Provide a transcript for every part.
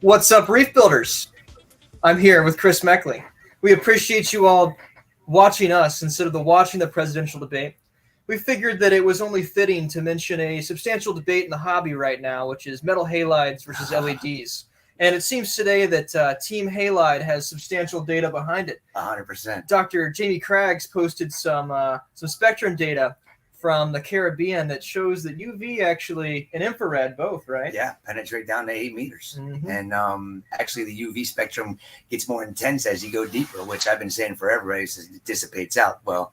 What's up, Reef Builders? I'm here with Chris Meckley. We appreciate you all watching us instead of watching the presidential debate. We figured that it was only fitting to mention a substantial debate in the hobby right now, which is metal halides versus LEDs. And it seems today that Team Halide has substantial data behind it. 100%. Dr. Jamie Craggs posted some spectrum data from the Caribbean that shows that UV actually and infrared both, right? Yeah, penetrate down to 8 meters. Mm-hmm. And actually the UV spectrum gets more intense as you go deeper, which I've been saying forever. It dissipates out. Well,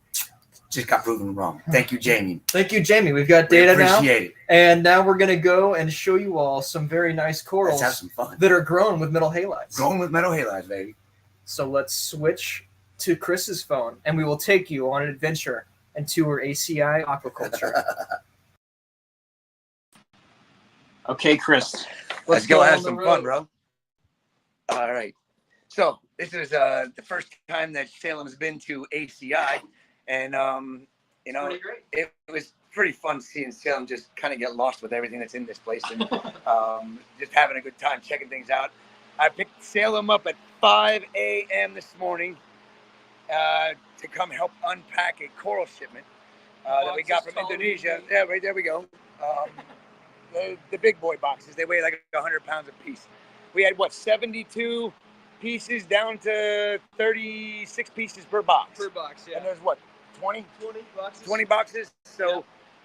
just got proven wrong. Thank you, Jamie. Thank you, Jamie. We've got data now. Appreciate it. And now we're going to go and show you all some very nice corals. Let's have some fun. That are grown with metal halides. Grown with metal halides, baby. So let's switch to Chris's phone, and we will take you on an adventure and tour ACI Aquaculture. Okay, Chris. Let's go have some fun, bro. All right. So this is the first time that Salem's been to ACI, and you know, it was pretty fun seeing Salem just kind of get lost with everything that's in this place, and just having a good time checking things out. I picked Salem up at 5 a.m. this morning to come help unpack a coral shipment that we got from Indonesia. Yeah, right there we go. The big boy boxes, they weigh like 100 pounds a piece. We had, what, 72 pieces down to 36 pieces per box. Per box, yeah. And there's, what, 20? 20 boxes. 20 boxes. So yeah.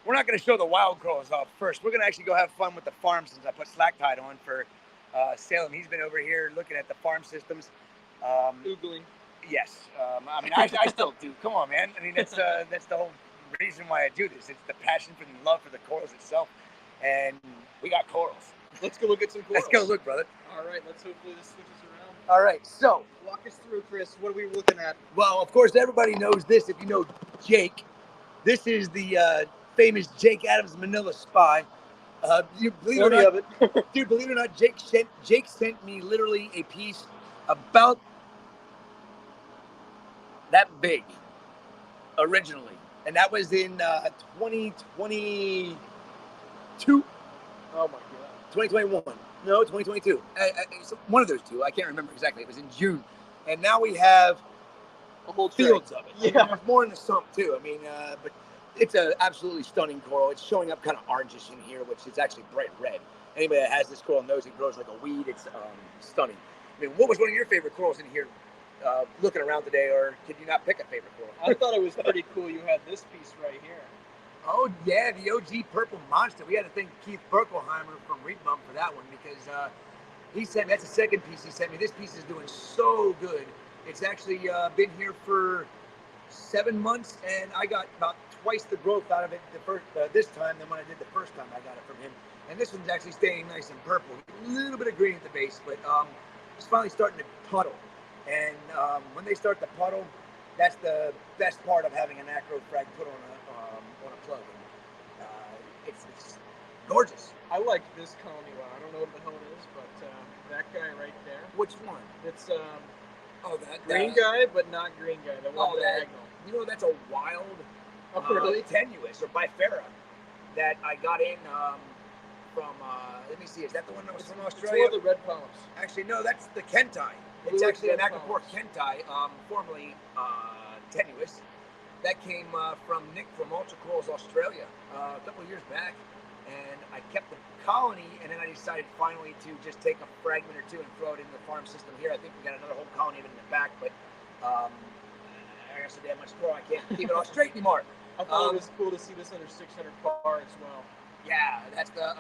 We're not going to show the wild corals off first. We're going to actually go have fun with the farm since I put slack tide on for Salem. He's been over here looking at the farm systems. Googling. Yes. I mean, I still do. Come on, man. I mean, that's the whole reason why I do this. It's the passion for the love for the corals itself. And we got corals. Let's go look at some corals. Let's go look, brother. All right. Let's hopefully this switches around. All right. So walk us through, Chris. What are we looking at? Well, of course, everybody knows this. If you know Jake, this is the famous Jake Adams Manila Spy. Believe it or not, dude, believe it or not, Jake sent me literally a piece about that big originally, and that was in 2022. Oh my god, 2021. No, 2022. One of those two. I can't remember exactly. It was in June, and now we have a whole fields of it. Yeah, there's more in the sump too. I mean, but it's an absolutely stunning coral. It's showing up kind of orangish in here, which is actually bright red. Anybody that has this coral knows it grows like a weed. It's stunning. I mean, what was one of your favorite corals in here looking around today, or did you not pick a favorite coral? I thought it was pretty cool you had this piece right here. Oh, yeah, the OG Purple Monster. We had to thank Keith Berkelheimer from Reef Bum for that one because he sent me, that's the second piece he sent me. This piece is doing so good. It's actually been here for 7 months, and I got about twice the growth out of it this time than when I did the first time I got it from him. And this one's actually staying nice and purple. A little bit of green at the base, but it's finally starting to puddle. And when they start to puddle, that's the best part of having an acro frag put on a plug. And, it's gorgeous. I like this colony one. I don't know what the hell it is, but that guy right there. Which one? It's that green guy, but not green guy. The one diagonal. You know, that's a wild, really tenuous or bifera that I got in from. Let me see. Is that the one that was from Australia? It's one of the red polyps. Actually, no. That's the Kentai. It's actually an acropora Kentai, formerly tenuous. That came from Nick from Ultra Corals Australia a couple of years back, and I kept the colony, and then I decided finally to just take a fragment or two and throw it in the farm system here. I think we got another whole colony of it in the back, but I got so damn much coral I can't keep it all straight anymore. I thought it was cool to see this under 600 par as well. Yeah, that's the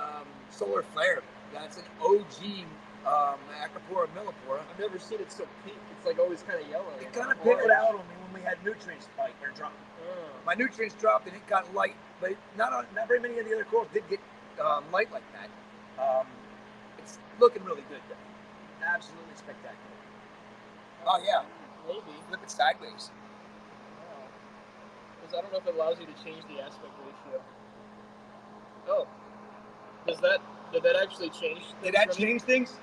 solar flare. That's an OG acropora millipora. I've never seen it so pink. It's like always kind of yellow. It kind of pivoted out on me when we had nutrients spike or drop. My nutrients dropped and it got light, but not very many of the other corals did get light like that. It's looking really good though. Absolutely spectacular. Oh yeah, maybe flip it sideways. Because I don't know if it allows you to change the aspect ratio. Oh, did that actually change things? Did that change things?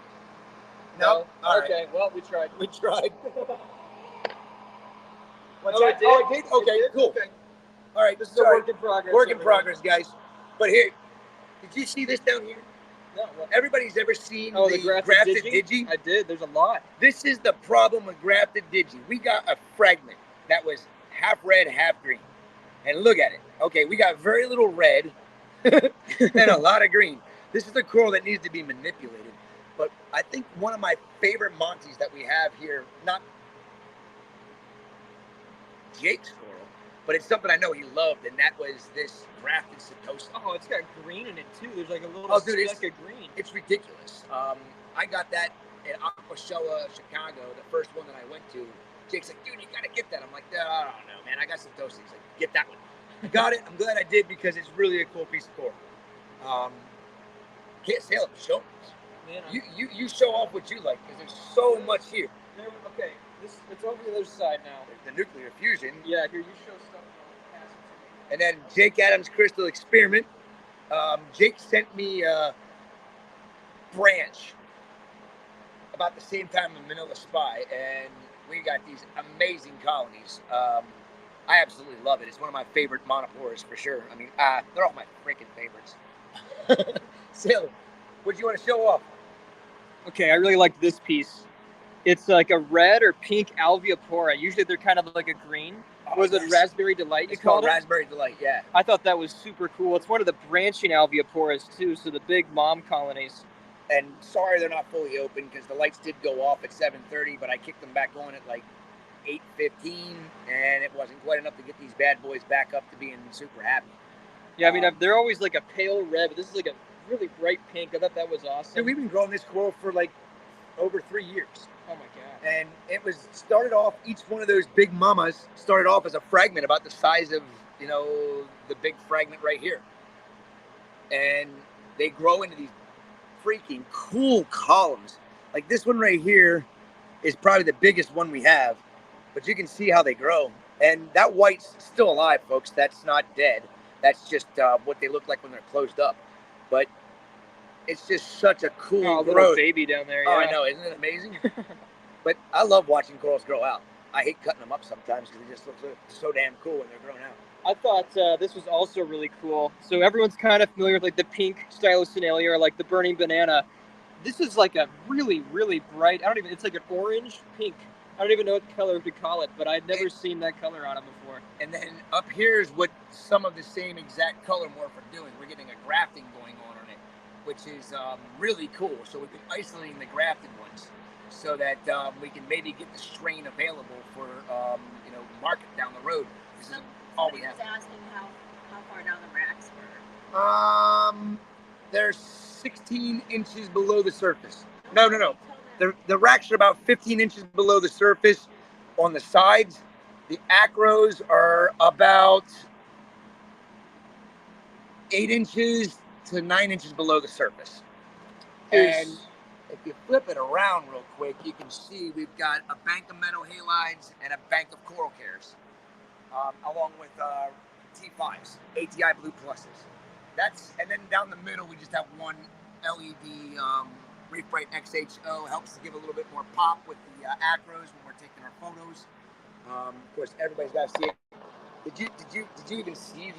No. Okay, right. Well, we tried. We tried. What's that? Oh, it did? Okay, cool. Okay. All right, this is a work in progress. Work in progress, guys. But here, did you see this down here? No. What? Everybody's ever seen the grafted digi? I did. There's a lot. This is the problem with grafted digi. We got a fragment that was half red, half green. And look at it. Okay, we got very little red and a lot of green. This is the coral that needs to be manipulated. But I think one of my favorite Monties that we have here, not Jake's coral, but it's something I know he loved, and that was this grafted Setosa. Oh, it's got green in it too. There's like a little speck of green. It's ridiculous. I got that at Aquaculture, Chicago, the first one that I went to. Jake's like, dude, you gotta get that. I'm like, I don't know, man. I got Setosa. He's like, get that one. Got it. I'm glad I did because it's really a cool piece of coral. Salem, show us. Man, you show off what you like because there's so much here. Okay, it's over the other side now. The nuclear fusion. Yeah, here you show stuff. And then Jake Adams Crystal Experiment. Jake sent me a branch about the same time in Manila Spy, and we got these amazing colonies. I absolutely love it. It's one of my favorite monoporas for sure. I mean, they're all my freaking favorites. Salem, what do you want to show off? Okay, I really like this piece. It's like a red or pink Alveopora. Usually they're kind of like a green. Was it Raspberry Delight? It's called Raspberry Delight, yeah. I thought that was super cool. It's one of the branching Alveoporas too, so the big mom colonies. And sorry they're not fully open because the lights did go off at 7:30, but I kicked them back on at like 8:15, and it wasn't quite enough to get these bad boys back up to being super happy. Yeah, I mean, they're always like a pale red, but this is like a really bright pink. I thought that was awesome. Dude, we've been growing this coral for like over 3 years. Oh my God. And it was started off, each one of those big mamas started off as a fragment about the size of, you know, the big fragment right here. And they grow into these freaking cool columns. Like this one right here is probably the biggest one we have, but you can see how they grow. And that white's still alive, folks. That's not dead. That's just what they look like when they're closed up. But it's just such a cool little baby down there. Yeah. Oh, I know. Isn't it amazing? But I love watching corals grow out. I hate cutting them up sometimes because they just look so damn cool when they're grown out. I thought this was also really cool. So everyone's kind of familiar with like the pink Stylosinalia or like the burning banana. This is like a really, really bright, it's like an orange pink. I don't even know what color to call it, but I'd never seen that color on it before. And then up here is what some of the same exact color morph are doing. We're getting a grafting going on it, which is really cool. So we've been isolating the grafted ones so that we can maybe get the strain available for, market down the road. This is all we have. Asking how far down the racks were. They're 16 inches below the surface. No. The racks are about 15 inches below the surface on the sides. The acros are about 8 inches to 9 inches below the surface. And if you flip it around real quick, you can see we've got a bank of meadow halides and a bank of coral cares, along with T5s, ACI Blue Pluses. And then down the middle, we just have one LED Reef Bright XHO. Helps to give a little bit more pop with the acros when we're taking our photos. Of course, everybody's got to see it. Did you even see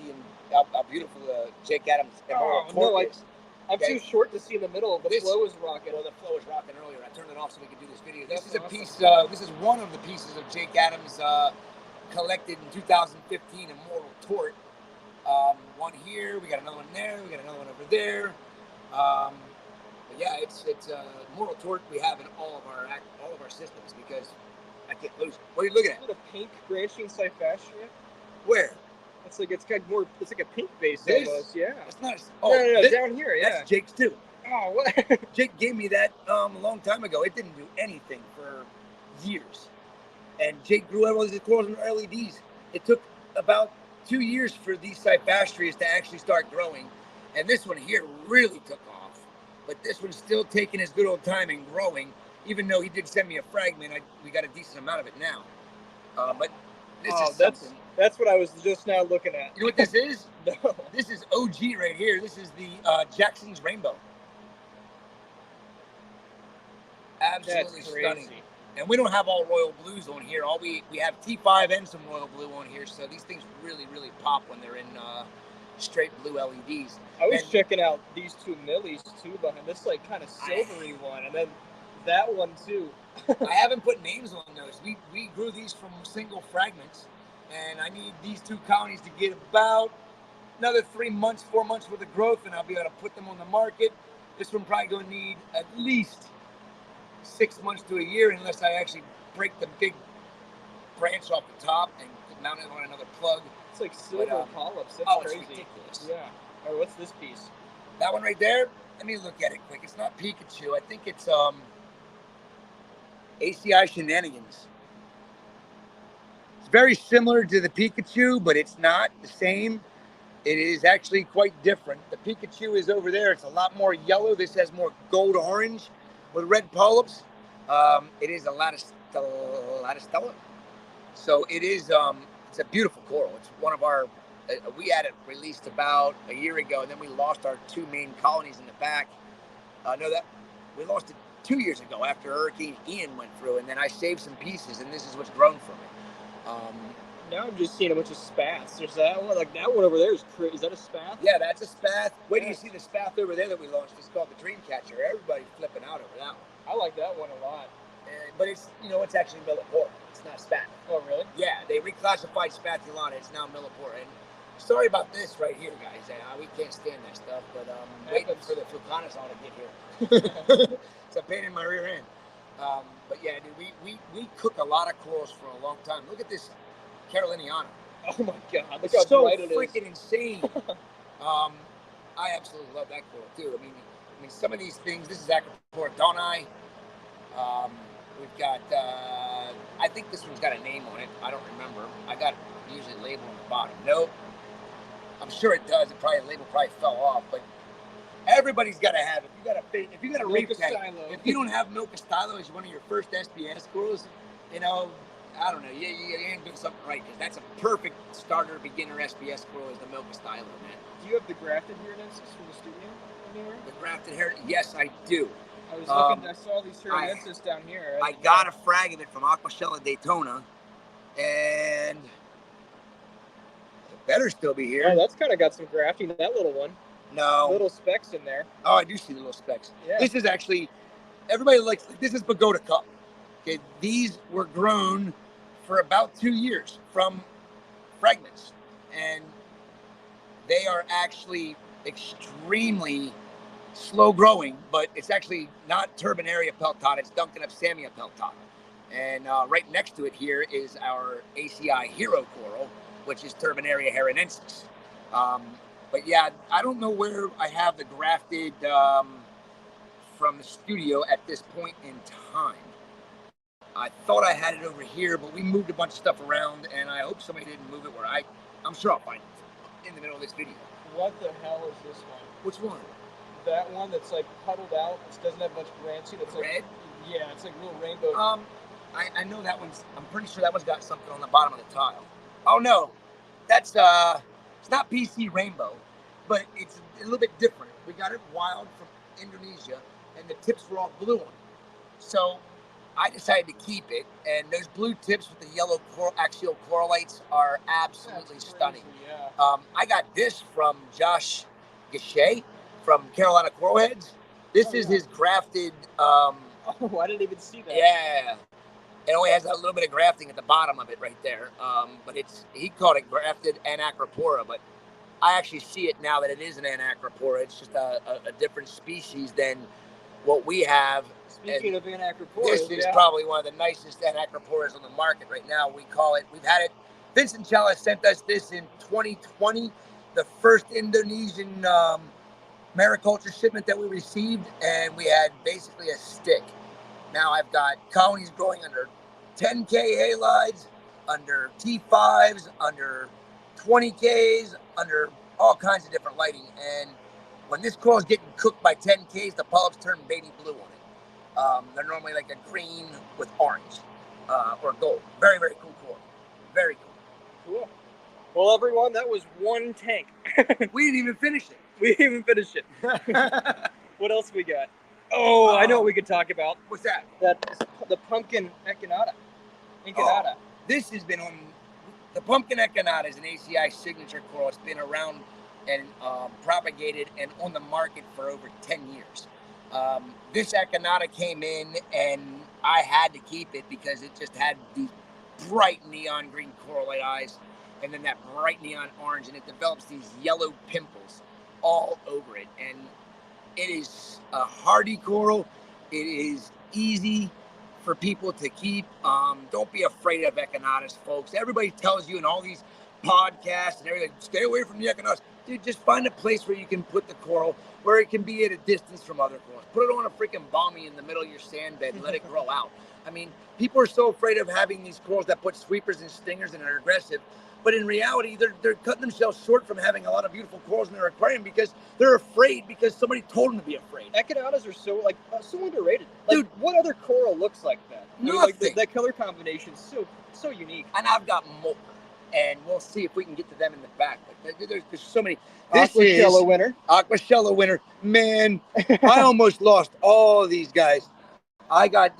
how beautiful Jake Adams is? I'm too short to see in the middle. The flow is rocking. Well, the flow was rocking earlier. I turned it off so we could do this video. This is a piece. This is one of the pieces of Jake Adams collected in 2015 Immortal Tort. One here. We got another one there. We got another one over there. But yeah, it's Immortal Tort we have in all of our systems because I can't lose. What are you looking at? Is it a pink branching Cyphastrea? Where? It's like it's got more. It's like a pink base This? almost. Yeah. It's not. No, down here. Yeah. That's Jake's too. Oh, what? Jake gave me that a long time ago. It didn't do anything for years. And Jake grew all these corals and LEDs. It took about 2 years for these Cyphastreas to actually start growing. And this one here really took off. But this one's still taking his good old time and growing. Even though he did send me a fragment, we got a decent amount of it now. But this is something. That's what I was just now looking at. You know what this is? No. This is OG right here. This is the Jackson's Rainbow. Absolutely stunning. And we don't have all royal blues on here. We have T5 and some royal blue on here. So these things really, really pop when they're in straight blue LEDs. I was checking out these two millies too behind this like kind of silvery one, and then that one too. I haven't put names on those. We grew these from single fragments, and I need these two colonies to get about another 4 months worth of growth, and I'll be able to put them on the market. This one probably going to need at least 6 months to a year, unless I actually break the big branch off the top and mount it on another plug. It's like silver polyps. That's crazy. It's ridiculous. Yeah. All right, what's this piece? That one right there. Let me look at it quick. It's not Pikachu. I think it's ACI Shenanigans. It's very similar to the Pikachu, but it's not the same. It is actually quite different. The Pikachu is over there. It's a lot more yellow. This has more gold orange with red polyps. It is a Latistella. So it is, it's a beautiful coral. It's one of our, we had it released about a year ago, and then we lost our 2 main colonies in the back. We lost it 2 years ago after Hurricane Ian went through, and then I saved some pieces, and this is what's grown from it. Now I'm just seeing a bunch of spats. There's that one, like that one over there is crazy. Is that a spat? Yeah, that's a spath. Wait till you see the spath over there that we launched. It's called the Dreamcatcher. Everybody's flipping out over that one. I like that one a lot. But it's, it's actually millipora. It's not spat. Oh, really? Yeah, they reclassified Spatulata. It's now millipora. And sorry about this right here, guys. We can't stand that stuff, but waiting for the Fluconazole to get here. It's a pain in my rear end. But yeah, dude, we cook a lot of corals for a long time. Look at this Caroliniana. Oh my God! Look how so bright it is. Freaking insane. I absolutely love that coral too. I mean, some of these things. This is acropora doni. We've got. I think this one's got a name on it. I don't remember. I got usually a label on the bottom. Nope. I'm sure it does. The label probably fell off, but everybody's got to have it. If you got a reef tank, if you don't have Milka Stylo as one of your first SPS corals, I don't know. You ain't doing something right, because that's a perfect starter beginner SPS coral is the Milka Stylo, man. Do you have the grafted Halides from the studio anywhere? The grafted Halides? Yes, I do. I was looking. I saw these Halides down here. I got a fragment from Aquaculture Daytona, and it better still be here. Oh, that's kind of got some grafting. That little one. No. Little specks in there. Oh, I do see the little specks. Yeah. This is actually, everybody likes, this is Pagoda Cup. Okay, these were grown for about 2 years from fragments, and they are actually extremely slow growing, but it's actually not Turbinaria peltata, it's Duncanopsamia peltata. And right next to it here is our ACI hero coral, which is Turbinaria heronensis. But yeah, I don't know where I have the grafted from the studio at this point in time. I thought I had it over here, but we moved a bunch of stuff around, and I hope somebody didn't move it where I'm sure I'll find it in the middle of this video. What the hell is this one? Which one? That one that's like puddled out, which doesn't have much branching. That's like red? Yeah, it's like a little rainbow. I know that one's, I'm pretty sure that one's got something on the bottom of the tile. Oh no, that's, it's not PC rainbow, but it's a little bit different. We got it wild from Indonesia, and the tips were all blue on it. So I decided to keep it, and those blue tips with the yellow axial coralites are absolutely stunning. Yeah. I got this from Josh Gachet from Carolina Coral Heads. This is his grafted. Oh, I didn't even see that. Yeah. It only has a little bit of grafting at the bottom of it right there. But he called it grafted Anacropora, but I actually see it now that it is an Anacropora. It's just a different species than what we have. Speaking of Anacropora, this is probably one of the nicest Anacroporas on the market right now. We call it, we've had it Vincent Chalice sent us this in 2020, the first Indonesian mariculture shipment that we received, and we had basically a stick. Now I've got colonies growing under 10K halides, under T5s, under 20Ks, under all kinds of different lighting. And when this coral is getting cooked by 10Ks, the polyps turn baby blue on it. They're normally like a green with orange or gold. Very, very cool coral. Very cool. Cool. Well, everyone, that was one tank. We didn't even finish it. We didn't even finish it. What else we got? Oh, I know what we could talk about. What's that? The pumpkin echinata. This has been on, the pumpkin echinata is an ACI signature coral. It's been around and propagated and on the market for over 10 years. This echinata came in and I had to keep it because it just had these bright neon green coralite eyes and then that bright neon orange, and it develops these yellow pimples all over it. And it is a hardy coral. It is easy for people to keep. Don't be afraid of echinatas, folks. Everybody tells you in all these podcasts and everything, stay away from the echinatas. Dude, just find a place where you can put the coral, where it can be at a distance from other corals. Put it on a freaking balmy in the middle of your sand bed and let it grow out. I mean, people are so afraid of having these corals that put sweepers and stingers and are aggressive. But in reality, they're cutting themselves short from having a lot of beautiful corals in their aquarium because they're afraid because somebody told them to be afraid. Echinatas are so underrated. Like, dude, what other coral looks like that? Nothing. I mean, like, that color combination is so unique. And I've got more, and we'll see if we can get to them in the back. But there's so many. This Aquaculture winner. Aquaculture winner. Man, I almost lost all of these guys. I got.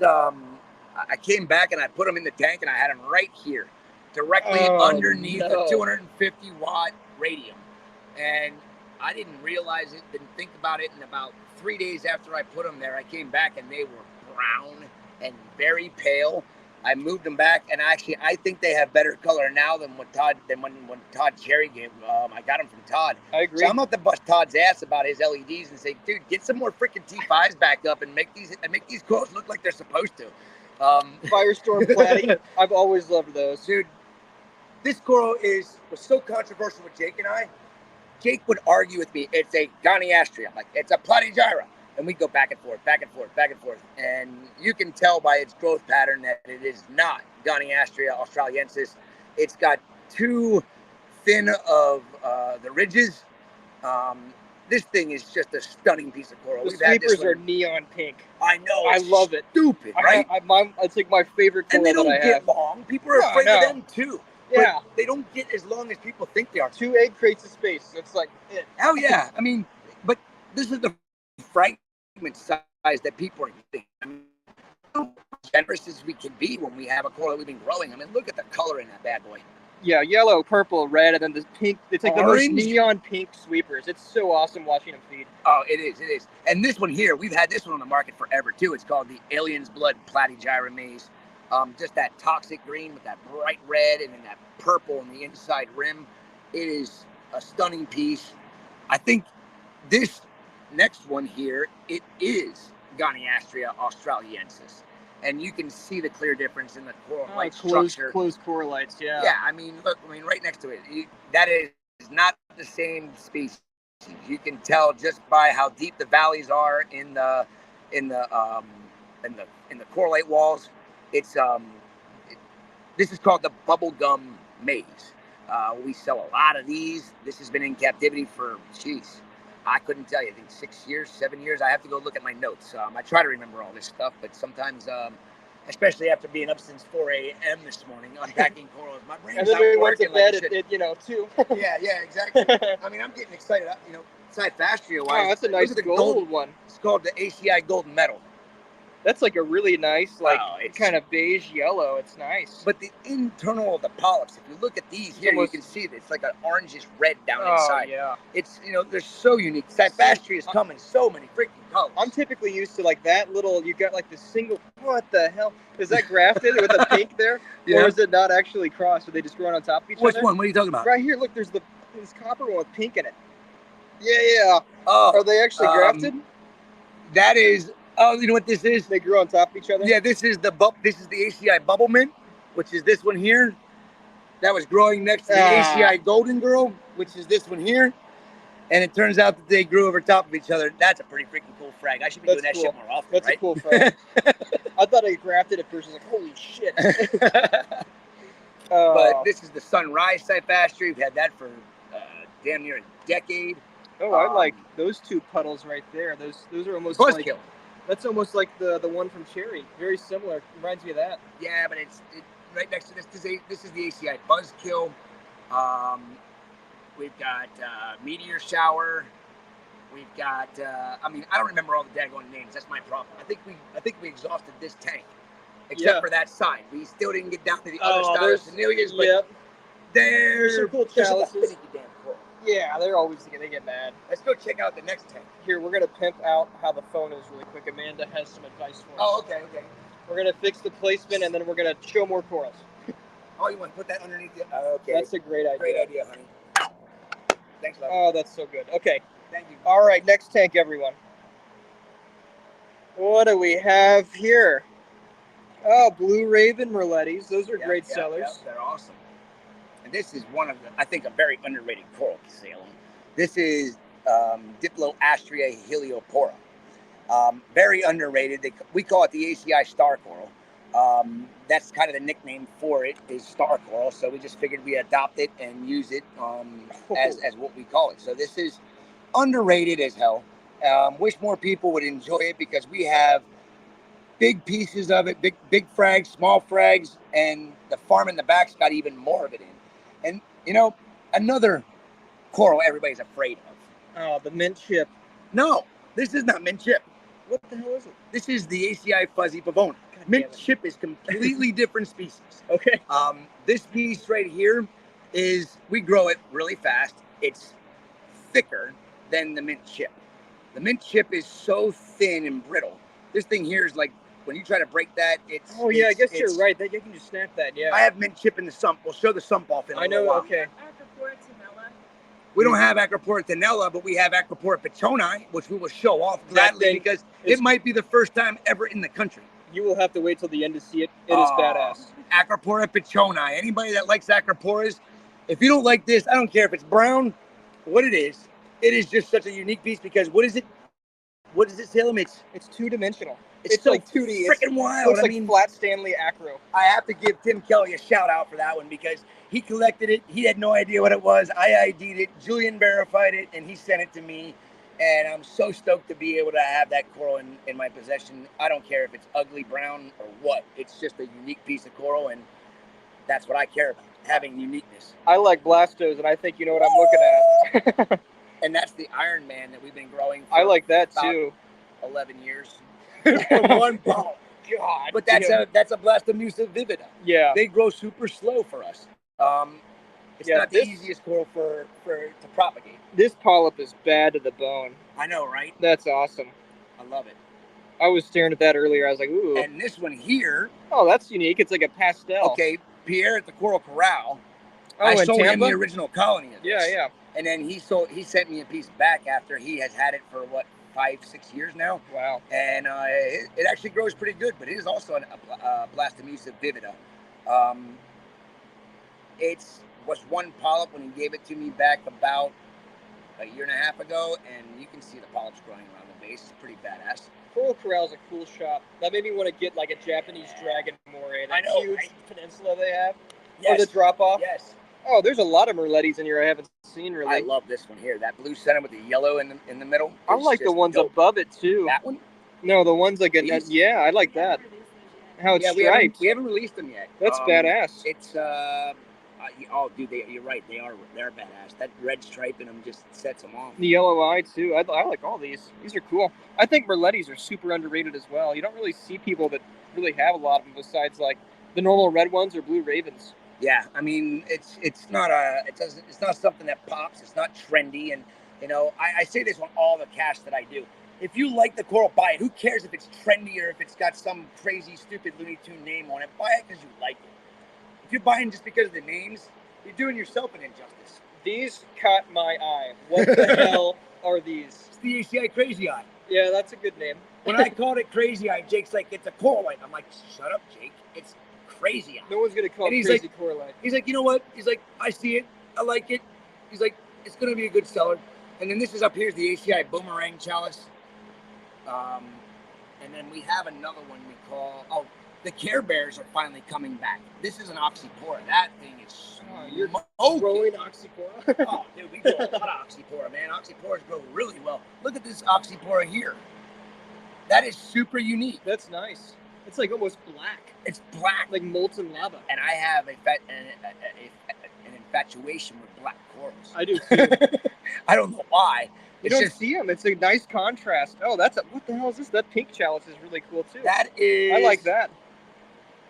I came back and I put them in the tank and I had them right here, directly underneath a 250 watt radium. And I didn't realize it, didn't think about it. And about 3 days after I put them there, I came back and they were brown and very pale. I moved them back, and actually, I think they have better color now than when Todd Cherry gave. I got them from Todd. I agree. So I'm about to bust Todd's ass about his LEDs and say, dude, get some more freaking T5s back up and make these corals look like they're supposed to. Firestorm Platy. I've always loved those. Dude, this coral was so controversial with Jake and I. Jake would argue with me, it's a Goniopora. I'm like, it's a Platygyra. And we go back and forth, back and forth, back and forth. And you can tell by its growth pattern that it is not Goniopora australiensis. It's got too thin of the ridges. This thing is just a stunning piece of coral. The sweepers are neon pink. I know. I love it. Stupid, right? It's like my favorite coral. And they don't get long. People are afraid of them too. Yeah. But they don't get as long as people think they are. 2 egg crates of space. That's like it. Oh yeah. I mean, but this is the fragment size that people are getting. I mean, how generous as we can be when we have a coral that we've been growing. I mean, look at the color in that bad boy. Yeah, yellow, purple, red, and then this pink. It's like orange. The most neon pink sweepers. It's so awesome watching them feed. Oh, it is. It is. And this one here, we've had this one on the market forever too. It's called the Alien's Blood Platygyra Maze. Just that toxic green with that bright red and then that purple on the inside rim. It is a stunning piece. I think this next one here, it is Goniopora australiensis. And you can see the clear difference in the coral light structure. Closed coralites, yeah. Yeah, I mean, look, right next to it, that is not the same species. You can tell just by how deep the valleys are in the coralite walls. It's this is called the bubblegum maze. We sell a lot of these. This has been in captivity for, I couldn't tell you, I think 6 years, 7 years. I have to go look at my notes. I try to remember all this stuff, but sometimes, especially after being up since 4 a.m. this morning, unpacking corals, my brain's not working like it should. Too. Yeah, exactly. I mean, I'm getting excited. Cyphastrea wise. Oh, that's a nice gold one. It's called the ACI Golden Medal. That's like a really nice, kind of beige yellow. It's nice. But the internal of the polyps, if you look at these here, you can see that it's like an orangish red down inside. Yeah. It's, they're so unique. Cyphastreas come in so many freaking colors. I'm typically used to like that little, you got like the single, what the hell? Is that grafted with the pink there? Yeah. Or is it not actually crossed? Are they just growing on top of each other? Which one? What are you talking about? Right here, look, there's this copper one with pink in it. Yeah. Oh. Are they actually grafted? That is... Oh, you know what this is? They grew on top of each other? Yeah, this is the ACI Bubble Mint, which is this one here. that was growing next to the ACI Golden Girl, which is this one here. And it turns out that they grew over top of each other. That's a pretty freaking cool frag. I should be doing that shit more often, That's right? a cool frag. I thought I grafted it first. I was like, holy shit. But this is the Sunrise Cyphastria. We've had that for damn near a decade. Oh, I like those two puddles right there. Those are almost like that's almost like the one from Cherry. Very similar. Reminds me of that. Yeah, but it's right next to this. This is the ACI Buzzkill. We've got Meteor Shower. We've got. I mean, I don't remember all the daggone names. That's my problem. I think we exhausted this tank, except for that side. We still didn't get down to the other styles, Vanillias, but there's some cool chalices. Cool. Yeah, they're always they get mad. Let's go check out the next tank. Here, we're gonna pimp out how the phone is really quick. Amanda has some advice for us. Oh, okay. We're gonna fix the placement, and then we're gonna show more corals. Oh, you want to put that underneath the? Okay. That's a great idea. Great idea, honey. Thanks, love. Oh, that's so good. Okay. Thank you. All right, next tank, everyone. What do we have here? Oh, Blue Raven Merlettes. Those are great sellers. Yeah, they're awesome. And this is one of the, I think, a very underrated coral, Salem. This is Dipsastrea Heliopora. Very underrated. We call it the ACI star coral. That's kind of the nickname for it, is star coral. So we just figured we adopt it and use it as what we call it. So this is underrated as hell. Wish more people would enjoy it because we have big pieces of it, big frags, small frags, and the farm in the back's got even more of it in. And, you know, another coral everybody's afraid of. Oh, the mint chip. No, this is not mint chip. What the hell is it? This is the ACI fuzzy pavona. Mint chip is completely different species. Okay. This piece right here we grow it really fast. It's thicker than the mint chip. The mint chip is so thin and brittle. This thing here is like, when you try to break that, it's... Oh, yeah, I guess you're right. You can just snap that, yeah. I have mint chip in the sump. We'll show the sump off in a little while. Okay. Acropora tenella. We don't have acropora tenella, but we have acropora Pectinia, which we will show off gladly because it might be the first time ever in the country. You will have to wait till the end to see it. It is badass. Acropora Pectinia. Anybody that likes acroporas, if you don't like this, I don't care if it's brown, what it is just such a unique piece because what is it, Salem? It's two-dimensional. It's so like 2D. Freaking wild. Looks like flat Stanley Acro. I have to give Tim Kelly a shout out for that one because he collected it. He had no idea what it was. I ID'd it. Julian verified it, and he sent it to me. And I'm so stoked to be able to have that coral in my possession. I don't care if it's ugly brown or what. It's just a unique piece of coral, and that's what I care about, having uniqueness. I like Blastos, and I think you know what I'm looking at. And that's the Iron Man that we've been growing for I like that, too. 11 years. One ball. God. But that's a Blastomusa vivida. Yeah. They grow super slow for us. It's not the easiest coral to propagate. This polyp is bad to the bone. I know, right? That's awesome. I love it. I was staring at that earlier. I was like, ooh. And this one here. Oh, that's unique. It's like a pastel. Okay, Pierre at the Coral Corral. Oh, I sold Tampa? him the original colony of this. Yeah. And then he sent me a piece back after he has had it for 5-6 years now. Wow. And it actually grows pretty good, but it is also a Blastomusa vivida. It was one polyp when he gave it to me back about a year and a half ago, and you can see the polyps growing around the base. It's pretty badass. Coral Corral is a cool shop. That made me want to get like a Japanese dragon moray. That huge peninsula they have. Yes. Or the drop-off. Yes. Oh, there's a lot of Merlettes in here I haven't seen really. I love this one here. That blue center with the yellow in the middle. I like the ones above it too. That one? No, the ones like yeah, I like that. How it's striped. We haven't released them yet. That's badass. It's dude, you're right. They're badass. That red stripe in them just sets them off. The yellow eye too. I like all these. These are cool. I think Merlettes are super underrated as well. You don't really see people that really have a lot of them besides like the normal red ones or blue ravens. Yeah, I mean it's not something that pops. It's not trendy, and you know I say this on all the casts that I do. If you like the coral, buy it. Who cares if it's trendy or if it's got some crazy, stupid Looney Tune name on it? Buy it because you like it. If you're buying just because of the names, you're doing yourself an injustice. These caught my eye. What the hell are these? It's the ACI Crazy Eye. Yeah, that's a good name. When I called it Crazy Eye, Jake's like, it's a coral light. I'm like, shut up, Jake. It's crazy on it. No one's gonna call And it he's crazy like- correlite. He's like, you know what? He's like, I see it. I like it. He's like, it's going to be a good seller. And then this is up here is the ACI Boomerang Chalice. And then we have another one we call, the Care Bears are finally coming back. This is an Oxypora. That thing is You're smoking. growing Oxypora. Oh, dude, we grow a lot of Oxypora, man. Oxyporas grow really well. Look at this Oxypora here. That is super unique. That's nice. It's like almost black, It's black. like molten lava. And I have an infatuation with black corals. I do too. I don't know why. You It's don't just, see them. It's a nice contrast. Oh, what the hell is this? That pink chalice is really cool too. that is. I like that.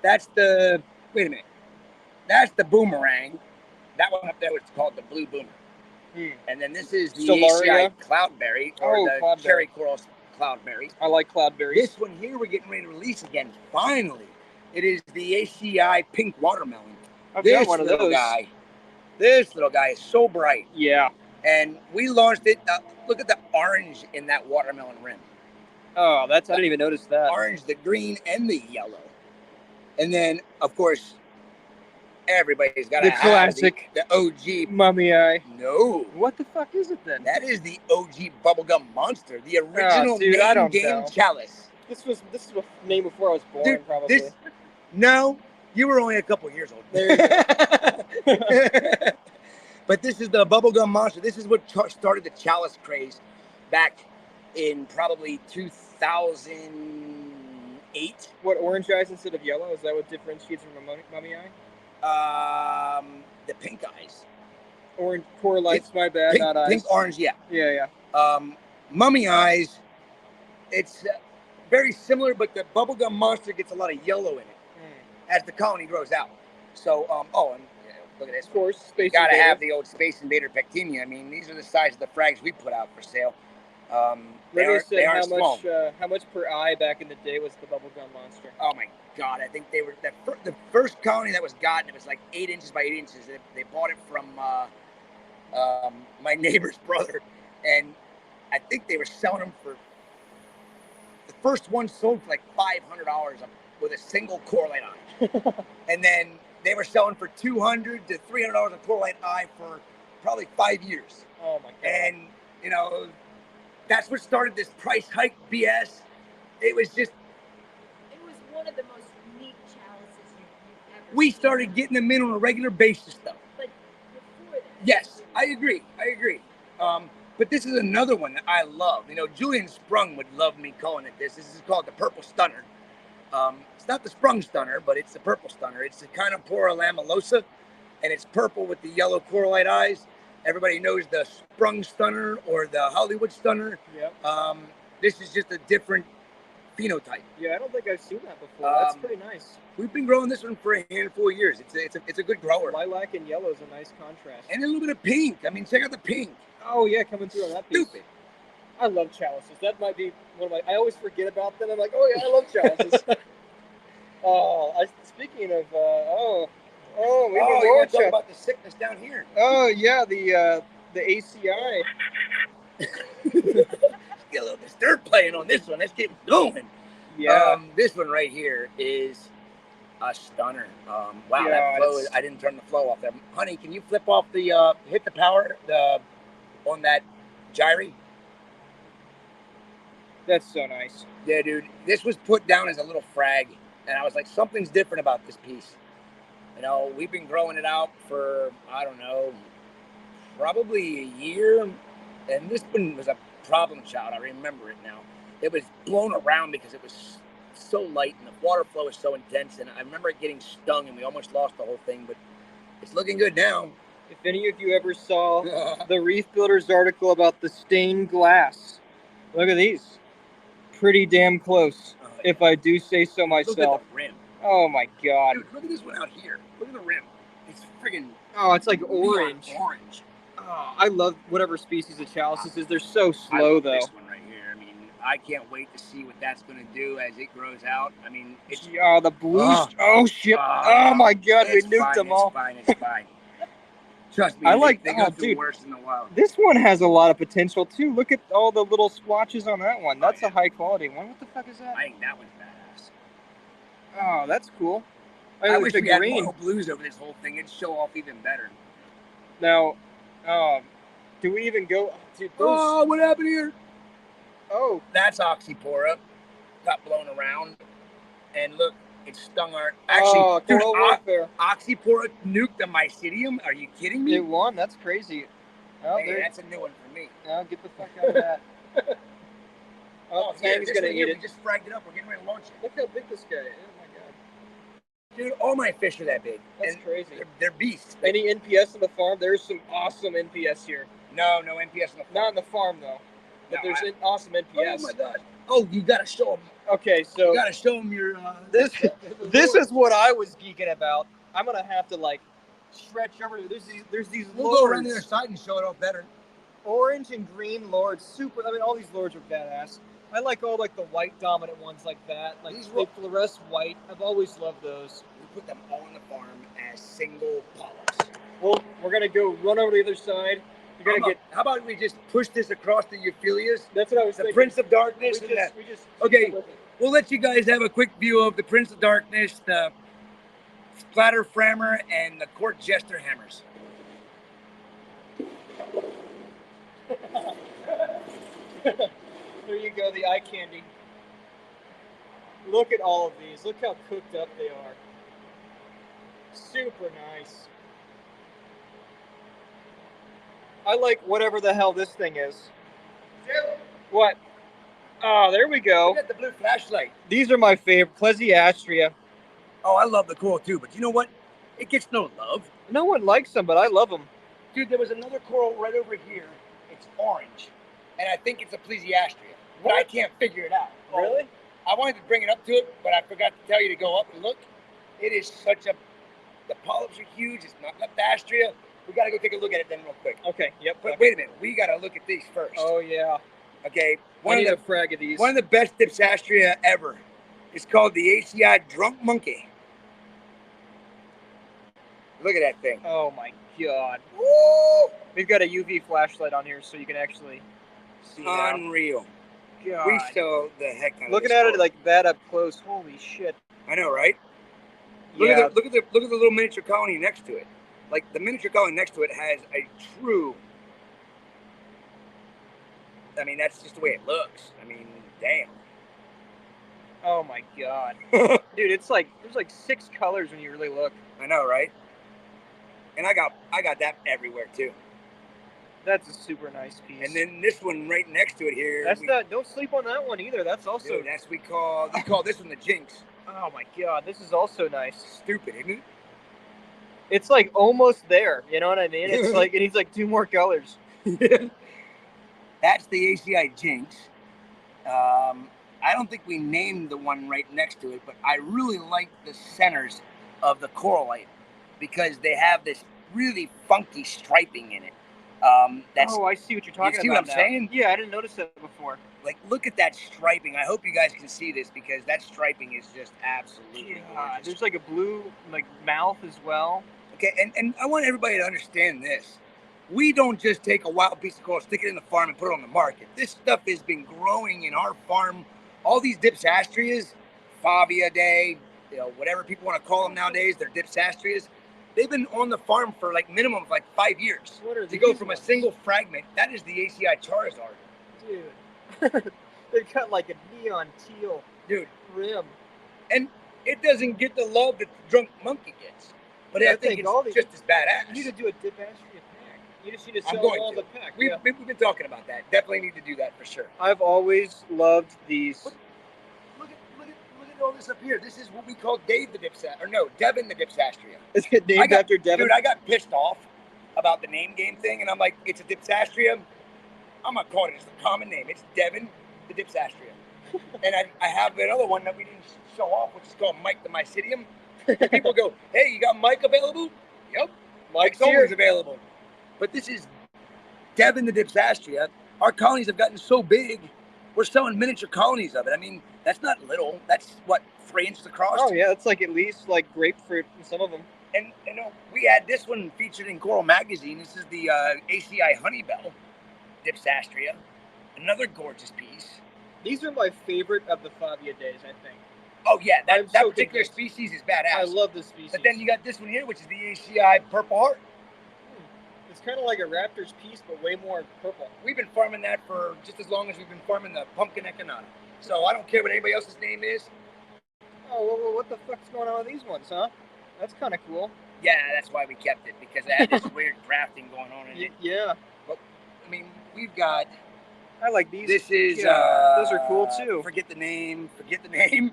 That's the. Wait a minute. That's the boomerang. That one up there was called the blue boomer. And then this is the Stellaria? ACI cloudberry or Oh, the cloudberry. cherry coral cloudberry. I like cloudberries. This one here we're getting ready to release again. Finally, it is the ACI pink watermelon. I've This got one of little those. guy. This little guy is so bright. Yeah. And we launched it. Look at the orange in that watermelon rim. Oh, I didn't even notice that. Orange, the green, and the yellow. And then, of course, everybody's got The have classic. the OG. Mummy eye. No, What the fuck is it then? that is the OG bubblegum monster, the original dude, I main don't game know. chalice. This was a name before I was born, Dude, probably. No, you were only a couple years old. There you go. But this is the bubblegum monster. This is what started the chalice craze back in probably 2008. What, orange eyes instead of yellow? Is that what differentiates from a mummy eye? The pink eyes. Orange corelites, my bad, not eyes. Pink, orange, yeah. Yeah. Mummy eyes, it's very similar, but the bubblegum monster gets a lot of yellow in it as the colony grows out. So, and look at this. Of course, You Space gotta Invader. have the old Space Invader Pectinia. I mean, these are the size of the frags we put out for sale. They Renee aren't said small. how much per eye back in the day was the bubblegum monster? Oh my God! I think they were the first colony that was gotten. It was like 8 inches by 8 inches. They bought it from my neighbor's brother, and I think they were selling them for the first one sold for like $500 with a single coralite eye, and then they were selling for $200 to $300 a coralite eye for probably 5 years. Oh my God. And that's what started this price hike BS. It was just. It was one of the most unique chalices you've ever We seen. started getting them in on a regular basis, though. But before that. Yes, I agree. But this is another one that I love. Julian Sprung would love me calling it this. This is called the Purple Stunner. It's not the Sprung Stunner, but it's the Purple Stunner. It's the Echinophyllia lamellosa, and it's purple with the yellow coralite eyes. Everybody knows the Sprung Stunner or the Hollywood Stunner. Yep. This is just a different phenotype. Yeah, I don't think I've seen that before. That's pretty nice. We've been growing this one for a handful of years. It's a good grower. Lilac and yellow is a nice contrast. And a little bit of pink. I mean, check out the pink. Oh yeah, coming through on that piece. Stupid. I love chalices. That might be one of my. I always forget about them. I'm like, oh yeah, I love chalices. Speaking of, we Oh, can you more want to talk about the sickness down here. Oh yeah, the ACI. Get a little disturb playing on this one. Let's get going. Yeah. This one right here is a stunner. Wow, Yeah, that flow it's- I didn't turn the flow off there. Honey, can you flip off the hit the power on that gyre? That's so nice. Yeah, dude. This was put down as a little frag, and I was like, something's different about this piece. We've been growing it out for, I don't know, probably a year, and this one was a problem child. I remember it now. It was blown around because it was so light, and the water flow was so intense, and I remember it getting stung, and we almost lost the whole thing, but it's looking good now. If any of you ever saw the Reef Builders article about the stained glass, look at these. Pretty damn close, if I do say so Look at myself. the rim. Oh my God. Dude, look at this one out here. Look at the rim. It's friggin' Oh, it's like neon orange. Orange. Oh, I love whatever species of chalices is. They're so I slow love though. This one right here. I mean, I can't wait to see what that's going to do as it grows out. I mean, it's Oh, the blues. Oh shit. Oh my God, we it's nuked fine, them all. It's fine. Trust me. I like- they go oh, through dude. worse in the wild. This one has a lot of potential too. Look at all the little splotches on that one. That's yeah. a high quality one. What the fuck is that? I think that one's badass. Oh, that's cool. I wish we had more blues over this whole thing. It'd show off even better. Now, do we even go? Dude, Oh, what happened here? Oh, that's Oxypora. Got blown around, and look, it stung our. Actually, dude, Oxypora nuked the mycelium. Are you kidding me? It won. That's crazy. Oh, hey, that's a new one for me. Oh, get the fuck out of that. Oh, Tang's gonna eat it. We just fragged it up. We're getting ready to launch it. Look how big this guy is. Oh my god. Dude, all my fish are that big. That's crazy. They're beasts. Any NPS on the farm? There's some awesome NPS here. No NPS on the farm. Not on the farm though. But there's an awesome NPS. Oh my god. Oh, you gotta show them. Okay, so you gotta show them your. This is what I was geeking about. I'm gonna have to like stretch over. There's these. We'll go around the other side and show it off better. Orange and green lords, super. I mean, all these lords are badass. I like all like the white dominant ones like that. Like they fluoresce white. I've always loved those. We put them all on the farm as single polyps. Well, we're gonna go run over the other side. You're gonna how about we just push this across the Euphyllias? That's what I was thinking. The Prince of Darkness. Okay, we'll let you guys have a quick view of the Prince of Darkness, the Splatter Frammer, and the Court Jester Hammers. There you go, the eye candy. Look at all of these. Look how cooked up they are. Super nice. I like whatever the hell this thing is. Salem. What? Oh, there we go. Look at the blue flashlight. These are my favorite. Plesiastrea. Oh, I love the coral too, but you know what? It gets no love. No one likes them, but I love them. Dude, there was another coral right over here. It's orange. And I think it's a Plesiastrea. But I can't figure it out. Really? I wanted to bring it up to it, but I forgot to tell you to go up and look. It is such a... The polyps are huge. It's not Leptastrea. We got to go take a look at it then real quick. Okay, yep. But wait a minute. We got to look at these first. Oh, yeah. Okay. One of these. One of the best Dipsastrea ever. It's called the ACI Drunk Monkey. Look at that thing. Oh, my God. Woo! We've got a UV flashlight on here so you can actually see it. Unreal. God. We show the heck out of looking at it like that up close. Holy shit. I know, right? Look at the little miniature colony next to it. Like the miniature colony next to it has a true. I mean, that's just the way it looks. I mean, damn. Oh my God, dude! It's like there's like 6 colors when you really look. I know, right? And I got that everywhere too. That's a super nice piece. And then this one right next to it here. Don't sleep on that one either. That's also. Dude, we call this one the Jinx. Oh my God, this is also nice. Stupid, isn't it? It's like almost there. You know what I mean? It's like it needs like 2 more colors. That's the ACI Jinx. I don't think we named the one right next to it, but I really like the centers of the coralite because they have this really funky striping in it. I see what you're talking about. You see what I'm saying? Yeah, I didn't notice that before. Like, look at that striping. I hope you guys can see this because that striping is just absolutely gorgeous. There's like a blue like mouth as well. Okay, and I want everybody to understand this. We don't just take a wild piece of coral, stick it in the farm, and put it on the market. This stuff has been growing in our farm. All these Dipsastreas, Favia Day, whatever people want to call them nowadays, they're Dipsastreas. They've been on the farm for like minimum of like 5 years. To go from a single fragment, that is the ACI Charizard. Dude, they've got like a neon teal rim. And it doesn't get the love that the Drunk Monkey gets. But I think it's just as badass. You need to do a Dipsastrea pack. You just need to sell all the pack. We've been talking about that. Definitely need to do that for sure. I've always loved these. Look at all this up here. This is what we call Devin the Dipsastrea. Is it named after Devin? Dude, I got pissed off about the name game thing, and I'm like, it's a Dipsastrea. I'm not calling it just a common name. It's Devin the Dipsastrea. And I have another one that we didn't show off, which is called Mike the Mycelium. People go, hey, you got Mike available? Yep. Mike's always available. But this is Devin the Dipsastrea. Our colonies have gotten so big, we're selling miniature colonies of it. I mean, that's not little. That's, 3 inches across? Oh, yeah. It's like at least like grapefruit in some of them. And, we had this one featured in Coral Magazine. This is the ACI Honeybell Dipsastrea. Another gorgeous piece. These are my favorite of the Favia days, I think. Oh yeah, I'm that so particular convinced. species is badass. I love this species. But then you got this one here, which is the ACI Purple Heart. It's kind of like a raptor's piece, but way more purple. We've been farming that for just as long as we've been farming the pumpkin echinata. So I don't care what anybody else's name is. Oh, well, what the fuck's going on with these ones, huh? That's kind of cool. Yeah, that's why we kept it, because it had this weird grafting going on in it. Yeah. But, I mean, we've got... I like these. This is... those are cool, too. Forget the name. Forget the name.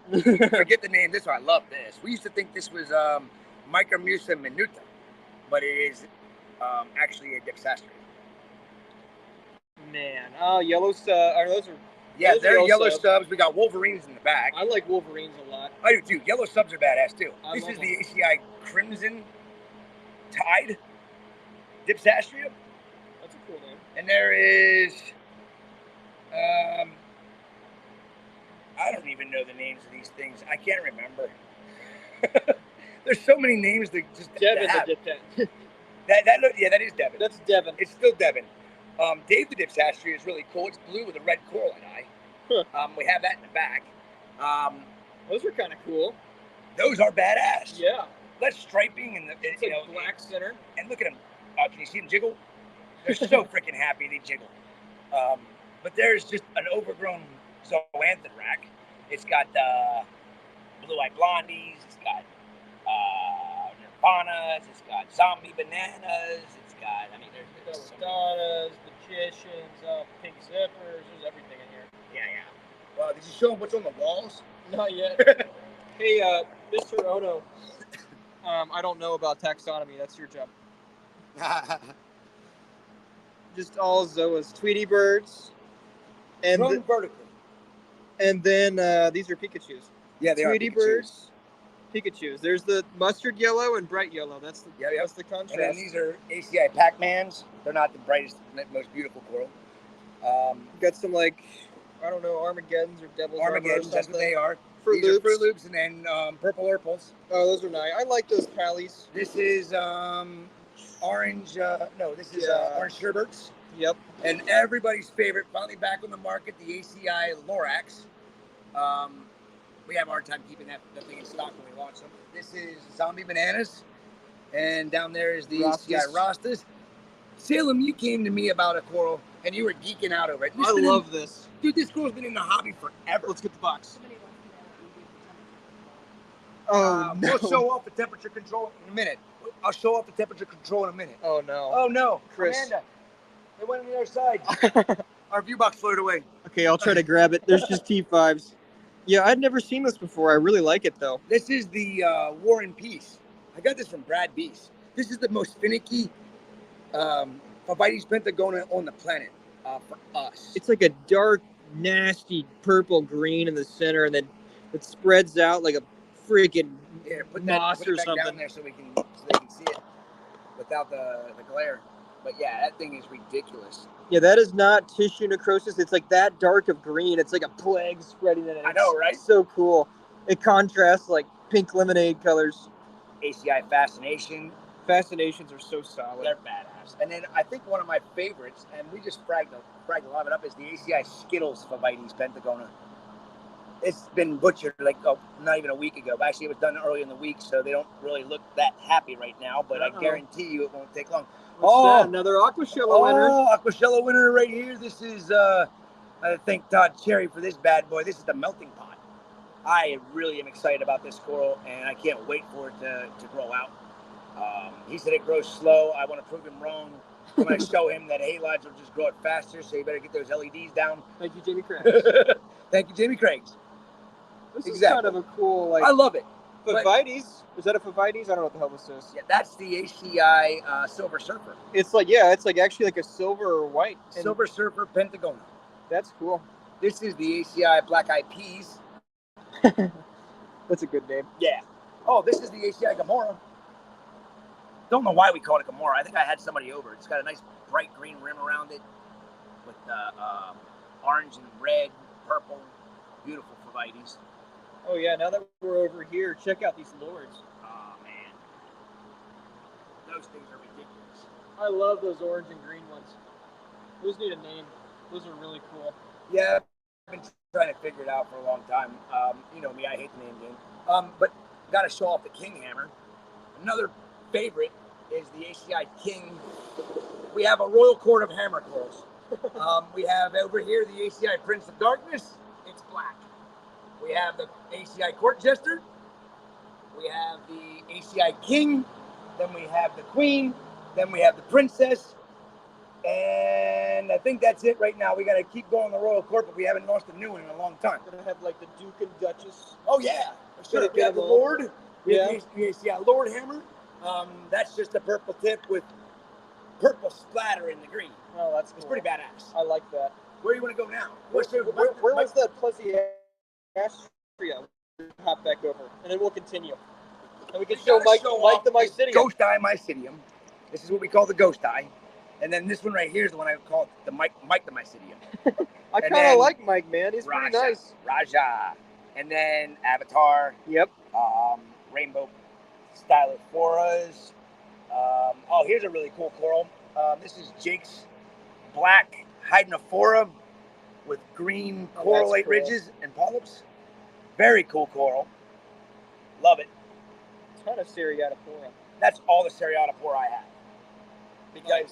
Forget the name. This one, I love this. We used to think this was Micromusa minuta, but it is actually a Dipsastrea. Man. Oh, yellow those are... Yeah, those they're yellow subs. subs. We got Wolverines in the back. I like Wolverines a lot. I do too. Yellow subs are badass too. I This love is them. the ACI Crimson Tide Dipsastrea. That's a cool name. And there is, I don't even know the names of these things. I can't remember. There's so many names that just Devin have. the Dip. Yeah, that is Devin. That's Devin. It's still Devin. Dave the Dipsastrea is really cool. It's blue with a red coralline eye. Huh. We have that in the back. Those are kind of cool. Those are badass. Yeah. That striping and the It's you like know black center. and look at them. Can you see them jiggle? They're so freaking happy they jiggle. But there's just an overgrown zoanthid rack. It's got blue-eyed blondies. It's got nirvanas. It's got zombie bananas. It's got, I mean, there's so many. Belladonnas, magicians, pink zippers. There's everything in here. Yeah. Well, did you show them what's on the walls? Not yet. Hey, Mr. Ono. I don't know about taxonomy. That's your job. Just all zoas, Tweety birds, and Grown vertically. and then these are Pikachus. Yeah, they Tweety are Pikachus. birds, Pikachus. There's the mustard yellow and bright yellow. That's the that's the And then contrast. these are ACI Pac-Mans. They're not the brightest, most beautiful coral. Got some like I don't know Armageddons or Devil's Armor or Armageddons, that's what something. they are. Fruit These are Loops. Fruit Loops, and then purple urpals. Oh, those are nice. I like those Halides. This is orange. This is orange Sherberts. Yep. And everybody's favorite, finally back on the market, the ACI Lorax. We have a hard time keeping that thing in stock when we launch them. This is zombie bananas, and down there is the ACI Rastas. Salem, you came to me about a coral, and you were geeking out over it. I love this. Dude, this coral's been in the hobby forever. Let's get the box. Somebody wants to know if you did the temperature. Oh, We'll show off the temperature control in a minute. I'll show off the temperature control in a minute. Oh no. Oh no, Chris. Amanda, they went on the other side. Our view box floated away. Okay, I'll try to grab it. There's just T5s. Yeah, I'd never seen this before. I really like it though. This is the War and Peace. I got this from Brad Beast. This is the most finicky Halides Pentagona on the planet for us. It's like a dark, nasty purple green in the center, and then it spreads out like a freaking Here, put moss it or back something. down there so they can see it without the glare. But yeah, that thing is ridiculous. Yeah, that is not tissue necrosis. It's like that dark of green. It's like a plague spreading in it. I know, right? It's so cool. It contrasts like pink lemonade colors. ACI Fascination. Fascinations are so solid. They're badass. And then I think one of my favorites, and we just fragged a lot of it up, is the ACI Skittles Halides Pentagona. It's been butchered like not even a week ago. But actually, it was done early in the week, so they don't really look that happy right now. But I guarantee you it won't take long. What's that? Another Aquaculture winner. Aquaculture winner right here. This is, I thank Todd Cherry for this bad boy. This is the melting pot. I really am excited about this coral, and I can't wait for it to grow out. He said it grows slow. I want to prove him wrong. I'm going to show him that halides will just grow it faster, so you better get those LEDs down. Thank you, Jamie Craig. Thank you, Jamie Craigs. This is kind of a cool, like, I love it. Halides. Is that a Halides? I don't know what the hell this is. Yeah, that's the ACI Silver Surfer. It's like, yeah, it's like actually like a silver or white. Silver Surfer Pentagona. That's cool. This is the ACI Black Eyed Peas. That's a good name. Yeah. Oh, this is the ACI Goniopora. Don't know why we call it Goniopora. I think I had somebody over. It's got a nice bright green rim around it with orange and red, purple. Beautiful Halides. Oh yeah, now that we're over here, check out these lords. Oh man. Those things are ridiculous. I love those orange and green ones. Those need a name. Those are really cool. Yeah, been trying to figure it out for a long time. You know me, I hate the name game. But got to show off the King Hammer. Another favorite is the ACI King. We have a royal court of hammer claws. We have over here the ACI Prince of Darkness. It's black. We have the ACI Court Jester. We have the ACI King. Then we have the Queen. Then we have the Princess. And I think that's it right now. We got to keep going the royal court, but we haven't launched a new one in a long time. Gonna have like the Duke and Duchess. Oh yeah, Sure. We have the Lord. Yeah. The ACI Lord Hammer. That's just a purple tip with purple splatter in the green. Oh, that's cool. It's pretty badass. I like that. Where do you want to go now? Where was that Dipsastrea? Hop back over, and then we'll continue. And we can show Mike the mycelium. Ghost Eye mycelium. This is what we call the Ghost Eye. And then this one right here is the one I call the Mike the mycelium. I kind of like Mike, man. He's Raja, pretty nice. Raja. And then Avatar. Yep. Rainbow Stylophoras. Oh, here's a really cool coral. This is Jake's black Hydnophora with green corallate cool. ridges and polyps. Very cool coral. Love it. Ton of Seriatopora. That's all the Seriatopora I have. Because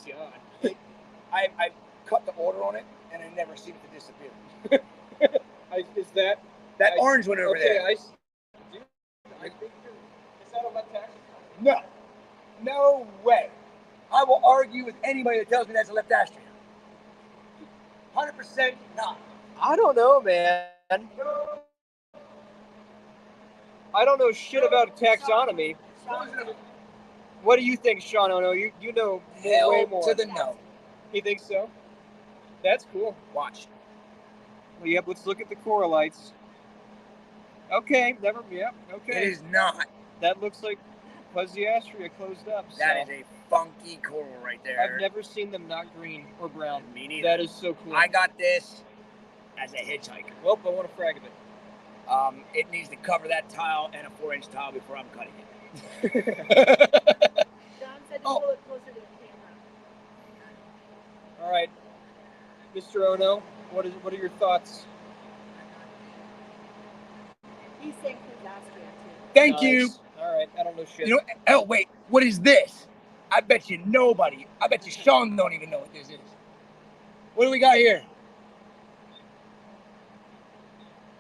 I cut the order on it and I never seem to disappear. Is that orange one over there? I think is that a left tax? No way. I will argue with anybody that tells me that's a Leptastrea. 100% not. I don't know, man. I don't know shit about taxonomy. What do you think, Sean Ono? You know Hell way more. to the no. You think so? That's cool. Watch. Well, yep, let's look at the corallites. Okay, okay. It is not. That looks like Dipsastrea closed up. That is a funky coral right there. I've never seen them not green or brown. Me neither. That is so cool. I got this as a hitchhiker. Well, I want a frag of it. It needs to cover that tile and a 4-inch tile before I'm cutting it. John said to pull it closer to the camera. All right, Mr. Ono, what are your thoughts? He's saying Dipsastrea too. Thank you. All right, I don't know shit. You know, oh wait, what is this? I bet you Sean don't even know what this is. What do we got here?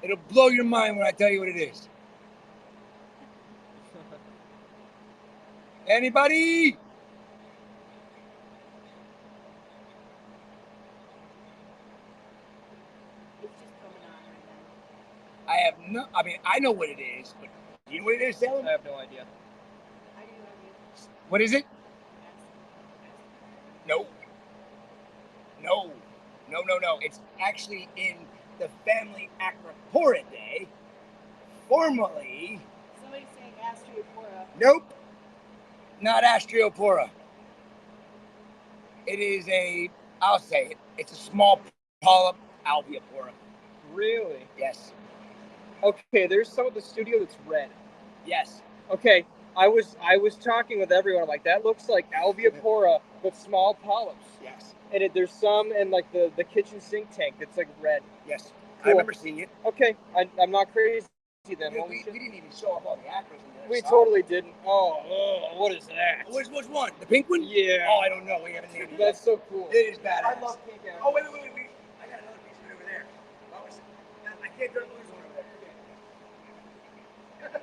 It'll blow your mind when I tell you what it is. Anybody? It's just coming on right now. I know what it is, but do you know what it is, Salem? I have no idea. I do. What is it? No. It's actually in the family Acroporidae, formerly. Somebody's saying Astreopora. Nope. Not Astreopora. It is I'll say it. It's a small polyp Alveopora. Really? Yes. Okay, there's some of the studio that's red. Yes. Okay, I was talking with everyone. I'm like, that looks like Alveopora, but small polyps. Yes. And there's some in like the kitchen sink tank that's like red. Yes. Cool. I remember seeing it. Okay, I'm not crazy then. Dude, we didn't even show off all the acros in there. We totally didn't. Oh, what is that? Which one? The pink one? Yeah. Oh, I don't know. We haven't named it. That's so cool. It is badass. I love pink acros. Oh, wait. I got another piece of it over there. I can't lose one over there.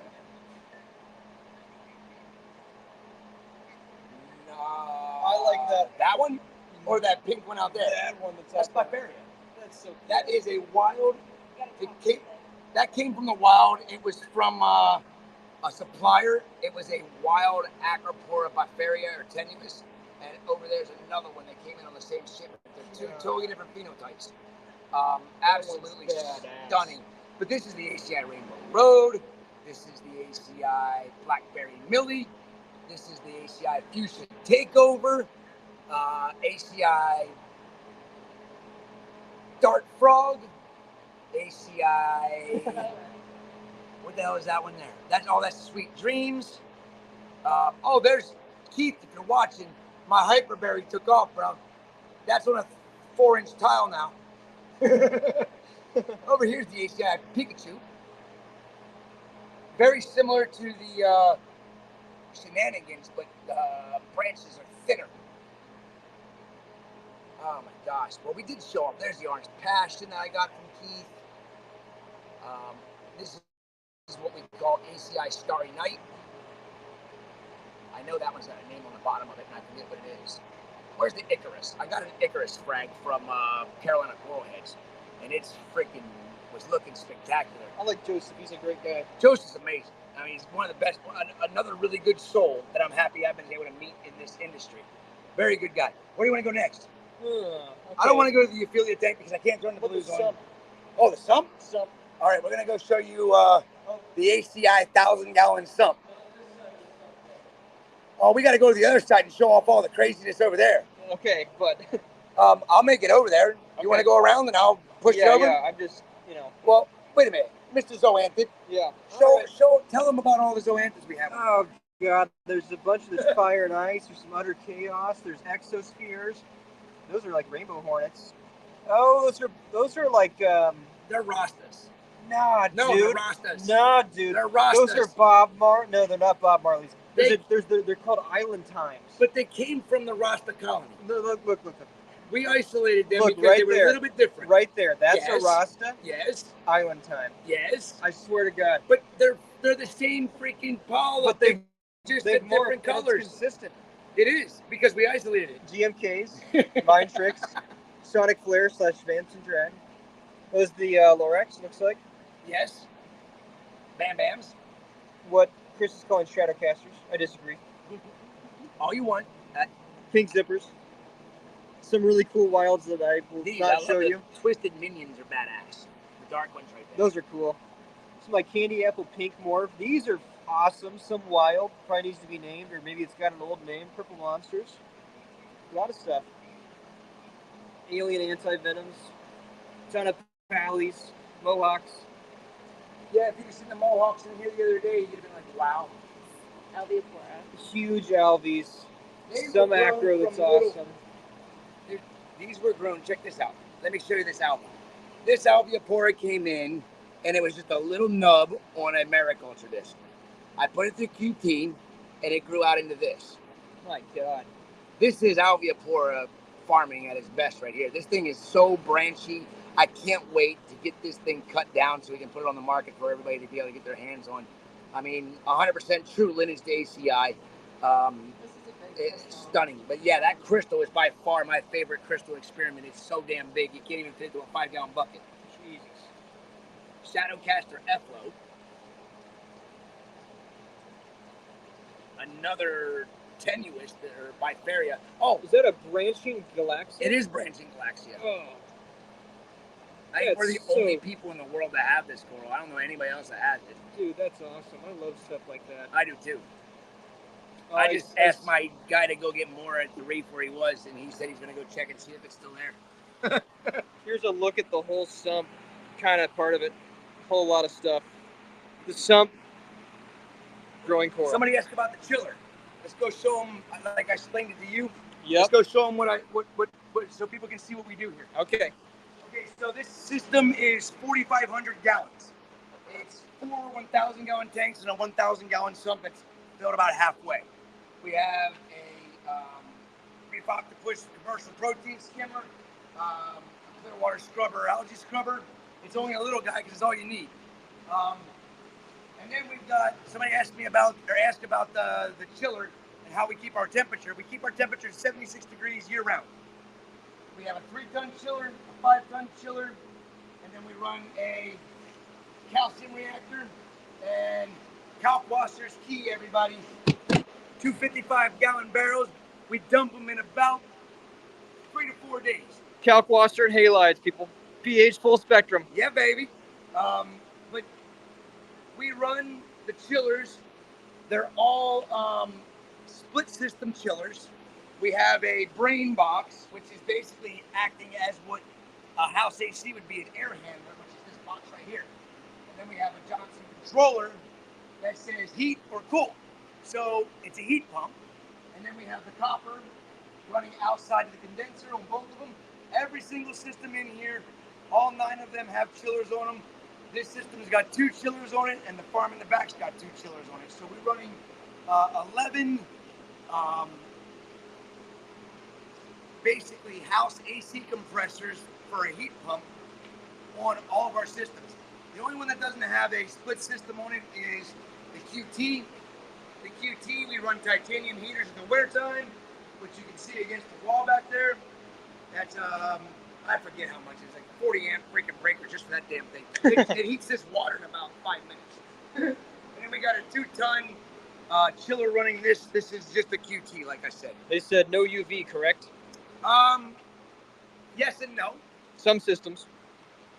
No. I like that. That one? Or that pink one out there? That one That's out there. Bifaria. That's so cool. That is a wild. You gotta That came from the wild. It was from a supplier. It was a wild Acropora Bifaria or tenuis. And over there's another one that came in on the same shipment. They're two totally different phenotypes. Absolutely stunning. But this is the ACI Rainbow Road. This is the ACI Blackberry Millie. This is the ACI Fuchsia Takeover. ACI Dart Frog. ACI. What the hell is that one there? That's Sweet Dreams. There's Keith. If you're watching, my hyperberry took off, bro. That's on a 4-inch tile now. Over here's the ACI Pikachu. Very similar to the Shenanigans, but the branches are thinner. Oh my gosh. Well, we did show them. There's the orange passion that I got from Keith. This is what we call ACI Starry Night. I know that one's got a name on the bottom of it, and I forget what it is. Where's the Icarus? I got an Icarus frag from Carolina Coral Heads, and it's freaking was looking spectacular. I like Joseph. He's a great guy. Joseph's amazing. I mean, he's one of the best. Another really good soul that I'm happy I've been able to meet in this industry. Very good guy. Where do you want to go next? Okay. I don't want to go to the affiliate tank because I can't turn the blues on. Sump. Oh, the Sump? Sump. All right, we're going to go show you the ACI 1,000-gallon Sump. Oh, we got to go to the other side and show off all the craziness over there. Okay, but I'll make it over there. You want to go around and I'll push it over? Yeah, I'm just, Well, wait a minute. Mr. Zoanthid, Yeah. tell them about all the Zoanthids we have. Oh God, there's a bunch. There's fire and ice. There's some utter chaos. There's exospheres. Those are like rainbow hornets. Oh, those are like They're Rastas. nah, No, dude. they're Rastas. Nah, dude. They're Rastas. Those are No, they're not Bob Marley's. They're called island times. But they came from the Rasta colony. Look. We isolated them Look, because right they were there. a little bit different. Right there. That's Yes. a Rasta Yes. island time. Yes. I swear to God. But they're the same freaking polyp. But they've just they've in different morphed, and it's colors. consistent. It is because we isolated it. GMKs, Mind Tricks, Sonic Flare / Vance and Drag. Was the Lorex, looks like. Yes. Bam Bams. What Chris is calling Shadowcasters. I disagree. All you want. Pink zippers. Some really cool wilds that I will These not I show love you. the Twisted Minions are badass. The dark ones right there. Those are cool. Some like Candy Apple Pink Morph. These are awesome. Some wild. Probably needs to be named, or maybe it's got an old name. Purple Monsters. A lot of stuff. Alien Anti-Venoms. Ton of Halides. Mohawks. Yeah, if you'd seen the Mohawks in here the other day, you'd have been like, wow. Goniopora. Huge alves. They Some were grown acro that's from little- awesome. These were grown. Check this out. Let me show you this album. This Alveopora came in, and it was just a little nub on a mariculture disc. I put it through QT, and it grew out into this. My God. This is Alveopora farming at its best right here. This thing is so branchy. I can't wait to get this thing cut down so we can put it on the market for everybody to be able to get their hands on. I mean, 100% true lineage to ACI. It's stunning. But yeah, that crystal is by far my favorite crystal experiment. It's so damn big, you can't even fit it into a 5-gallon bucket. Jesus. Shadowcaster Efflo. Another tenuous, or Bifaria. Oh, Is that a branching galaxia? it is branching galaxia. Oh. I think we're the That's so- only people in the world that have this coral. I don't know anybody else that has it. Dude, that's awesome. I love stuff like that. I do too. Oh, I just asked my guy to go get more at the reef where he was, and he said he's going to go check and see if it's still there. Here's a look at the whole sump, kind of part of it. A whole lot of stuff. The sump, growing coral. Somebody asked about the chiller. Let's go show them, like I explained it to you. Yep. Let's go show them what so people can see what we do here. Okay. Okay, so this system is 4,500 gallons. It's 4 1,000-gallon tanks and a 1,000-gallon sump that's filled about halfway. We have a Reef Octopus commercial protein skimmer, clear water scrubber, algae scrubber. It's only a little guy because it's all you need. And then we've got, somebody asked about the chiller and how we keep our temperature. We keep our temperature 76 degrees year round. We have a 3-ton chiller, a 5-ton chiller, and then we run a calcium reactor, and calc washer's key, everybody. 255-gallon barrels. We dump them in about 3 to 4 days. Calc washer and halides, people. pH full spectrum. Yeah, baby. But we run the chillers. They're all split system chillers. We have a brain box, which is basically acting as what a house AC would be, an air handler, which is this box right here. And then we have a Johnson controller that says heat or cool. So it's a heat pump. And then we have the copper running outside of the condenser on both of them. Every single system in here All 9 of them have chillers on them. This system's got 2 chillers on it, and the farm in the back's got 2 chillers on it. So we're running 11 basically house AC compressors for a heat pump on all of our systems. The only one that doesn't have a split system on it is the QT. The QT, we run titanium heaters in the wintertime, which you can see against the wall back there. That's, I forget how much. It's like 40 amp freaking breaker just for that damn thing. It heats this water in about 5 minutes. And then we got a 2-ton chiller running this. This is just a QT, like I said. They said no UV, correct? Yes and no. Some systems.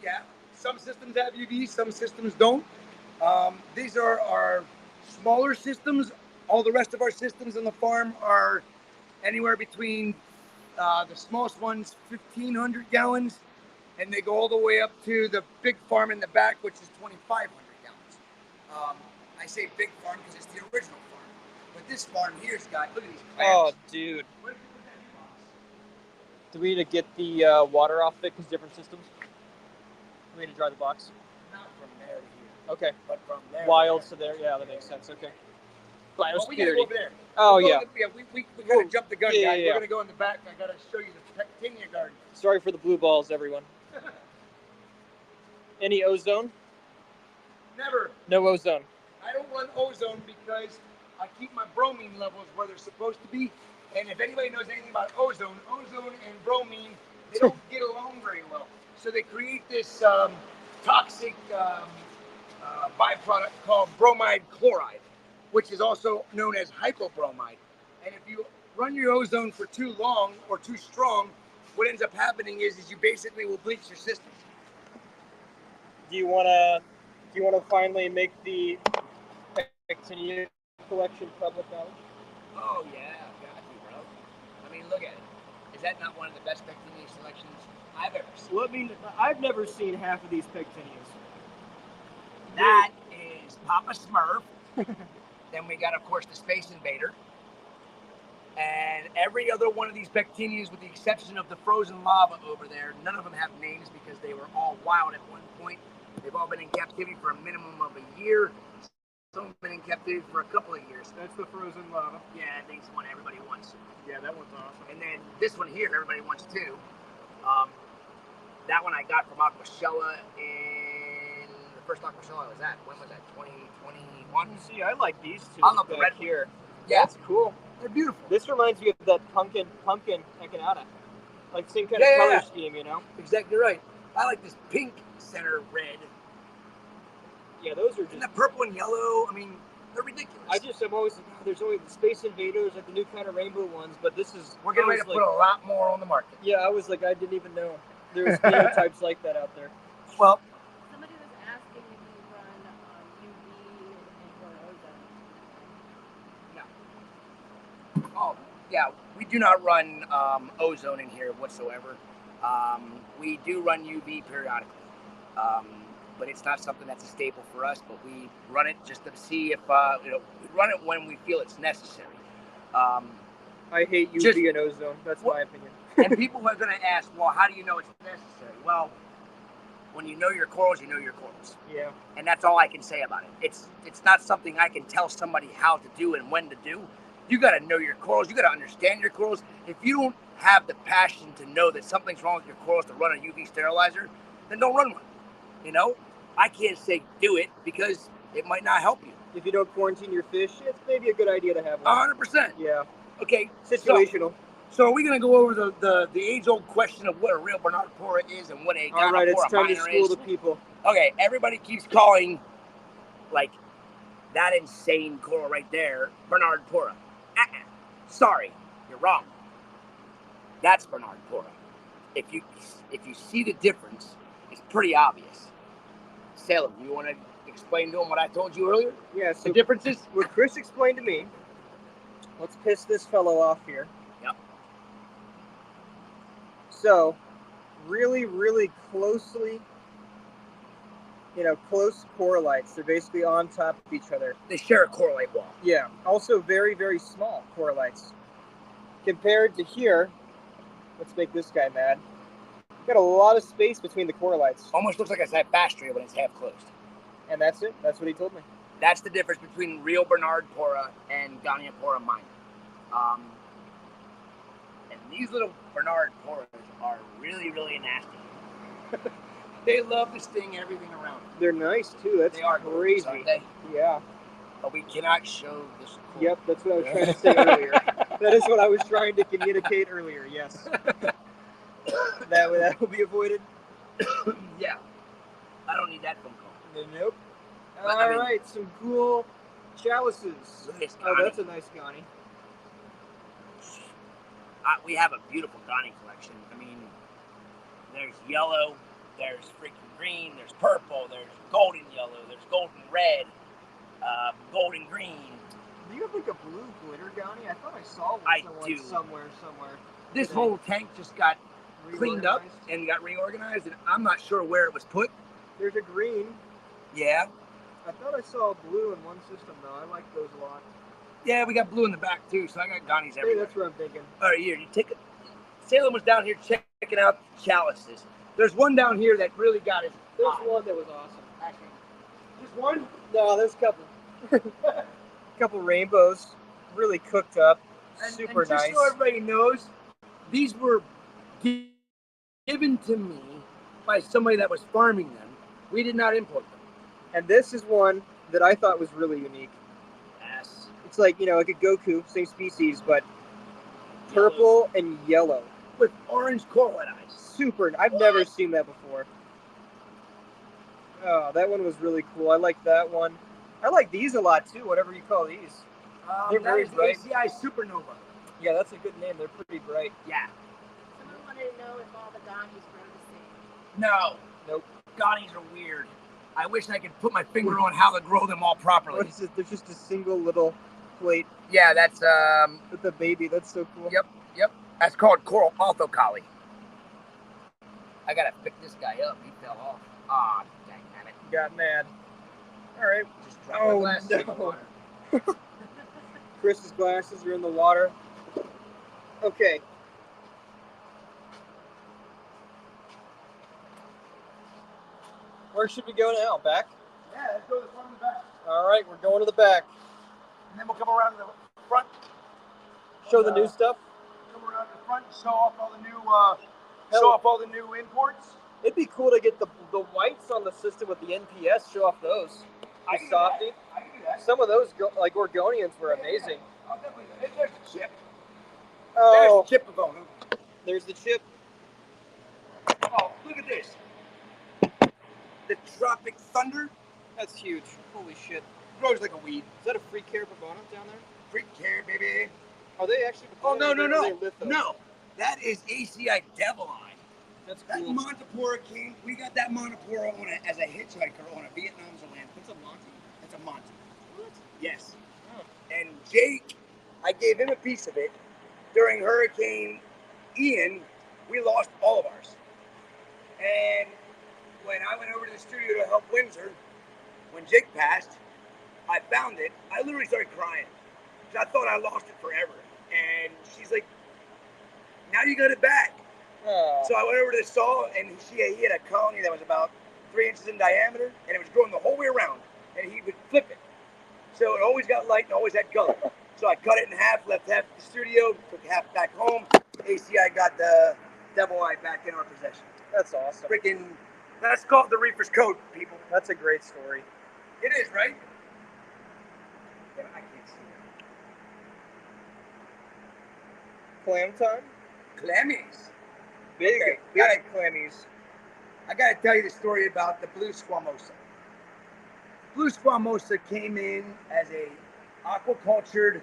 Yeah, some systems have UV, some systems don't. These are our smaller systems. All the rest of our systems on the farm are anywhere between the smallest ones, 1,500 gallons, and they go all the way up to the big farm in the back, which is 2,500 gallons. I say big farm because it's the original farm, but this farm here's got, look at these clams. Oh, dude. Do we need to get the water off it because different systems? Do we need to dry the box? Not from there to here. Okay. But from there. Wild to there. Yeah, that makes sense. Okay. Well, we gotta go over there. Oh, We'll yeah. We gotta jump the gun, Yeah, guys. yeah. We're gonna go in the back. I gotta show you the Pectinia garden. Sorry for the blue balls, everyone. Any ozone? Never. No ozone. I don't run ozone because I keep my bromine levels where they're supposed to be. And if anybody knows anything about ozone and bromine, they don't get along very well. So they create this toxic byproduct called bromide chloride, which is also known as hypobromide. And if you run your ozone for too long or too strong, what ends up happening is you basically will bleach your system. Do you wanna finally make the Pectinia collection public knowledge? Oh yeah, got you, bro. I mean, look at it. Is that not one of the best Pectinia selections I've ever seen? Well, I mean, I've never seen half of these Pectinias. That is Papa Smurf. Then we got, of course, the Space Invader. And every other one of these Pectinias, with the exception of the frozen lava over there, none of them have names because they were all wild at one point. They've all been in captivity for a minimum of a year. Some have been in captivity for a couple of years. That's the frozen lava. Yeah, I think it's the one everybody wants. Yeah, that one's awesome. And then this one here, everybody wants too. That one I got from Aquaculture in the first Aquaculture I was at. When was that? 2021? See, I like these two. I love the back red here. Yeah, That's cool. they're beautiful. This reminds me of that pumpkin Echinata. Like same kind of color scheme, you know? Exactly right. I like this pink center red. Yeah, those are And just... the purple and yellow, I mean, they're ridiculous. I'm always, there's only the Space Invaders, like the new kind of rainbow ones, but this is... We're getting ready to put a lot more on the market. Yeah, I was like, I didn't even know there was phenotypes like that out there. Well, Somebody was asking if you run UV or ozone. no. Oh, yeah, we do not run ozone in here whatsoever. We do run UV periodically. But it's not something that's a staple for us, but we run it just to see if, we run it when we feel it's necessary. I hate UV and ozone. That's my opinion. And people are going to ask, well, how do you know it's necessary? Well, when you know your corals, you know your corals. Yeah. And that's all I can say about it. It's not something I can tell somebody how to do and when to do. You got to know your corals. You got to understand your corals. If you don't have the passion to know that something's wrong with your corals to run a UV sterilizer, then don't run one. You know, I can't say do it because it might not help you. If you don't quarantine your fish, it's maybe a good idea to have one. 100%. Yeah. Okay. Situational. So are we going to go over the age-old question of what a real Bernardpora is and what a All right, it's Goniopora time to minor school is? the people. Okay, everybody keeps calling, like, that insane coral right there, Bernardpora. Sorry, you're wrong. That's Bernardpora. If you see the difference, it's pretty obvious. Salem, you want to explain to him what I told you earlier? Yeah, so The differences? what Chris explained to me, let's piss this fellow off here. Yep. So, really, really closely, close coralites. They're basically on top of each other. They share a correlate wall. Yeah. Also very, very small coralites. Compared to here, let's make this guy mad. Got a lot of space between the coralites. Almost looks like a Dipsastrea when it's half closed. And that's it. That's what he told me. That's the difference between real Bernardpora and Goniopora minor. And these little Bernardporas are really, really nasty. They love to sting everything around. They're nice too. That's They are crazy. Aren't they? Yeah. But we cannot show this. Cool. Yep, that's what I was trying to say earlier. That is what I was trying to communicate earlier. Yes. that will be avoided. Yeah. I don't need that phone call. Nope. But, I mean, All right, some cool chalices. Look at this Oh, Goni. that's a nice Goni. We have a beautiful Goni collection. I mean, there's yellow, there's freaking green, there's purple, there's golden yellow, there's golden red, golden green. Do you have like a blue glitter Goni? I thought I saw one I do. somewhere. This whole tank just got cleaned up Reorganized? and got reorganized, and I'm not sure where it was put. There's a green. Yeah. I thought I saw a blue in one system though. I like those a lot. Yeah, we got blue in the back too, so I got Gonis Hey, everywhere. that's what I'm thinking. All right, here, you take it. Salem was down here checking out chalices. There's one down here that really got his There's eye. one that was awesome. Actually, just one? No, there's a couple. Couple rainbows, really cooked up, super and just nice. so everybody knows, these were given to me by somebody that was farming them. We did not import them. And this is one that I thought was really unique. Yes. It's like, you know, like a Goku, same species, but purple and yellow. With orange coralite eyes. Super. I've never seen that before. Oh, that one was really cool. I like that one. I like these a lot too, whatever you call these. They're That very is the bright. ACI Supernova. Yeah, that's a good name. They're pretty bright. Yeah. Someone wanted to know if all the Gonis grow the same. No. Nope. Gonis are weird. I wish I could put my finger on how to grow them all properly. What is it? There's just a single little plate Yeah, that's with the baby. That's so cool. Yep. That's called coral orthocolly. I gotta pick this guy up. He fell off. Ah, dang it. Got mad. All right. Just drop Oh, my glasses in the no. water. Chris's glasses are in the water. Okay. Where should we go now? Back? Yeah, let's go to the front and the back. All right, we're going to the back. And then we'll come around to the front. Show the new stuff. Come around to the front, show off all the new imports. It'd be cool to get the whites on the system with the NPS. Show off those. I The can do softy. that. I can do that. Some of those like Orgonians were amazing. I'll definitely. There's the chip. Oh, There's the chip of them. there's the chip. Oh, look at this. The Tropic Thunder That's huge. Holy shit. grows like a weed. Is that a free care Pectinia down there? Freak care, baby. Are they actually? Oh, no. Or are they lithos? No. That is ACI Devil Eye. That's That cool. Montipora came. We got that Montipora as a hitchhiker on a Vietnam Zoanthids. That's a Monty. That's a Monty. What? Yes. Oh. And Jake, I gave him a piece of it. During Hurricane Ian, we lost all of ours. And when I went over to the studio to help Windsor, when Jake passed, I found it. I literally started crying because I thought I lost it forever. And she's like, now you got it back. Oh. So I went over to the saw, and he had a colony that was about 3 inches in diameter, and it was growing the whole way around. And he would flip it. So it always got light and always had color. So I cut it in half, left half at the studio, took half back home. ACI got the Devil Eye back in our possession. That's awesome. Freaking, that's called the Reefer's Code, people. That's a great story. It is, right? Yeah, I can't see Clam time? it. Clemens. Big, Okay, big got it. clammies. I got to tell you the story about the blue squamosa. Blue squamosa came in as a aquacultured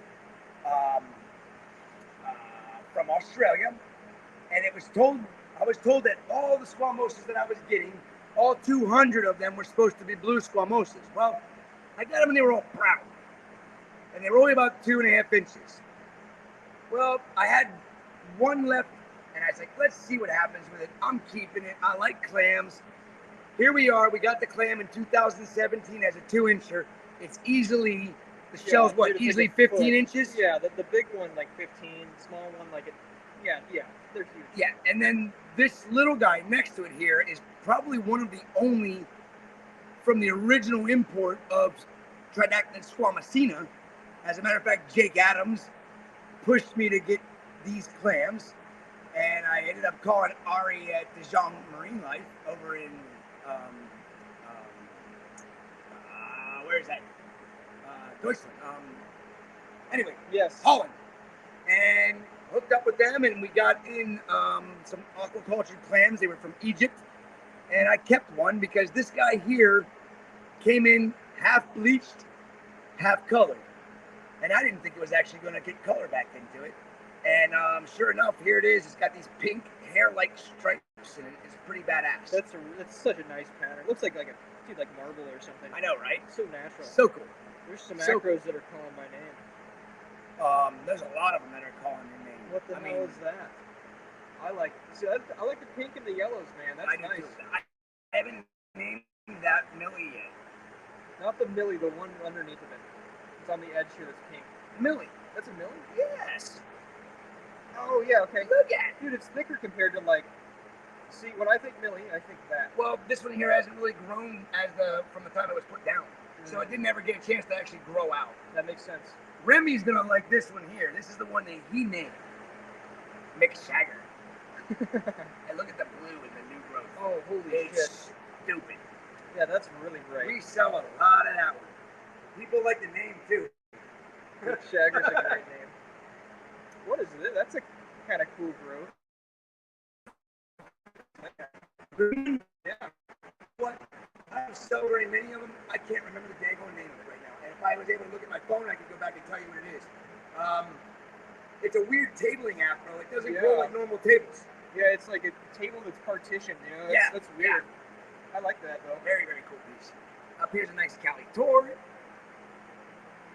from Australia, and I was told that all the squamosas that I was getting, all 200 of them were supposed to be blue squamosas. Well, I got them and they were all brown, and they were only about 2.5 inches. Well, I had one left, and I was like, let's see what happens with it. I'm keeping it. I like clams. Here we are. We got the clam in 2017 as a 2-incher. It's easily, the shell's Yeah, what, it's easily like a 15 foot. inches? Yeah, the big one like 15, small one like it. Yeah. They're huge. Yeah, and then this little guy next to it here is probably one of the only from the original import of Tridactylus squamacina. As a matter of fact, Jake Adams pushed me to get these clams, and I ended up calling Ari at Dijon Marine Life over in where is that? Deutschland. Anyway, Yes. Holland, and hooked up with them, and we got in some aquaculture clams. They were from Egypt, and I kept one because this guy here came in half bleached, half colored, and I didn't think it was actually going to get color back into it. And sure enough, here it is. It's got these pink hair-like stripes in it. It's pretty badass. That's such a nice pattern. It looks like like marble or something. I know, right? So natural. So cool. There's some So acros that are calling my name. There's a lot of them that are calling your name. What the hell is that? I like the pink and the yellows, man. That's nice. I haven't named that Millie yet. Not the Millie, the one underneath of it. It's on the edge here that's pink. Millie. That's a Millie? Yes. Oh, yeah, okay. Look at it. Dude, it's thicker compared to, like... See, when I think Millie, I think that. Well, this one here hasn't really grown from the time it was put down. So it didn't ever get a chance to actually grow out. That makes sense. Remy's going to like this one here. This is the one that he named. Mick Shagger. And look at the blue in the new growth. Oh, holy It's shit. stupid. Yeah, that's really great. We sell a lot of that one. People like the name, too. Shagger's a great name. What is it? That's a kind of cool growth. Yeah. What? I have so very many of them, I can't remember the daggone name of it right now. And if I was able to look at my phone, I could go back and tell you what it is. It's a weird tabling afro. It doesn't grow like normal tables. Yeah, it's like a table that's partitioned, you know? That's weird. Yeah. I like that, though. Very, very cool piece. Up here's a nice Cali Tour.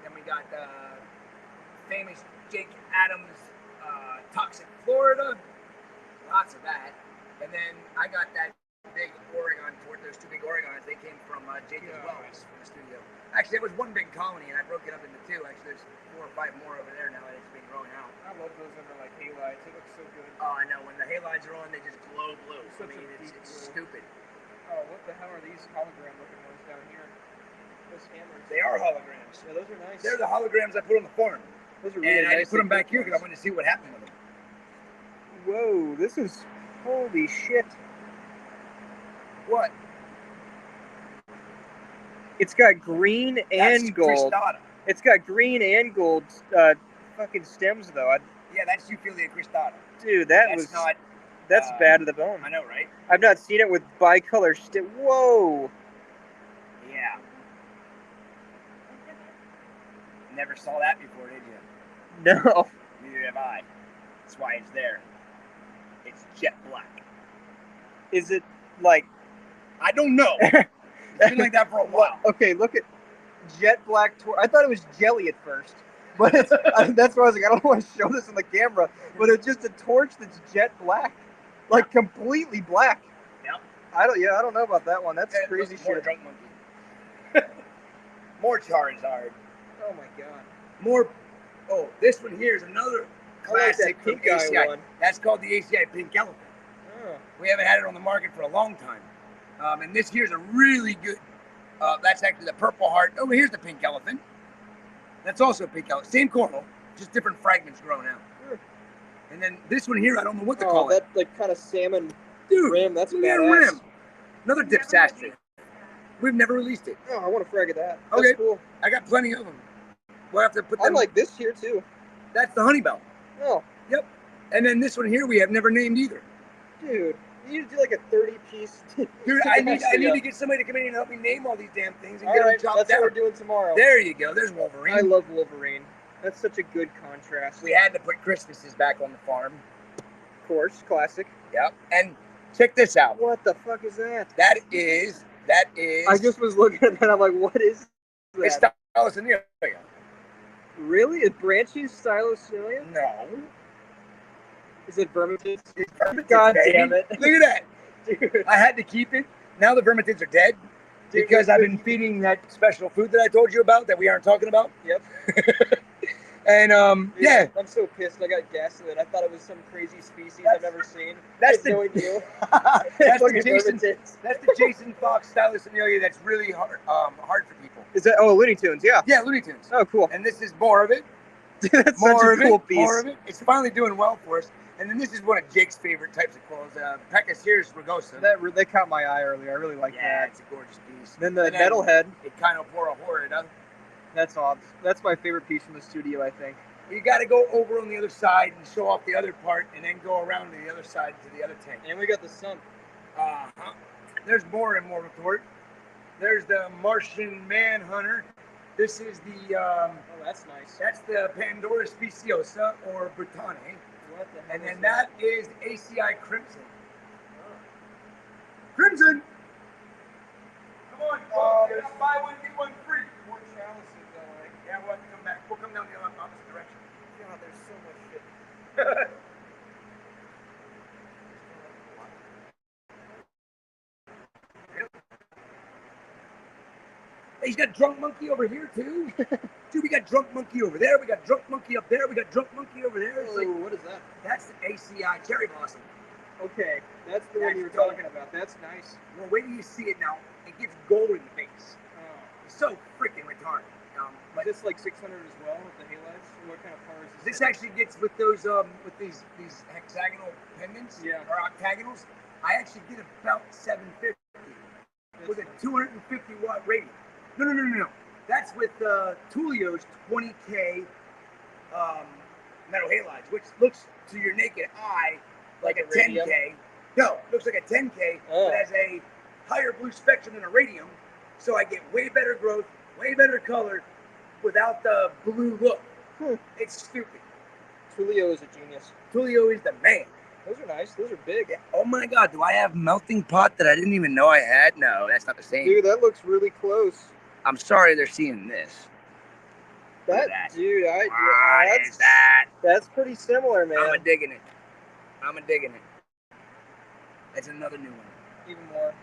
Then we got the famous Jake Adams Toxic Florida. Lots of that. And then I got that big Oregon Tour. Those two big Oregons, they came from Jake as well from the studio. Actually, it was one big colony, and I broke it up into two. Actually, there's 4 or 5 more over there now that it's been growing out. I love those under like halides. It looks so good. Oh, I know. When the halides are on, they just glow blue. Such I mean, a it's deep blue. stupid. Oh, what the hell are these hologram looking ones down here? Those hammers. They are holograms. Yeah, those are nice. They're the holograms I put on the farm. Those are really And I nice. just put them back here because I wanted to see what happened with them. Whoa, this is holy shit. What? It's got green and gold. Cristata. It's got green and gold fucking stems though. Yeah, that's Euphilia cristata. Dude, That's bad to the bone. I know, right? I've not seen it with bicolor Whoa. Yeah. Never saw that before, did you? No. Neither have I. That's why it's there. It's jet black. Is it like... I don't know. It's been like that for a while. Okay, look at jet black. I thought it was jelly at first. But that's why I was like, I don't want to show this on the camera. But it's just a torch that's jet black. Like completely black. Yep. I don't know about that one. That's crazy More shit. drunk monkey. More Charizard. Oh my god. More. Oh, this one here is another classic pink from guy ACI. one. That's called the ACI Pink Elephant. Oh. We haven't had it on the market for a long time. And this here's a really good. That's actually the Purple Heart. Oh, here's the Pink Elephant. That's also a pink elephant. Same coral, just different fragments growing out. Sure. And then this one here, I don't know what to call it. That like kind of salmon Dude, rim. That's look at that badass. rim. Another Dipsastrea. We've never released it. Oh, I want to frag at that. That's Okay. cool. I got plenty of them. We'll have to put I them. like this here too. That's the Honeybell. Oh, Yep. And then this one here we have never named either. dude, you need to do like a 30-piece. Dude, I need to get somebody to come in and help me name all these damn things and All get right, them chopped that's what down. we're doing tomorrow. There you go. There's Wolverine. I love Wolverine. That's such a good contrast. We had to put Christmases back on the farm. Of course, classic. Yep. And check this out. What the fuck is that? That is. I just was looking at that. I'm like, what is that? Cristallus. Really? It branches Stylocilia? No. Is it vermitids? It's vermitids, God baby. damn it. Look at that. Dude. I had to keep it. Now the vermitids are dead because I've been feeding that special food that I told you about that we aren't talking about. Yep. And yeah, I'm so pissed. I got gaslit. I thought it was some crazy species I've never seen. That's no idea. that's the Fucking Jason. hermitids. That's the Jason Fox stylus amelia. That's really hard for people. Is that Looney Tunes? Yeah. Yeah, Looney Tunes. Oh, cool. And this is more of it. That's More such of a cool it. piece. More of it. It's finally doing well for us. And then this is one of Jake's favorite types of corals, Pectinia rugosa. That caught my eye earlier. I really like Yeah, that. it's a gorgeous piece. Then the And metalhead. Echinophyllia horrida. That's odd. That's my favorite piece from the studio, I think. You got to go over on the other side and show off the other part, and then go around to the other side to the other tank. And we got the Sump. There's more in Mortort. There's the Martian Manhunter. This is the oh, that's nice. that's the Pandora speciosa or Britane. What the hell? And then that is ACI Crimson. Crimson! Come on, folks. Buy one, get one free. More chalices, though, right? Yeah, we'll have to come back. We'll come down the opposite direction. God, there's so much shit. Hey, he's got drunk monkey over here too. Dude, we got drunk monkey over there. We got drunk monkey up there. We got drunk monkey over there. It's like, what is that? that's the ACI cherry blossom. Okay, that's the That's one you were dope. talking about. That's nice. Well, wait till you see it now. It gets gold in the face. Oh. It's so freaking retarded. But this like 600 as well with the halides? What kind of power is This actually gets with those with these hexagonal pendants or octagonals. I actually get about 750 with a 250 watt rating. No. That's with Tulio's 20K metal halides, which looks to your naked eye like a 10K. No, looks like a 10K, but has a higher blue spectrum than a radium. So I get way better growth, way better color without the blue look. It's stupid. Tulio is a genius. Tulio is the man. Those are nice. Those are big. Yeah. Oh my God, do I have melting pot that I didn't even know I had? No, that's not the same. Dude, that looks really close. I'm sorry they're seeing this. That, dude, What is that? That's pretty similar, man. I'm digging it. That's another new one. Even more.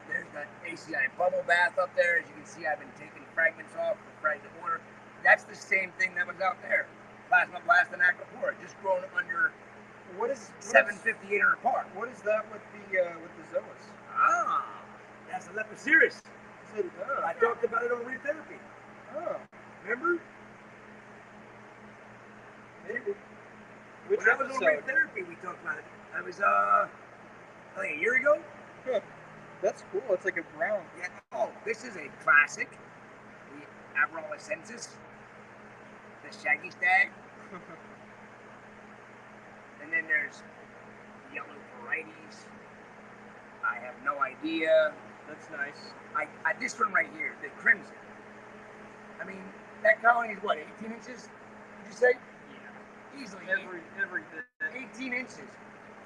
There's that ACI bubble bath up there. As you can see, I've been taking fragments off for Friday to order. That's the same thing that was out there. Plasma blast and acropora, just grown under 750, 800 par. What is that with the zoas? That's the Leptoceras. I talked about it on Reef Therapy. Oh, Remember? maybe. Which When I was on Reef episode? Therapy, we talked about it. That was like a year ago. Huh. That's cool. It's like a brown. Yeah. Oh, this is a classic. The Abrolescensis, the Shaggy Stag, and then there's yellow varieties. I have no idea. That's nice. I this one right here, the Crimson. I mean, that colony is what, 18 inches? Did you say? Yeah. Easily. Every bit. 18 inches.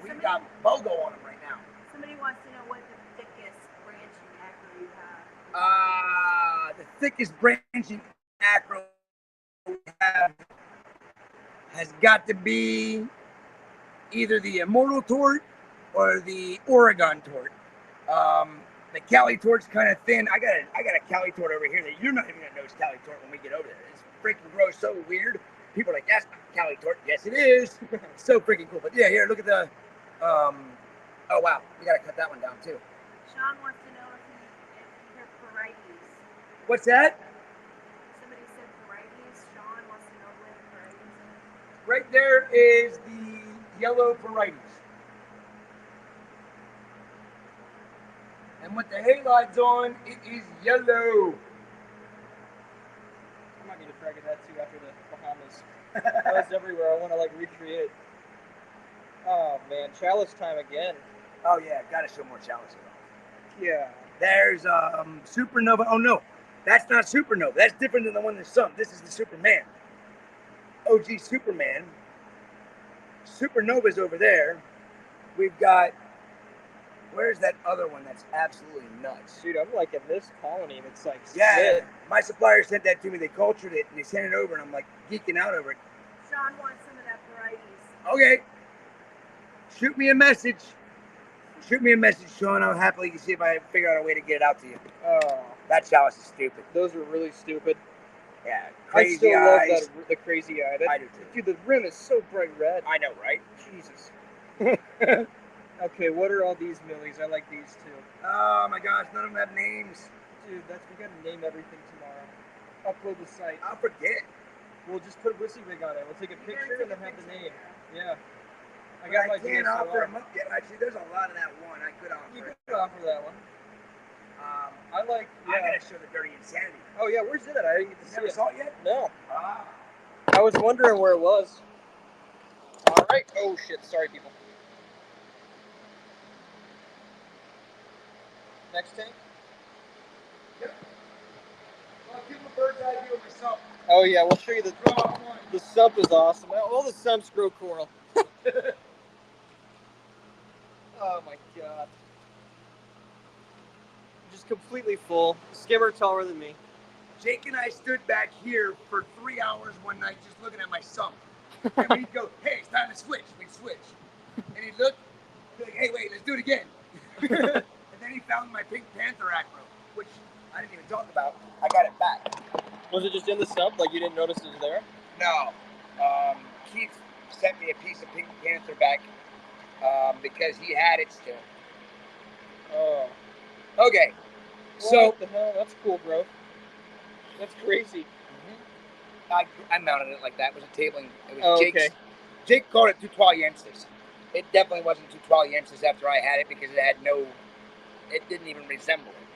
We've got BOGO on them right now. Somebody wants to know what the thickest branching acro you have. The thickest branching acro we have has got to be either the Immortal Tort or the Oregon Tort. The Cali Tort's kind of thin. I got a Cali Tort over here that you're not even gonna know it's Cali Tort when we get over there. It's freaking grows so weird. People are like, that's not Cali Tort. Yes, it is. So freaking cool. But yeah, here, look at the. Oh wow, we gotta cut that one down too. Sean wants to know if you have varieties. What's that? Somebody said varieties. Sean wants to know what the varieties are. Right there is the yellow varieties. And with the halides on, it is yellow. I might need to frag that too after the Bahamas. That was everywhere. I want to like recreate. Oh man, chalice time again. Oh yeah, gotta show more chalices. Yeah. There's Supernova. Oh no, that's not Supernova. That's different than the one that's Sump. This is the Superman. OG Superman. Supernova's over there. We've got. Where's that other one that's absolutely nuts? Dude, I'm like in this colony and it's like Yeah, sick. my supplier sent that to me. They cultured it and they sent it over, and I'm like geeking out over it. Sean wants some of that varieties. Okay. Shoot me a message. Shoot me a message, Sean. I'll happily see if I figure out a way to get it out to you. Oh, That chalice is stupid. those are really stupid. Yeah, I crazy still eyes. love the crazy eye. I do too. Dude, the rim is so bright red. I know, right? Jesus. Okay, what are all these millies? I like these too. Oh my gosh, none of them have names. Dude, we gotta name everything tomorrow. Upload the site. I'll forget. We'll just put Wissy Rig on it. We'll take a picture and then have the name. Yeah. I But got I my can't DSLR. offer them up yet. Actually, there's a lot of that one I could offer. You could offer that one. I like. I gotta show the Dirty Insanity. Oh yeah, where's it at? I didn't get to You see never it. saw it yet? No. Ah. I was wondering where it was. All right. Oh shit. Sorry, people. Next tank. Yep. Well, give them a bird's eye view of the Sump. Oh yeah, we'll show you the. Throw off one. The sump is awesome. All the sumps grow coral. Oh my god. Just completely full. Skimmer taller than me. Jake and I stood back here for 3 hours one night just looking at my Sump. And we'd go, hey, it's time to switch. We'd switch. And he'd look, be like, hey, wait, let's do it again. And then he found my Pink Panther acro, which I didn't even talk about. I got it back. Was it just in the sump? Like you didn't notice it was there? No. Keith sent me a piece of Pink Panther back because he had it still. Oh. Okay. So What the hell? That's cool, bro. That's crazy. I mounted it like that. It was a tabling. It was Oh, Jake's. okay. Jake called it 212yensis. It definitely wasn't 212yensis after I had it because it didn't even resemble it.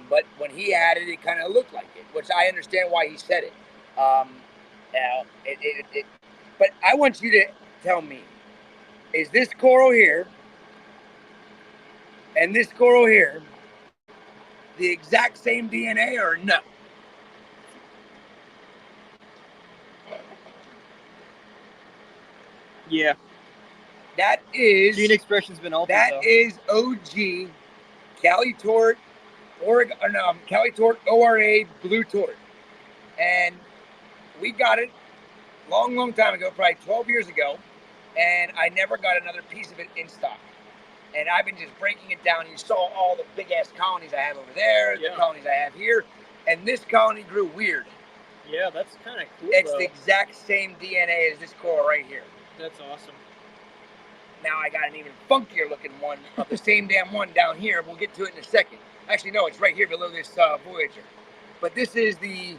But when he had it, it kind of looked like it, which I understand why he said it. But I want you to tell me, is this coral here and this coral here the exact same DNA or no? Yeah. That is Gene expression's been altered. that though. is OG Cali Tort, Cali Tort ORA Blue Tort, and we got it long time ago, probably 12 years ago, and I never got another piece of it in stock. And I've been just breaking it down. You saw all the big ass colonies I have over there, the colonies I have here, and this colony grew weird. Yeah, that's kind of cool. It's the exact same DNA as this coral right here. That's awesome. Now I got an even funkier looking one of the same damn one down here. We'll get to it in a second. Actually, no, it's right here below this Voyager. But this is the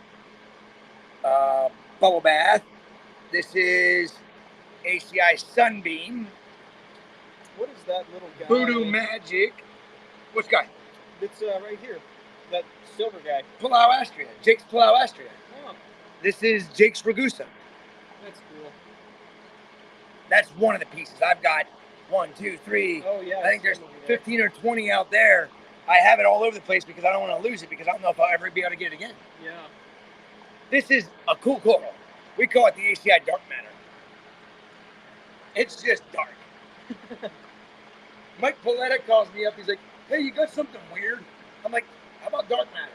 Bubble Bath. This is ACI Sunbeam. What is that little guy? Voodoo Magic. Which guy? It's right here. That silver guy. Palau Astrea. Jake's Palau Astrea. Oh, This is Jake's Ragusa. that's cool. That's one of the pieces. I've got 1, 2, 3. Oh yeah. I think there's 15 or 20 out there. I have it all over the place because I don't want to lose it because I don't know if I'll ever be able to get it again. Yeah. This is a cool coral. We call it the ACI Dark Matter. It's just dark. Mike Paletta calls me up. He's like, hey, you got something weird? I'm like, how about dark matter?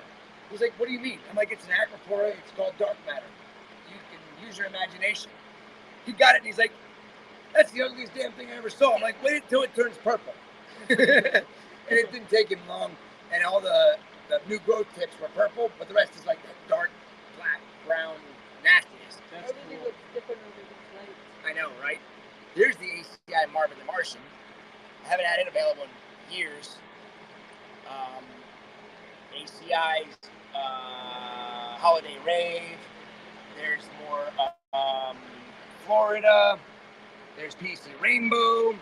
He's like, what do you mean? I'm like, it's an acropora. It's called dark matter. You can use your imagination. He got it, and he's like, that's the ugliest damn thing I ever saw. I'm like, wait until it turns purple. And it didn't take him long. And all the new growth tips were purple, but the rest is like that dark, black, brown nastiness. How did it look different over these lights? I know, right? There's the ACI Marvin the Martian. I haven't had it available in years. ACI's Holiday Rave. There's more Florida. There's PC Rainbow.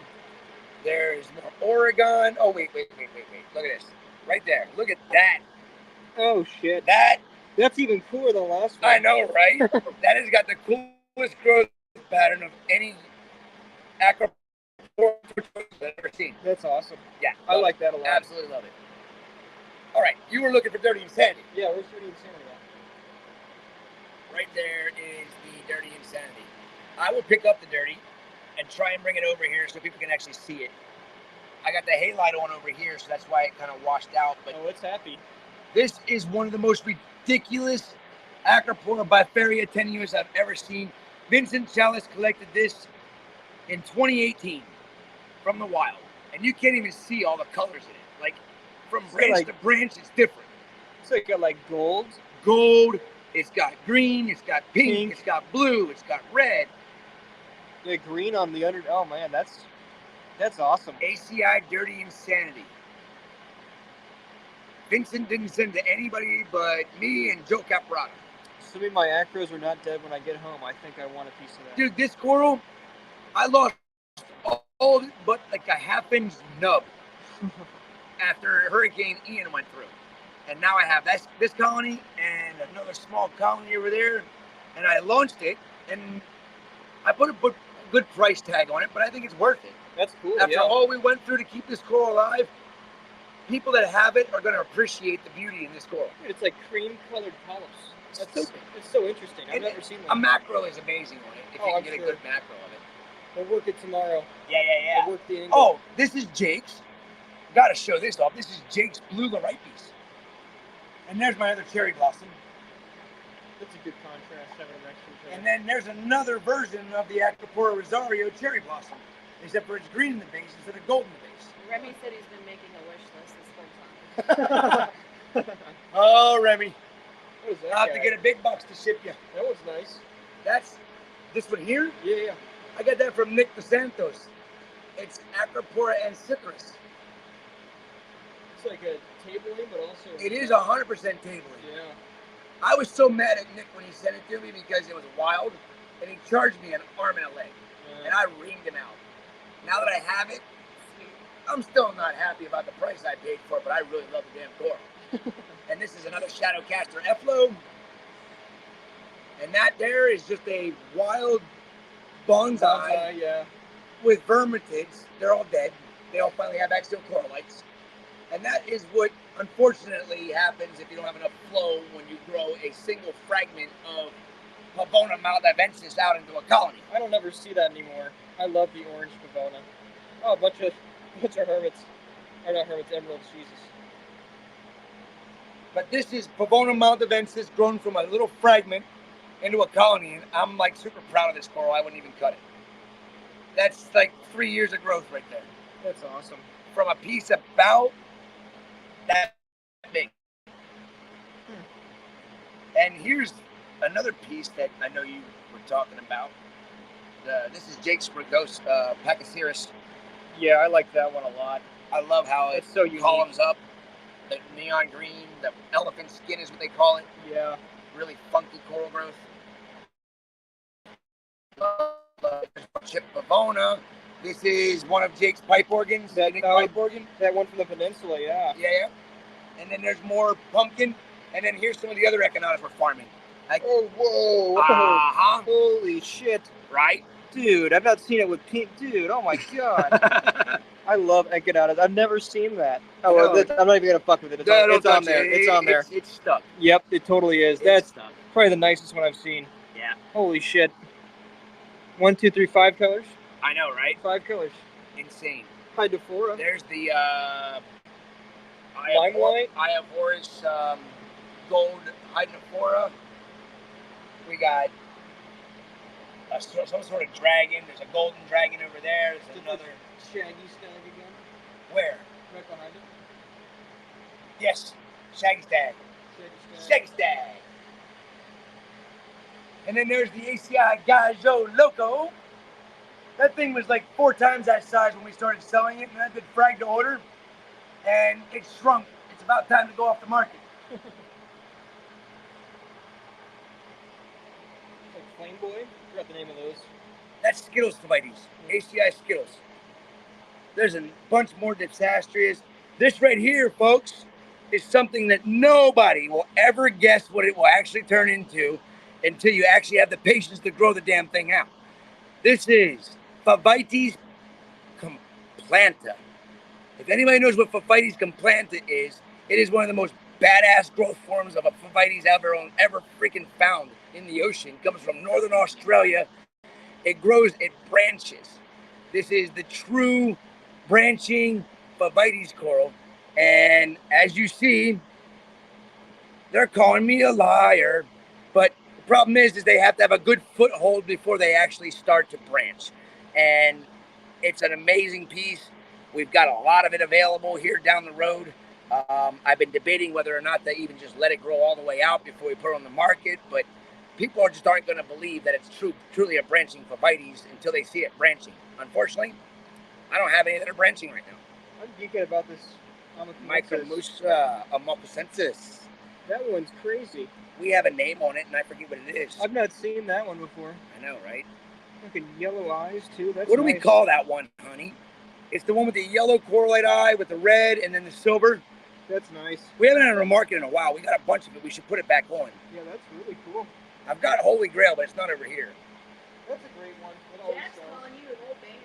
There's more Oregon. Oh, wait. Look at this. Right there. Look at that. Oh shit. That's even cooler than the last one. I know, right? That has got the coolest growth pattern of any acropora I've ever seen. That's awesome. Yeah. I like that a lot. Absolutely love it. All right, you were looking for Dirty Insanity. Yeah, where's Dirty Insanity at? Right there is the Dirty Insanity. I will pick up the Dirty and try and bring it over here so people can actually see it. I got the halide on over here, so that's why it kind of washed out. But oh, it's happy. this is one of the most ridiculous acropora bifaria tenuis I've ever seen. Vincent Chalice collected this in 2018 from the wild, and you can't even see all the colors in it. Like from branch to branch, it's different. So you got like gold, It's got green, it's got pink, it's got blue, it's got red. The green on the under. Oh man, that's awesome. ACI Dirty Insanity. Vincent didn't send to anybody but me and Joe Caprata. Assuming my acros are not dead when I get home, I think I want a piece of that. Dude, this coral, I lost all but like a half-inch nub after Hurricane Ian went through. And now I have this colony and another small colony over there. And I launched it, and I put a good price tag on it, but I think it's worth it. That's cool. After all we went through to keep this coral alive, people that have it are going to appreciate the beauty in this coral. It's like cream-colored polyps. It's so interesting. I've never seen that. A mackerel is amazing on it if you can get a good mackerel of it. We'll work it tomorrow. Yeah. We'll work the angle. Oh, this is Jake's. Got to show this off. This is Jake's Blue Laripes. And there's my other cherry blossom. That's a good contrast having them next to each other. And then there's another version of the Acropora rosario cherry blossom, except for it's green in the base instead of gold in the base. Remy said he's been making a wish list this whole time. Oh, Remy. What is that? I'll have to get a big box to ship you. That was nice. That's this one here? Yeah. I got that from Nick DeSantos. It's Acropora and Citrus. It's like a tabling, but also... It is 100% tabling. Yeah. I was so mad at Nick when he sent it to me because it was wild, and he charged me an arm and a leg, and I reamed him out. Now that I have it, I'm still not happy about the price I paid for it, but I really love the damn coral. And this is another Shadowcaster Efflo. And that there is just a wild bonsai with vermitids. They're all dead. They all finally have axial coralites. And that is what, unfortunately, happens if you don't have enough flow when you grow a single fragment of Pavona maldavensis out into a colony. I don't ever see that anymore. I love the orange Pavona. Oh, a bunch of hermits. Or not hermits, emeralds, Jesus. But this is Pavona maldavensis grown from a little fragment into a colony, and I'm like super proud of this coral. I wouldn't even cut it. That's like 3 years of growth right there. That's awesome. From a piece about that big. And here's another piece that I know you were talking about. This is Jake's Sprigos, Pachyceros. Yeah, I like that one a lot. I love how it's so unique. Columns up. The neon green, the elephant skin is what they call it. Yeah. Really funky coral growth. Chip Pavona. This is one of Jake's pipe organs. That pipe organ. That one from the peninsula, yeah. Yeah. And then there's more pumpkin. And then here's some of the other echinophyllia we're farming. Like, oh, whoa. Uh-huh. Holy shit. Right? Dude, I've not seen it with pink. Dude, oh my god. I love echinophyllia. I've never seen that. Oh, well, I'm not even going to fuck with it. It's on there. It's on there. It's stuck. Yep, it totally is. That's stuck. Probably the nicest one I've seen. Yeah. Holy shit. 1, 2, 3, 5 colors? I know, right? 5 colors. Insane. Hydrophora. There's the Limelight. Iovoris gold Hydrophora. We got some sort of dragon. There's a golden dragon over there. There's another shaggy stag again. Where? Right behind it. Yes, shaggy stag. Shaggy stag. And then there's the ACI Gajo Loco. That thing was like 4 times that size when we started selling it, and I did frag to order, and it shrunk. It's about time to go off the market. Like Flame Boy? I forgot the name of those. That's Skittles Phavites. ACI Skittles. There's a bunch more Dipsastreas. This right here, folks, is something that nobody will ever guess what it will actually turn into until you actually have the patience to grow the damn thing out. This is Phavites complanta. If anybody knows what Phavites complanta is, it is one of the most badass growth forms of a Phavites ever freaking found in the ocean. It comes from northern Australia. It grows, it branches. This is the true branching Phavites coral. And as you see, they're calling me a liar. But the problem is they have to have a good foothold before they actually start to branch. And it's an amazing piece. We've got a lot of it available here down the road. I've been debating whether or not to even just let it grow all the way out before we put it on the market, but people just aren't going to believe that it's truly a branching favia until they see it branching. Unfortunately, I don't have any that are branching right now. I'm geeking about this Micromusa amorphosensis. That one's crazy. We have a name on it, and I forget what it is. I've not seen that one before. I know, right? Fucking yellow eyes, too. That's what do we nice. call that one, honey? It's the one with the yellow correlate eye with the red and then the silver. That's nice. We haven't had it on the market in a while. We got a bunch of it. We should put it back on. Yeah, that's really cool. I've got Holy Grail, but it's not over here. That's a great one. Jack's calling you an old man.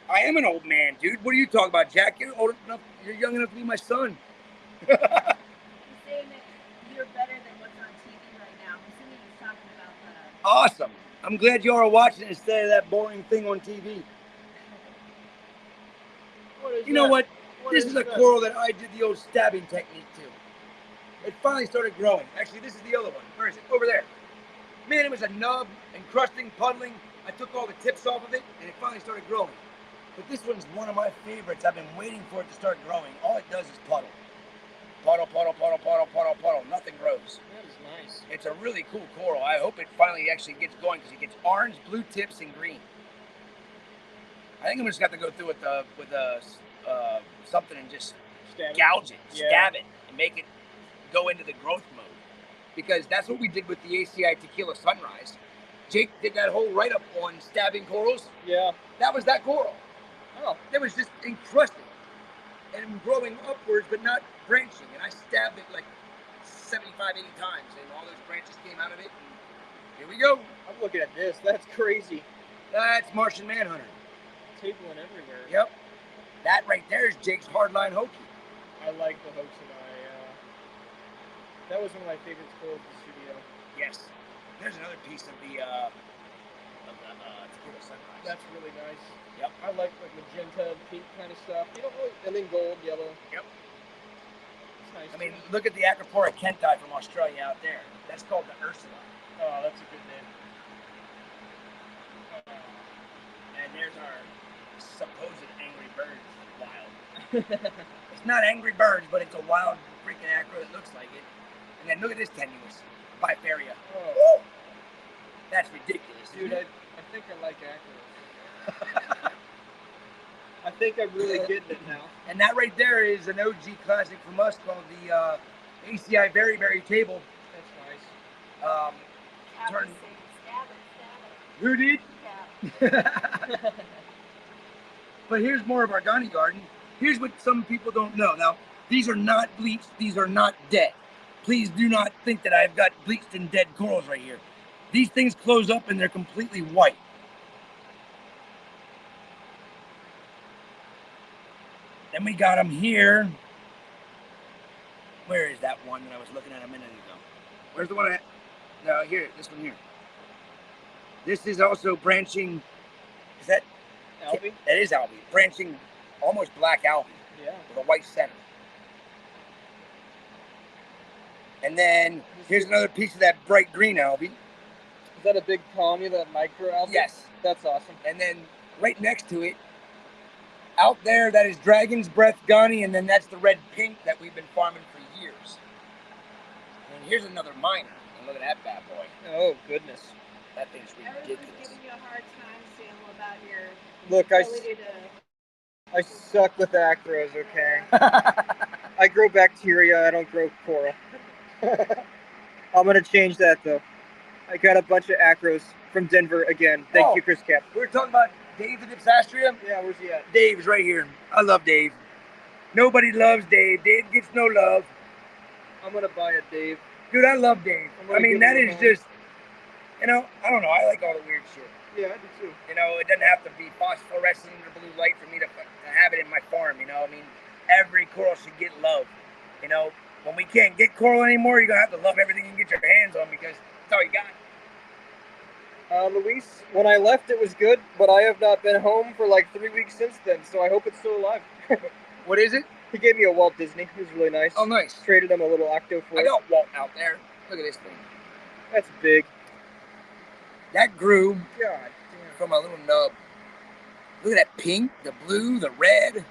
I am an old man, dude. What are you talking about, Jack? You're old enough. You're young enough to be my son. He's saying that you're better than what's on TV right now. I'm assuming he's talking about the... Awesome. I'm glad you are watching it instead of that boring thing on TV. You know what? This is a coral that I did the old stabbing technique to. It finally started growing. Actually, this is the other one. Where is it? Over there. Man, it was a nub, encrusting, puddling. I took all the tips off of it, and it finally started growing. But this one's one of my favorites. I've been waiting for it to start growing. All it does is puddle. Puddle, puddle, puddle, puddle, puddle, puddle. Nothing grows. That is nice. It's a really cool coral. I hope it finally actually gets going because it gets orange, blue tips, and green. I think I'm just got to go through with something and just gouge it, stab it, and make it go into the growth mode. Because that's what we did with the ACI Tequila Sunrise. Jake did that whole write-up on stabbing corals. Yeah. That was that coral. Oh. It was just encrusted and growing upwards, but not branching. And I stabbed it like 75, 80 times, and all those branches came out of it. And here we go. I'm looking at this. That's crazy. That's Martian Manhunter. Tabling everywhere. Yep. That right there is Jake's Hardline Hokie. I like the hoax and that was one of my favorite corals in the studio. Yes. There's another piece of the Tequila Sunrise. That's really nice. Yep. I like magenta and pink kind of stuff. You don't really, and then gold, yellow. Yep. It's nice. I mean, look at the acropora kenti from Australia out there. That's called the Ursula. Oh, that's a good name. And there's our supposed angry bird wild. It's not angry birds, but it's a wild freaking acro that looks like it. And then look at this tenuous bifaria. Oh. That's ridiculous, dude. I think I like acros. I think I'm really getting it now. And that right there is an OG classic from us called the ACI Very Very Table. That's nice. Turn. Stab it. Who did? Yeah. But here's more of our Goni garden. Here's what some people don't know. Now, these are not bleached. These are not dead. Please do not think that I've got bleached and dead corals right here. These things close up and they're completely white. Then we got them here. Where is that one that I was looking at a minute ago? Where's the one I... No, here, this one here. This is also branching... Is that... Algae? That is algae. Branching almost black algae. Yeah. With a white center. And then here's another piece of that bright green algae. Is that a big colony, that micro algae? Yes. That's awesome. And then right next to it, out there, that is Dragon's Breath Goni, and then that's the red pink that we've been farming for years. And here's another minor. And look at that bad boy. Oh, goodness. That thing's ridiculous. Everyone's giving you a hard time, Sam, about your Look, ability to... I suck with acros, okay? I grow bacteria, I don't grow coral. I'm going to change that, though. I got a bunch of acros from Denver again. Thank you, Chris Cap. We were talking about Dave the Dipsastrea. Yeah, where's he at? Dave's right here. I love Dave. Nobody loves Dave. Dave gets no love. I'm going to buy it, Dave. Dude, I love Dave. I mean, that is just, you know, I don't know. I like all the weird shit. Yeah, I do too. You know, it doesn't have to be phosphorescent or blue light for me to have it in my farm, you know. I mean, every coral should get love. You know, when we can't get coral anymore, you're going to have to love everything you can get your hands on because that's all you got. Luis, when I left, it was good, but I have not been home for like 3 weeks since then, so I hope it's still alive. What is it? He gave me a Walt Disney. It was really nice. Oh, nice. Traded him a little octo for I it. got Walt out there. Look at this thing. That's big. That grew God damn. from a little nub. Look at that pink, the blue, the red.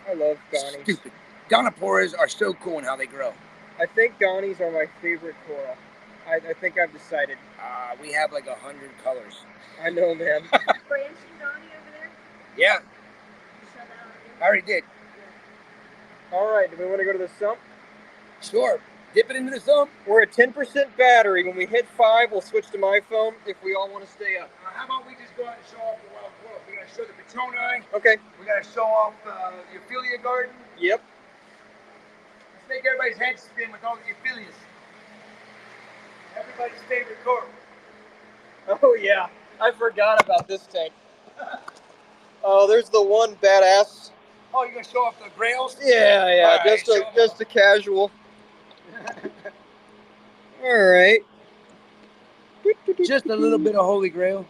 I love Goni. Stupid. Gonoporas are so cool in how they grow. I think Gonies are my favorite coral. I think I've decided. We have like 100 colors. I know, man. Branching Donnie over there? Yeah, You saw that already? I already did. All right, do we want to go to the sump? Sure. Dip it into the sump. We're at 10% battery. When we hit 5, we'll switch to my phone if we all want to stay up. How about we just go out and show off the wild coral? We gotta show the Pectinia. Okay. We gotta show off the Echinophyllia garden. Yep. Let's make everybody's head spin with all the Echinophyllias. Everybody's favorite coral. Oh, yeah. I forgot about this tank. Oh, there's the one badass. Oh, you're gonna show off the grails? Yeah, All right, just a casual. All right. Just a little bit of Holy Grail.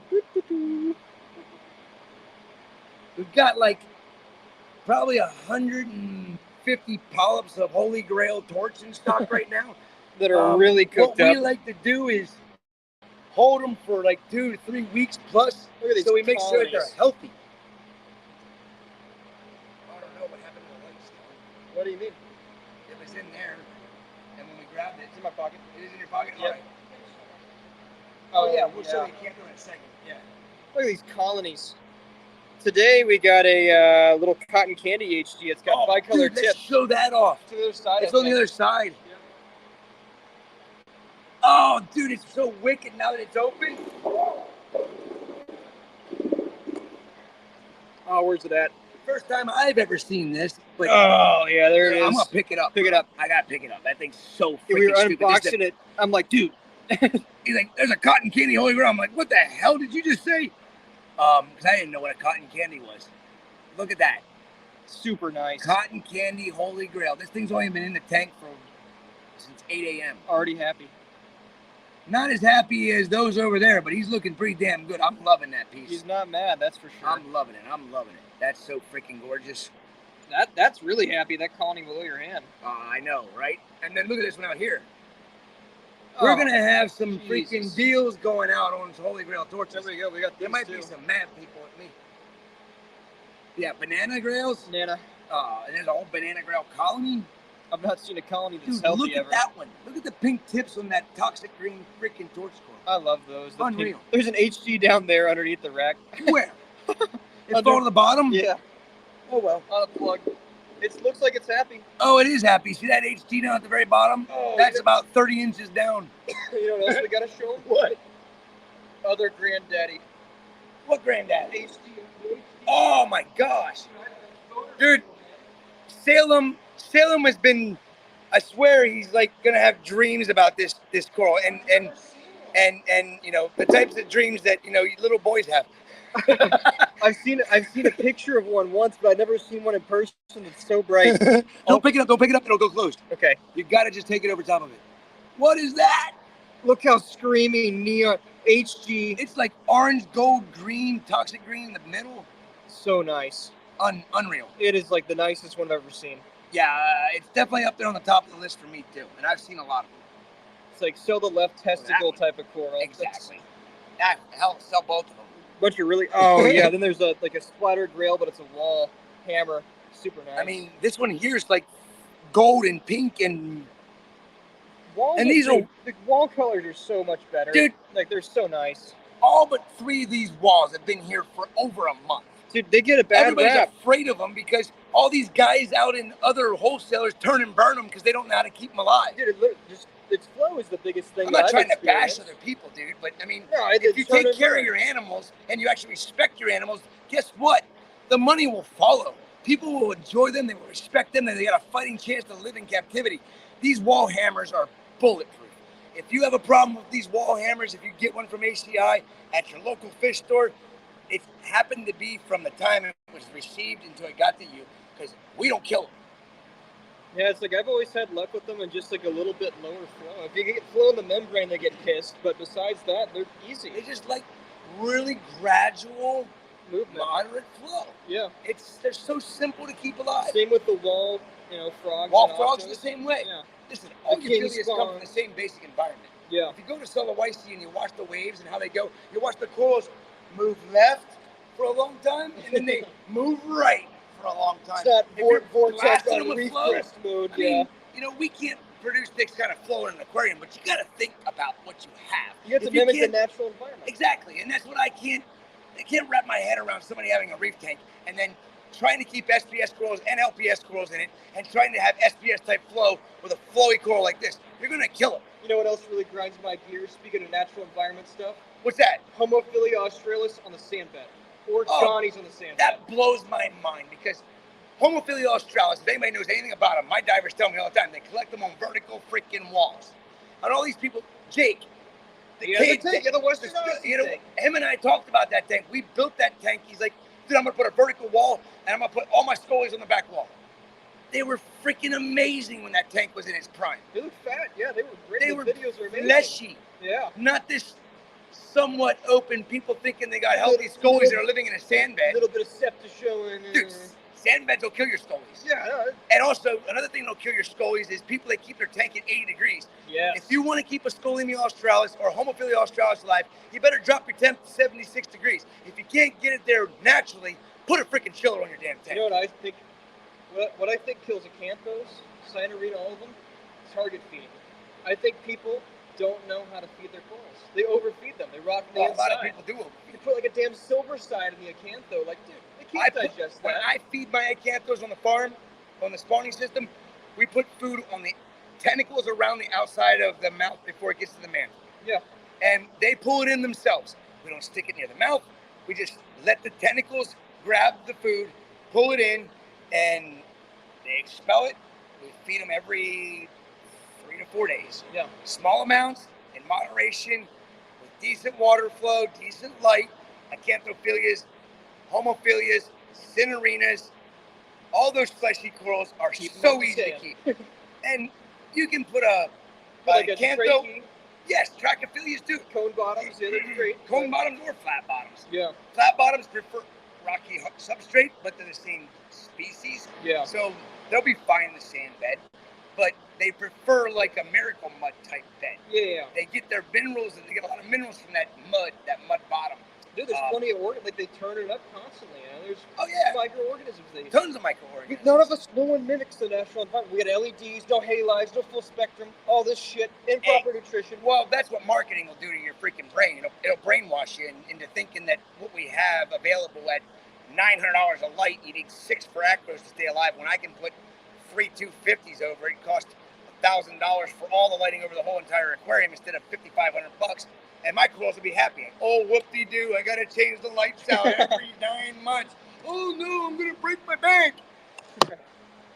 We've got like probably 150 polyps of Holy Grail torch in stock right now. That are really cooked What up. we like to do is hold them for like 2 to 3 weeks plus, Look at these so we make sure that they're colonies. healthy. I don't know what happened to the lights. What do you mean? It was in there, and when we grabbed it, It's in my pocket. it is in your pocket. Yep. All right. Oh yeah, we'll show you. Can't do it in a second. Yeah. Look at these colonies. Today we got a little cotton candy HD. It's got bicolor dude, let's tips. show that off. To the other side. It's I on the think. other side. Yep. Oh, dude, it's so wicked now that it's open. Oh, where's it at? First time I've ever seen this. But Oh, yeah, there it is. I'm gonna pick it up. Pick it up. I gotta pick it up. That thing's so freaking We were stupid. unboxing it. I'm like, dude. He's like, "There's a cotton candy Holy Grail." I'm like, "What the hell did you just say?" Because I didn't know what a cotton candy was. Look at that. Super nice. Cotton candy Holy Grail. This thing's only been in the tank since 8 a.m. Already happy. Not as happy as those over there, but he's looking pretty damn good. I'm loving that piece. He's not mad, that's for sure. I'm loving it. I'm loving it. That's so freaking gorgeous. That's really happy. That colony below your hand. I know, right? And then look at this one out here. We're Oh, gonna have some freaking Jesus. deals going out on some Holy Grail torches. There we go. We got There these might two. be some mad people with me. Yeah, banana grails. Nana. And there's a whole banana grail colony. I've not seen a colony that's Dude, healthy look ever. at that one. Look at the pink tips on that toxic green freaking torch coral. I love those. The Unreal. pink- There's an HD down there underneath the rack. Where? It's Under- falling to the bottom? Yeah, Oh, well. unplugged. It looks like it's happy. Oh, it is happy. See that HD down at the very bottom? Oh, That's yeah. about 30 inches down. You know what else we gotta show 'em? What? Other granddaddy. What granddad? HD. Oh, my gosh. Dude, Salem has been, I swear he's like gonna have dreams about this coral and you know the types of dreams that you know little boys have. I've seen a picture of one once, but I've never seen one in person. It's so bright. Don't pick it up, it'll go closed. Okay. You gotta just take it over top of it. What is that? Look how screaming neon HG. It's like orange, gold, green, toxic green in the middle. So nice. Unreal. It is like the nicest one I've ever seen. Yeah, it's definitely up there on the top of the list for me too, and I've seen a lot of them. It's like sell the left testicle one. type of coral. Exactly. That hell, sell both of them. Bunch of really. Oh yeah. Then there's like a splatter grail, but it's a wall hammer. Super nice. I mean, this one here is like gold and pink and walls and these are- the wall colors are so much better. Dude. Like they're so nice. all but 3 of these walls have been here for over a month. Dude, they get a bad Everybody's rap. afraid of them because all these guys out in other wholesalers turn and burn them because they don't know how to keep them alive. Dude, its flow is the biggest thing. I'm not that trying I've to bash experienced. other people, dude, but I mean, No, if you turn take and care burn. of your animals and you actually respect your animals, guess what? The money will follow. People will enjoy them. They will respect them. And they got a fighting chance to live in captivity. These wall hammers are bulletproof. If you have a problem with these wall hammers, if you get one from ACI at your local fish store, it happened to be from the time it was received until it got to you because we don't kill them. Yeah, it's like I've always had luck with them and just like a little bit lower flow. If you get flow in the membrane, they get pissed. But besides that, they're easy. They just like really gradual, Movement. moderate flow. Yeah. They're so simple to keep alive. Same with the wall, frogs. Wall and frogs are octos. the same way. Yeah. Listen, all The your king affiliates come from spawn. the same basic environment. Yeah. If you go to Sulawesi and you watch the waves and how they go, you watch the corals move left for a long time and then they move right for a long time. It's not If you're vortex blasting on them with reef flow, crest mode. I mean, you know, we can't produce things kind of flow in an aquarium, but you got to think about what you have. You have to If you mimic the can't- natural environment. Exactly, and that's what I can't wrap my head around somebody having a reef tank and then trying to keep SPS corals and LPS corals in it and trying to have SPS type flow with a flowy coral like this. You're gonna kill them. You know what else really grinds my gears? Speaking of natural environment stuff, What's that? Homophilia australis on the sand bed, or Oh, Johnny's on the sand bed. That blows my mind because Homophilia australis, if anybody knows anything about them, my divers tell me all the time, they collect them on vertical freaking walls. And all these people, Jake, the kid, the Western you know, him and I talked about that tank. We built that tank. He's like, dude, I'm gonna put a vertical wall and I'm gonna put all my scollies on the back wall. They were freaking amazing when that tank was in its prime. They look fat. Yeah, they were great. They The were videos are amazing. fleshy, Yeah. not this somewhat open. People thinking they got healthy scollies that are living in a sand A bed. little bit of septa showing. Dude, sand beds will kill your scollies. Yeah. And also, another thing that'll kill your scollies is people that keep their tank at 80 degrees. Yeah. If you want to keep a Scolemia australis or Homophilia australis alive, you better drop your temp to 76 degrees. If you can't get it there naturally, put a freaking chiller on your damn tank. You know what I think? What I think kills acanthos, Sinarina, all of them, target feeding. I think people don't know how to feed their corals. They overfeed them. They rot from the Well, a inside. lot of people do. They put like a damn silver side in the acantho. Like, dude, they can't digest When that. I feed my acanthos on the farm, on the spawning system, we put food on the tentacles around the outside of the mouth before it gets to the man. Yeah. And they pull it in themselves. We don't stick it near the mouth. We just let the tentacles grab the food, pull it in, and they expel it. We feed them every 3 to 4 days. Yeah. Small amounts, in moderation, with decent water flow, decent light. Acanthophilias, Homophilias, Cinerinas, all those fleshy corals are Keep them so on the easy to sand. keep. And you can put a Like a acantho. trachea, Yes, Trichophilias too. cone bottoms, yeah, they're great. Cone bottoms or flat bottoms. Yeah. Flat bottoms prefer rocky substrate, but they're the same species. Yeah. So they'll be fine in the sand bed, but they prefer like a miracle mud type bed. Yeah. They get their minerals, and they get a lot of minerals from that mud bottom. Dude, there's plenty of like they turn it up constantly. You know? There's Oh yeah, microorganisms they use. tons of microorganisms. None of us, no one mimics the natural environment. We got LEDs, no halides, no full spectrum, all this shit, improper nutrition. Well, that's what marketing will do to your freaking brain. It'll brainwash you into thinking that what we have available at $900 a light, you need 6 for acros to stay alive. When I can put 3 250s over it, cost $1,000 for all the lighting over the whole entire aquarium instead of $5,500. And my corals will be happy. Oh, whoop-de-doo, I gotta change the lights out every 9 months. Oh no, I'm gonna break my bank.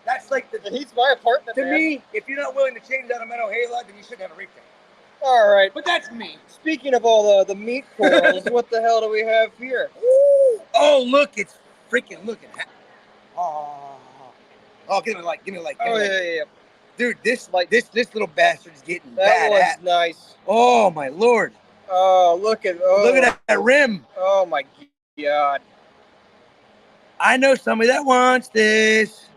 That's like And he's my apartment, to man. me, if you're not willing to change out a metal halide, then you shouldn't have a reef tank. All right. But that's me. Speaking of all the meat corals, what the hell do we have here? Ooh. Oh, look, it's freaking looking. Oh, give me a like. Oh, yeah. Dude, this little bastard's getting That bad one's at. nice. Oh my lord! Oh, look at that rim. Oh my god. I know somebody that wants this.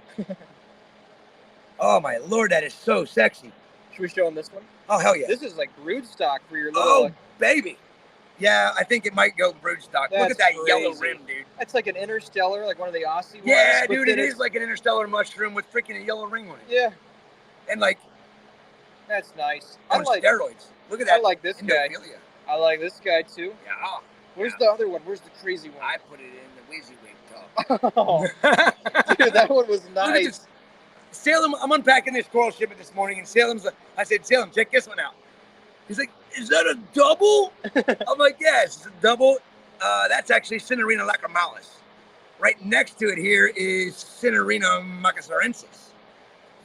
Oh my lord, that is so sexy. Should we show him this one? Oh hell yeah! This is like brood stock for your little. Oh baby. Yeah, I think it might go broodstock. Look at that That's yellow crazy. rim, dude. That's like an interstellar, like one of the Aussie ones. Yeah, but dude, then it it's- is like an interstellar mushroom with freaking a yellow ring on it. Yeah, And like that's nice. I on like. steroids. Look at that. I like this guy. Echinophyllia. I like this guy too. Yeah. Where's the other one? Where's the crazy one? I put it in the WYSIWYG tub. Oh, dude, that one was Look at nice. this. Salem, I'm unpacking this coral shipment this morning, and I said, Salem, check this one out. He's like, is that a double? I'm like, yes, it's a double. That's actually Cinerina lacrymalis. Right next to it here is Cinerina macassarensis,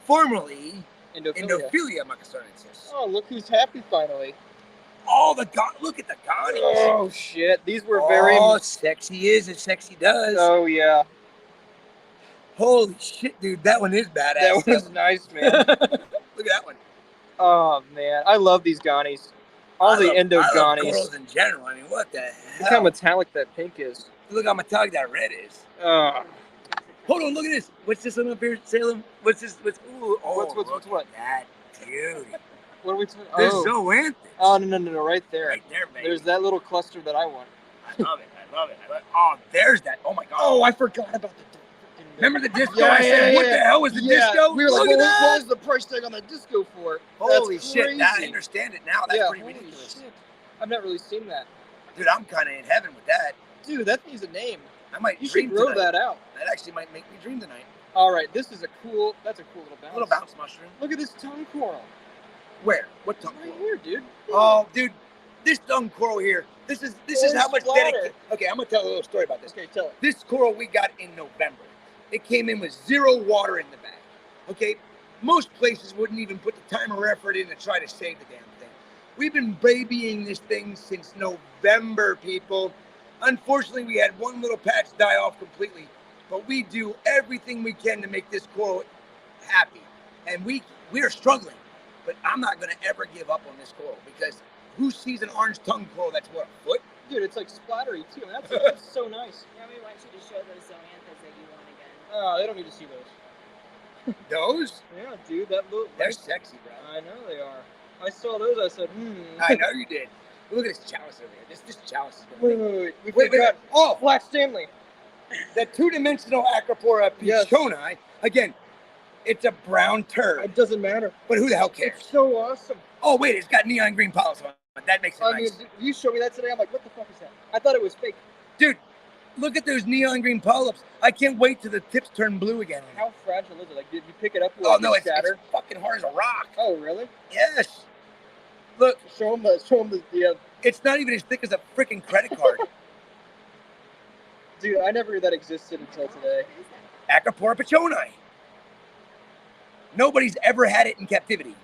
formerly Echinophyllia macassarensis. Oh, look who's happy finally. Look at the Gonies. Oh shit, these were very. Oh, sexy is as sexy does. Oh yeah, Holy shit, dude, that one is badass. that was nice, man. Look at that one. Oh man, I love these Gonies. All the endo I love Gonies. corals in general. I mean, what the Look how hell? metallic that pink is. Look how metallic that red is. Oh, Hold on, look at this. What's this one up here, Salem? What's this? Ooh, oh, what's what? That beauty. What are we talking? There's Oh. Zoanthids. Oh no, right there. Right there, baby. There's that little cluster that I want. I love it. Oh, there's that. Oh my god. Oh, I forgot about the freaking Remember the disco? Yeah, I said, yeah, what yeah. the hell was the disco? We were like, Look at what that. was the price tag on the disco for it? Holy That's shit, crazy. I understand it now. That's pretty holy ridiculous. shit. I've not really seen that. Dude, I'm kind of in heaven with that. Dude, that needs a name. I might You dream should grow tonight. that out. That actually might make me dream tonight. All right, that's a cool little bounce. Little bounce mushroom. Look at this tongue coral. Where? What tongue Right coral? here, dude. Oh, dude, this tongue coral here. This is how much splatter. dedication. Okay, I'm gonna tell a little story about this. Okay, tell it. This coral we got in November. It came in with 0 water in the bag. Okay, most places wouldn't even put the time or effort in to try to save the damn thing. We've been babying this thing since November, people. Unfortunately, we had one little patch die off completely, but we do everything we can to make this coral happy. And we are struggling, but I'm not gonna ever give up on this coral because who sees an orange tongue coral that's what, a foot? Dude, it's like splattery too. That's so nice. Now we want you to show those zoanthids that you want again. Oh, they don't need to see those. Those? Yeah, dude, that little. They're sexy, bro. I know they are. I saw those. I said, I know you did. Look at this chalice over here. This chalice is Wait, gonna wait, wait. Wait. Oh, Flat Stanley. the 2-dimensional acropora Yes. Pectinia. Again, it's a brown turd, It doesn't matter. but who the hell cares? It's so awesome. Oh wait, it's got neon green polyps on it. That makes it I nice. mean, you showed me that today. I'm like, what the fuck is that? I thought it was fake. Dude, look at those neon green polyps. I can't wait till the tips turn blue again. How fragile is it? Like, did you pick it up? Oh no, it's shatter? fucking hard as a rock. Oh, really? Yes. Look, Show him the. it's not even as thick as a freaking credit card. Dude, I never knew that existed until today. Acropora Pectinia. Nobody's ever had it in captivity.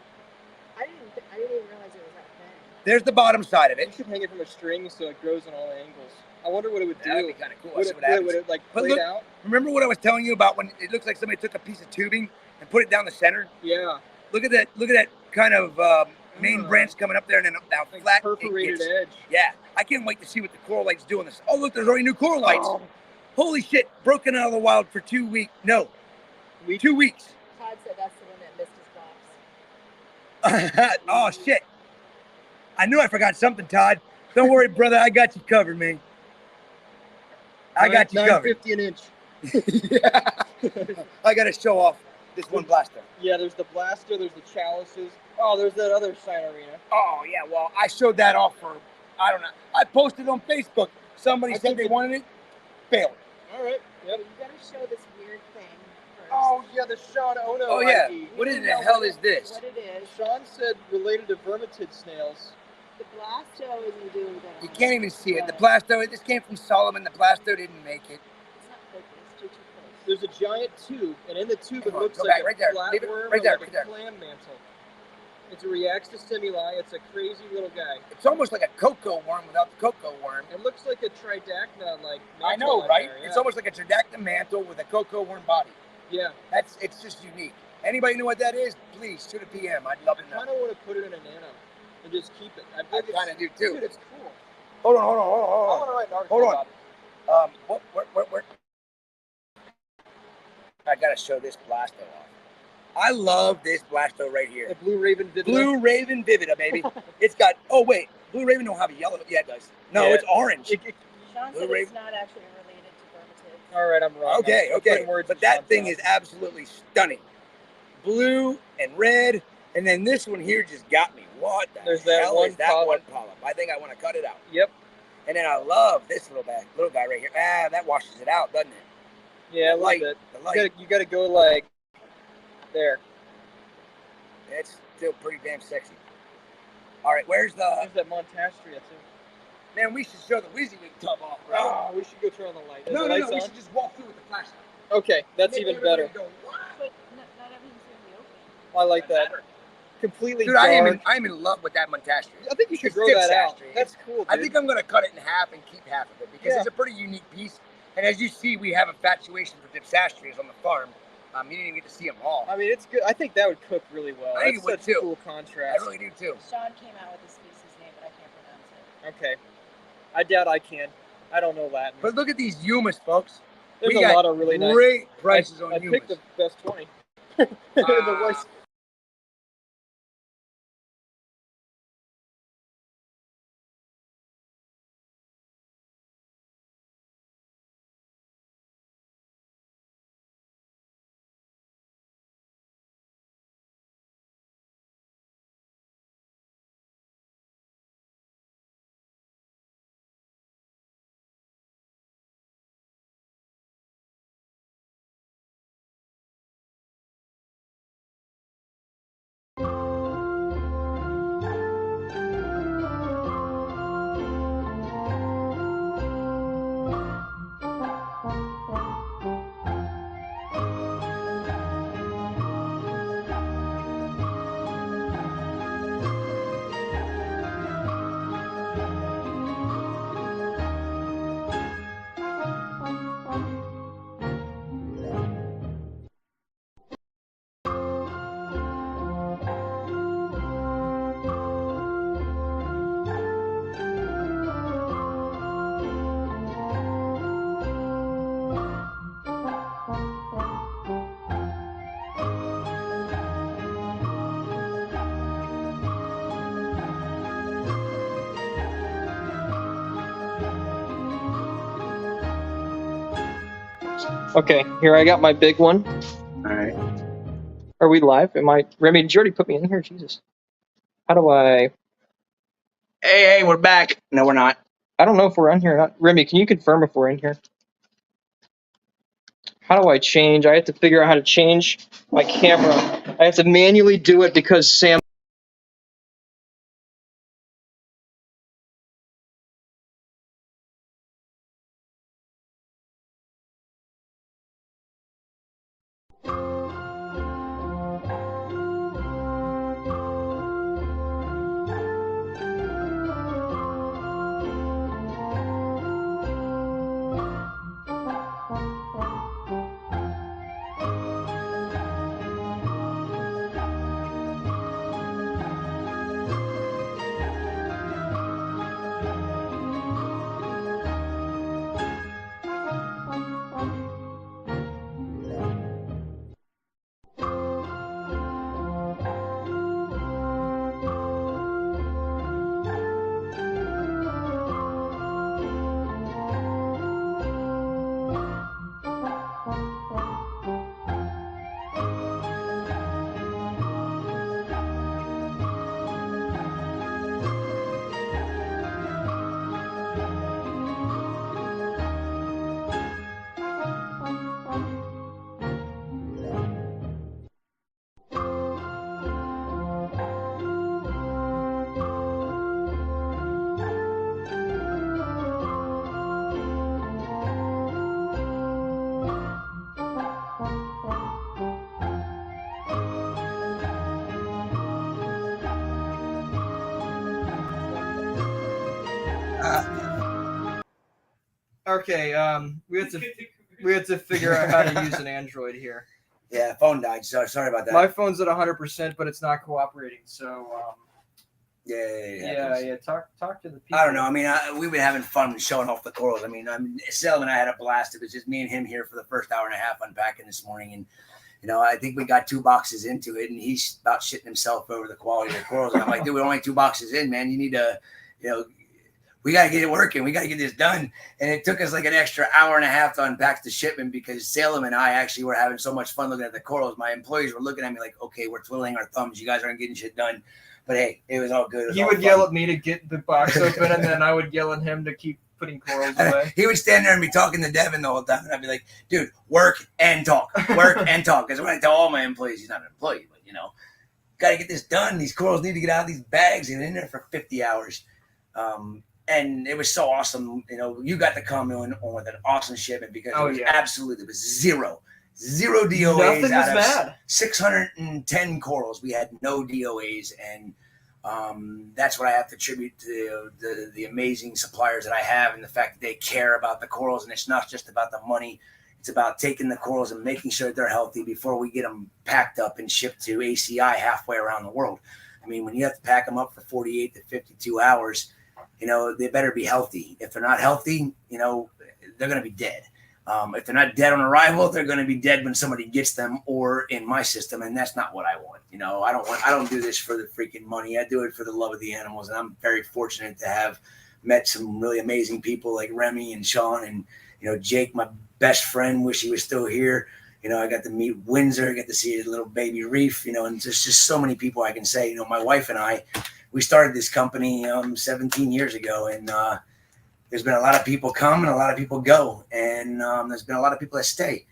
I didn't even realize it was that thin. There's the bottom side of You it. should hang it from a string so it grows in all angles. I wonder what it would do. That'd be kind of cool. Would See it, what happens. would it like But plate look- out? Remember what I was telling you about when it looks like somebody took a piece of tubing and put it down the center? Yeah. Look at that kind of main Ah. branch coming up there and then how Like flat perforated it gets. edge. Yeah, I can't wait to see what the coral lights do on this. Oh, look, there's already new coral lights. Oh, Holy shit, broken out of the wild for 2 weeks. No, 2 weeks. Todd said that's the one that missed his box. Oh, shit. I knew I forgot something, Todd. Don't worry, brother. I got you covered, man. I got you covered. $9.50 an inch. Yeah. I got to show off this one blaster. Yeah, there's the blaster, there's the chalices. Oh, there's that other sign arena. Oh, yeah. Well, I showed that off for, I don't know. I posted on Facebook. Somebody I said think they it- wanted it. Failed. All right. Yep. You gotta show this weird thing first. Oh, yeah, the Sean Ono Oh, yeah. ID. What in You the know hell what is this? What it is. Sean said related to vermitid snails. The blasto isn't doing good. You on can't it. even see it. The But blasto, this came from Salem, the blasto didn't make it. It's not focused. You're too close. There's a giant tube, and in the tube Come it on, looks go like back, a right there. Leave it flatworm right there, or like right there. a clam mantle. It reacts to stimuli. It's a crazy little guy. It's almost like a cocoa worm without the cocoa worm. It looks like a tridacna, like I mantle know, on right? there, yeah. It's almost like a tridacna mantle with a cocoa worm body. Yeah. It's just unique. Anybody know what that is? Please shoot a PM. I'd love I to kind know. of want to put it in a nano and just keep it. I I think kind of do it's, too. dude, it's cool. Hold on. I want to write an article Hold on. about it. Where? I gotta show this blasto off. I love this blasto right here. The Blue Raven Vivida. Blue Raven Vivida, baby. It's got. Oh wait, Blue Raven don't have a yellow. Yeah, it does. No, Yeah. it's orange. Sean Blue said Raven. it's not actually related to vermitid. All right, I'm wrong. Okay, I'm okay. putting words But in that Sean's thing mouth. is absolutely stunning. Blue and red, and then this one here just got me. What the There's that hell one is that polyp. one polyp? I think I want to cut it out. Yep. And then I love this little guy right here. Ah, that washes it out, doesn't it? Yeah, a The little light, bit. the light. You gotta go like there. It's still pretty damn sexy. All right, where's the There's that Montastria too. man? We should show the WYSIWYG tub off, bro. Oh, we should go turn on the light. Is no, the no, lights no. We on? should just walk through with the flashlight. Okay, that's Make even everybody better. go, "What?" But not everything's gonna be open. I like Doesn't that. matter. Completely Dude, dark. I'm in love with that Montastria. I think you should It's grow that out. Dipsastrea. That's cool, dude. I think I'm gonna cut it in half and keep half of it because Yeah. it's a pretty unique piece. And as you see, we have infatuation for Dipsastrias on the farm. You didn't even get to see them all. I mean, it's good. I think that would cook really well. I think That's it would, such a too. cool I contrast. really do too. Sean came out with the species name, but I can't pronounce it. Okay. I doubt I can. I don't know Latin. But look at these humus, folks. There's we a got lot of really nice. great prices on I humus. picked the best 20. The worst Okay, here I got my big one. All right. Are we live? Remy, did you already put me in here? Jesus. How do I... Hey, we're back. No, we're not. I don't know if we're on here or not. Remy, can you confirm if we're in here? How do I change? I have to figure out how to change my camera. I have to manually do it because Sam... Okay, we have to figure out how to use an Android here. Yeah, phone died. Sorry about that. My phone's at 100%, but it's not cooperating. So Yeah. Talk to the people. I don't know. I mean, we've been having fun showing off the corals. I mean, Salem and I had a blast. It was just me and him here for the first hour and a half unpacking this morning, and I think we got 2 boxes into it, and he's about shitting himself over the quality of the corals. And I'm like, dude, we're only 2 boxes in, man. You need to, we got to get it working. We got to get this done. And it took us like an extra hour and a half to unpack the shipment because Salem and I actually were having so much fun looking at the corals. My employees were looking at me like, okay, we're twiddling our thumbs. You guys aren't getting shit done. But hey, it was all good. He would yell at me to get the box open, and then I would yell at him to keep putting corals away. He would stand there and be talking to Devin the whole time. And I'd be like, dude, work and talk. Work and talk. Because when I tell all my employees, he's not an employee, but, got to get this done. These corals need to get out of these bags and in there for 50 hours. And it was so awesome. You got to come in with an awesome shipment because it was absolutely, it was zero DOAs. Nothing out was of bad. 610 corals. We had no DOAs. And that's what I have to attribute to the amazing suppliers that I have and the fact that they care about the corals. And it's not just about the money. It's about taking the corals and making sure they're healthy before we get them packed up and shipped to ACI halfway around the world. I mean, when you have to pack them up for 48 to 52 hours, they better be healthy. If they're not healthy, they're going to be dead. If they're not dead on arrival, they're going to be dead when somebody gets them or in my system. And that's not what I want. I don't do this for the freaking money. I do it for the love of the animals. And I'm very fortunate to have met some really amazing people like Remy and Sean and, Jake, my best friend. Wish he was still here. I got to meet Windsor, I got to see a little baby Reef, and there's just so many people I can say. My wife and I, we started this company 17 years ago, and there's been a lot of people come and a lot of people go, and there's been a lot of people that stay,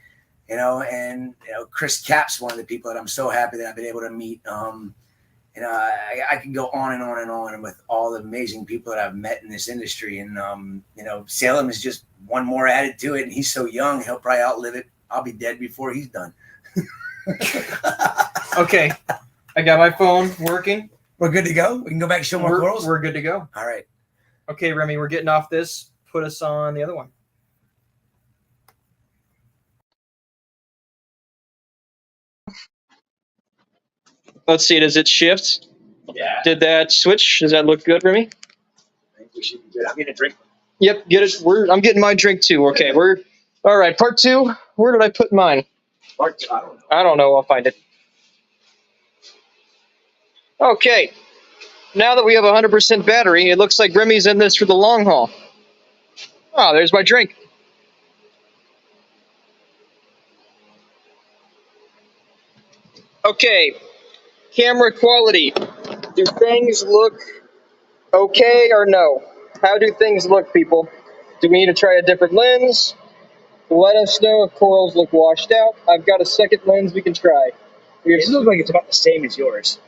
and Chris Cap's one of the people that I'm so happy that I've been able to meet. I can go on and on and on with all the amazing people that I've met in this industry, and Salem is just one more added to it, and he's so young, he'll probably outlive it. I'll be dead before he's done. Okay, I got my phone working. We're good to go. We can go back and show more corals. We're good to go. All right. Okay, Remy, we're getting off this. Put us on the other one. Let's see. Does it shift? Yeah. Did that switch? Does that look good, Remy? I think we should be good. I'm getting a drink. Yep, get it. I'm getting my drink too. Okay, we're all right. Part 2. Where did I put mine? Part 2. I don't know. I don't know. I'll find it. Okay. Now that we have 100% battery, it looks like Remy's in this for the long haul. Oh, there's my drink. Okay, camera quality. Do things look okay or no? How do things look, people? Do we need to try a different lens? Let us know if corals look washed out. I've got a second lens we can try. It looks like it's about the same as yours.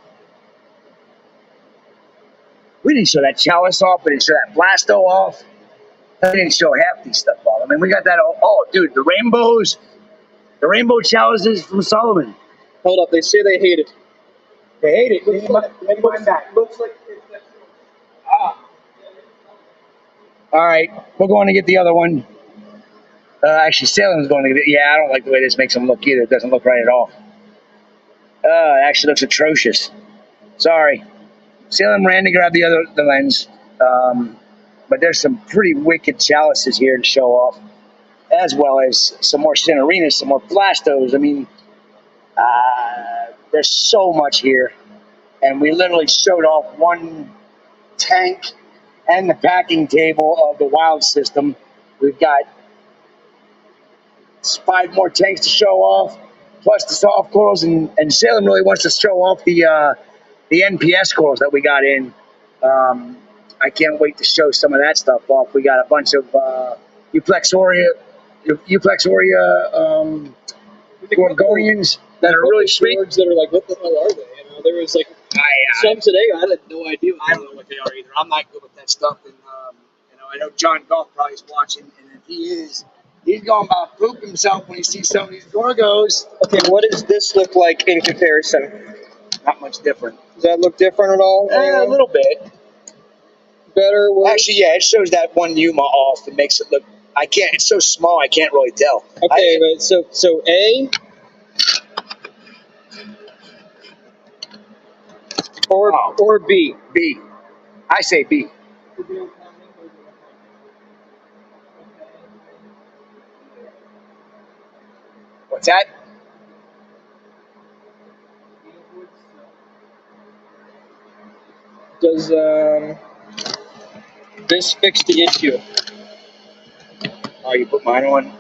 We didn't show that chalice off. We didn't show that blasto off. We didn't show half these stuff off. I mean, we got that all. Oh, dude, the rainbows. The rainbow chalices from Solomon. Hold up, they say they hate it. They hate it. Looks like all right, we're going to get the other one. Actually, Salem's going to get it. Yeah, I don't like the way this makes them look either. It doesn't look right at all. It actually looks atrocious. Sorry. Salem ran to grab the lens. But there's some pretty wicked chalices here to show off, as well as some more Cinerinas, some more Blastos. I mean, there's so much here. And we literally showed off one tank and the packing table of the wild system. We've got 5 more tanks to show off, plus the soft corals, and Salem really wants to show off the NPS corals that we got in. I can't wait to show some of that stuff off. We got a bunch of Euplexoria Gorgonians that are really sweet. That are like, what the hell are they? You know, there was like some today. I had no idea. I don't know what they are either. I'm not good with that stuff. And I know John Goff probably is watching, and if he is, he's going about poop himself when he sees some of these Gorgos. Okay, what does this look like in comparison? Not much different. Does that look different at all? A little bit. Better? Worse? Actually, yeah, it shows that one Yuma off. It makes it look. I can't. It's so small. I can't really tell. Okay, but so A or B? B. I say B. What's that? Does this fix the issue? Oh, you put mine on?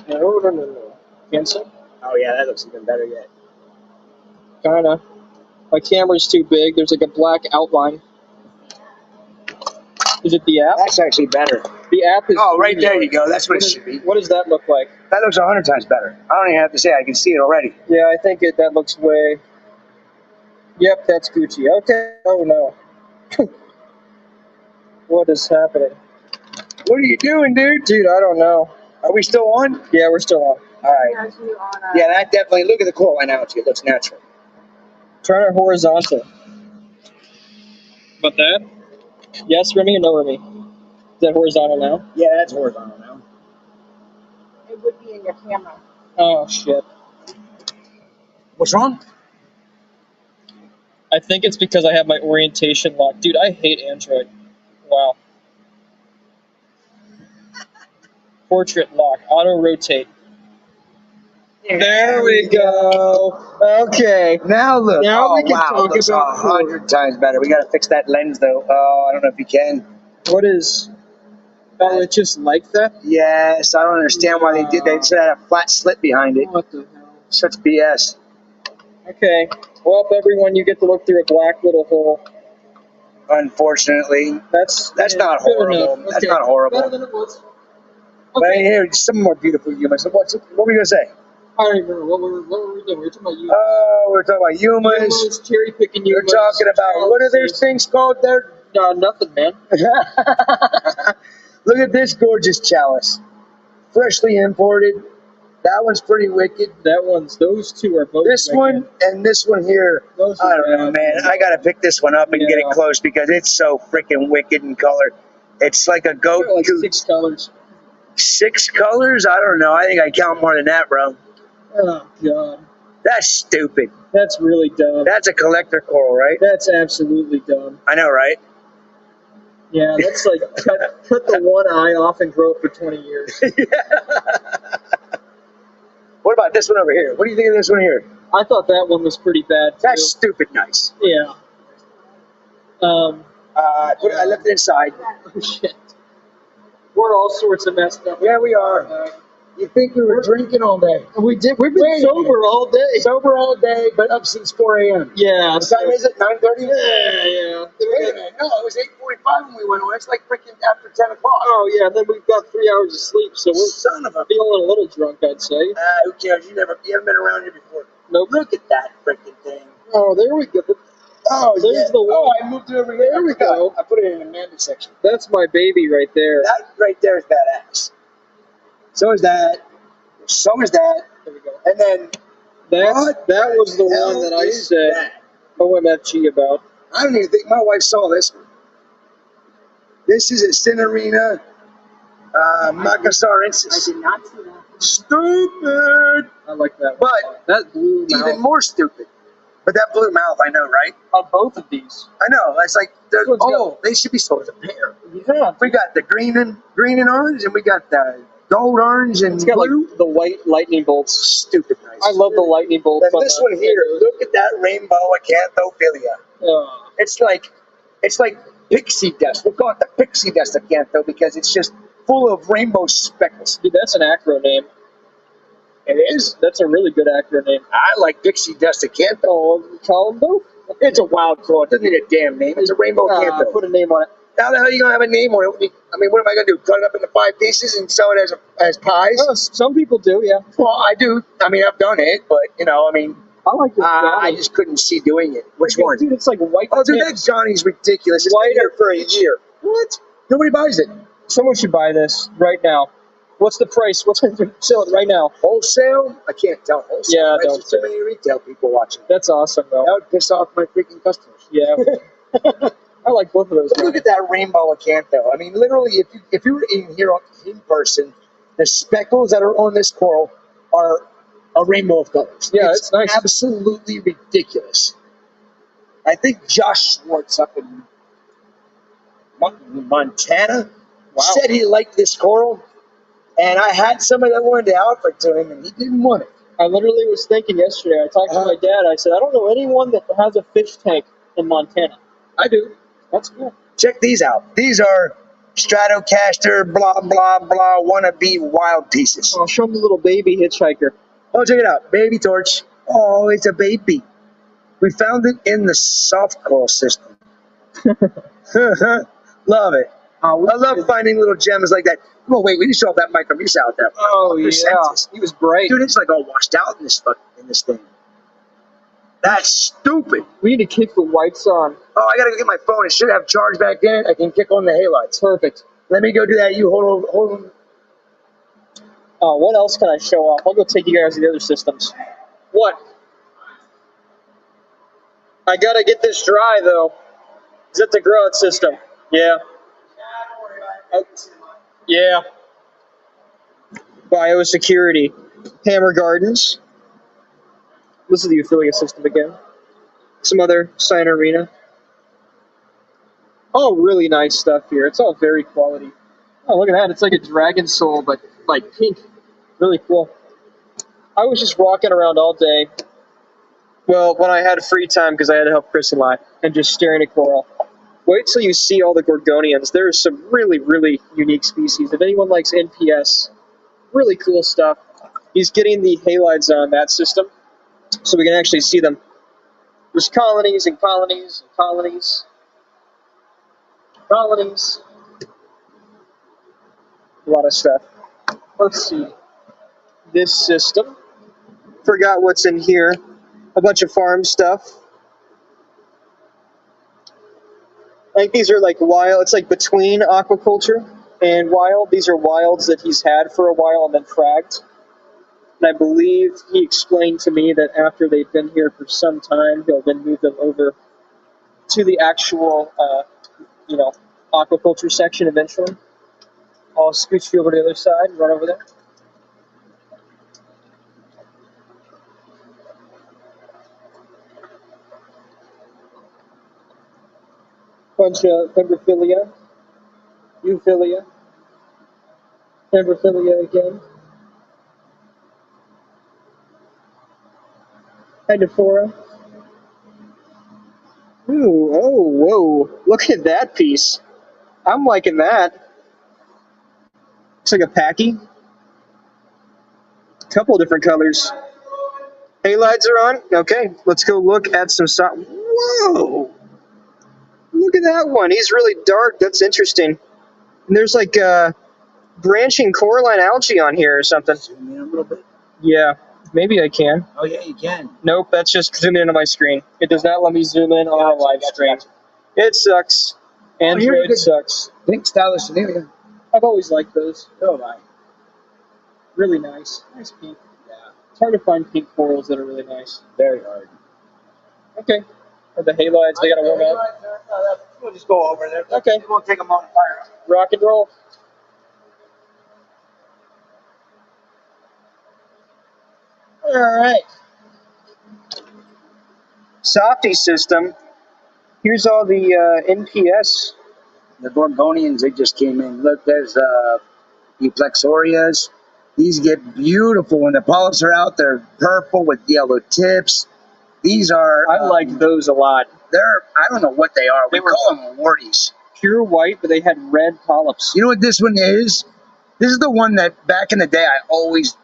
No. Cancel? Oh, yeah, that looks even better yet. Kinda. My camera's too big. There's like a black outline. Is it the app? That's actually better. The app is. Oh, right there you go. That's what it should be. What does that look like? That looks 100 times better. I don't even have to say. I can see it already. Yeah, I think that looks way. Yep, that's Gucci. Okay. Oh no. What is happening? What are you doing, dude? Dude, I don't know. Are we still on? Yeah, we're still on. All right. Yeah, that definitely. Look at the coral analogy. It looks natural. Turn it horizontal. About that? Yes, Remy, or no, Remy? Is that horizontal now? Yeah, that's horizontal now. It would be in your camera. Oh, shit. What's wrong? I think it's because I have my orientation locked. Dude, I hate Android. Wow. Portrait lock. Auto rotate. There we go. Okay. Now look. Now we can wow, talk looks about 100 times better. We got to fix that lens though. Oh, I don't know if you can. What is? Oh, it's just like that? Yes, I don't understand why they did that. It should have a flat slit behind it. What the hell? Such BS. Okay. Well, everyone, you get to look through a black little hole. Unfortunately, That's not good horrible. enough. That's Okay. not horrible. Better than it was. But Okay. here, some more beautiful humans. What were we gonna say? I don't even remember what were we doing. We were talking about you. We're talking about humans. Humas, cherry picking We're humas. talking about what are those things called there? No, nothing, man. Look at this gorgeous chalice, freshly imported. That one's pretty wicked. Those two are both. This one and this one here, Those I are don't know, man. I gotta pick this one up and get it Yeah. close because it's so freaking wicked in color. It's like a goat. Like goose. 6 colors. 6 colors? I don't know. I think I count more than that, bro. Oh god, That's stupid. that's really dumb. That's a collector coral, right? That's absolutely dumb. I know, right? Yeah, that's like cut the one eye off and grow it for 20 years. What about this one over here? What do you think of this one here? I thought that one was pretty bad too. That's stupid nice. Yeah. I left it inside. Oh shit. We're all sorts of messed up. Yeah, we are. You think we were drinking all day? We did. We've been sober all day. Sober all day, but up since 4 a.m. Yeah. What time is it? 9:30? Yeah. Wait a minute. No, it was 8:45 when we went away. It's like freaking after 10 o'clock. Oh yeah. Then we've got 3 hours of sleep, so we're Son of a... feeling a little drunk, I'd say. Who cares? You haven't been around here before. Nope. Look at that freaking thing. Oh, there we go. Oh, There's yeah. the one. Oh, I moved it over here. There we go. I put it in Amanda's section. That's my baby right there. That right there is badass. So is that. So is that. There we go. And then That was the hell one that I is said that? OMFG about. I don't even think my wife saw this one. This is a Cinerina Macassarensis. I did not see that. Stupid. I like that one. But That blue mouth. even more stupid. But that blue mouth, I know, right? On both of these. I know. It's like, one's they should be sold as a pair. Yeah. We got the green and orange, and we got the gold orange and It's got blue. like the white lightning bolts. Stupid nice. I love the lightning bolts. And this one here, look at that rainbow Echinophyllia. It's like pixie dust. We'll call it the pixie dust acantho because it's just full of rainbow speckles. Dude, that's an acro name. It is. That's a really good acro name. I like pixie dust acantho. Oh, call them both. It's a wild call. It doesn't need a damn name. It's a rainbow acantho. Put a name on it. How the hell are you gonna have a name on it? I mean, what am I gonna do? Cut it up into 5 pieces and sell it as pies? Oh, some people do, yeah. Well, I do. I mean, I've done it, but I like this. I just couldn't see doing it. Which one? Dude, it's like white. Oh, dude, that tips. Johnny's ridiculous. It's been here for a year. What? Nobody buys it. Someone should buy this right now. What's the price? What's it selling right now? Wholesale? I can't tell wholesale. Yeah, There's don't just too say. many retail people watching. That's awesome, though. That would piss off my freaking customers. Yeah. I like both of those. Look at that rainbow acantho. I mean, literally, if you were in here in person, the speckles that are on this coral are a rainbow of colors. Yeah, it's nice. Absolutely ridiculous. I think Josh Schwartz up in Montana said he liked this coral, and I had somebody that wanted to offer it to him, and he didn't want it. I literally was thinking yesterday, I talked to my dad, I said, I don't know anyone that has a fish tank in Montana. I do. That's cool. Check these out. These are Stratocaster, blah, blah, blah, wannabe wild pieces. I'll show him the little baby hitchhiker. Oh, check it out. Baby torch. Oh, it's a baby. We found it in the soft coral system. Love it. I love finding little gems like that. Oh, wait, we didn't show off that micrometer out there. Oh, yeah. He was bright. Dude, it's like all washed out in this thing. That's stupid. We need to kick the whites on. Oh, I gotta go get my phone. It should have charge back in it. I can kick on the halides. Perfect. Let me go do that. You hold on. What else can I show off? I'll go take you guys to the other systems. What? I gotta get this dry, though. Is that the grow out system? Yeah. Yeah. Biosecurity. Hammer Gardens. This is the Euphyllia system again. Some other Cinerina. All really nice stuff here. It's all very quality. Oh, look at that. It's like a dragon soul, but like pink. Really cool. I was just walking around all day. Well, when I had free time because I had to help Chris a lot, and just staring at coral. Wait till you see all the Gorgonians. There's some really, really unique species. If anyone likes NPS, really cool stuff. He's getting the halides on that system, so we can actually see them. There's colonies and colonies and colonies. Colonies. A lot of stuff. Let's see. This system. Forgot what's in here. A bunch of farm stuff. I think these are like wild. It's like between aquaculture and wild. These are wilds that he's had for a while and then fragged. And I believe he explained to me that after they've been here for some time, he'll then move them over to the actual, aquaculture section eventually. I'll scooch you over to the other side and run over there. Bunch of Echinophyllia, Euphyllia, Echinophyllia again. Goniopora. Ooh, oh, whoa. Look at that piece. I'm liking that. Looks like a packy. Couple different colors. Halides are on. Okay, let's go look at some stock. Whoa! Look at that one. He's really dark. That's interesting. And there's like branching coralline algae on here or something. Zoom in a little bit. Yeah, maybe I can. Oh yeah, you can. Nope, that's just zooming into my screen. It does not let me zoom in on a live stream. It sucks. Android sucks. Pink Stylocenaria. I've always liked those. So have I. Really nice. Nice pink. Yeah, It's hard to find pink corals that are really nice. very hard. Okay. Or the halides, they gotta warm up. We'll just go over there. Okay. It won't take a moment. Fire. Rock and roll. Alright. Softy system. Here's all the NPS. The Gorgonians, they just came in. Look, there's Euplexorias. These get beautiful when the polyps are out. They're purple with yellow tips. These are. I like those a lot. They're. I don't know what they are. We call them warties. Pure white, but they had red polyps. You know what this one is? This is the one that back in the day,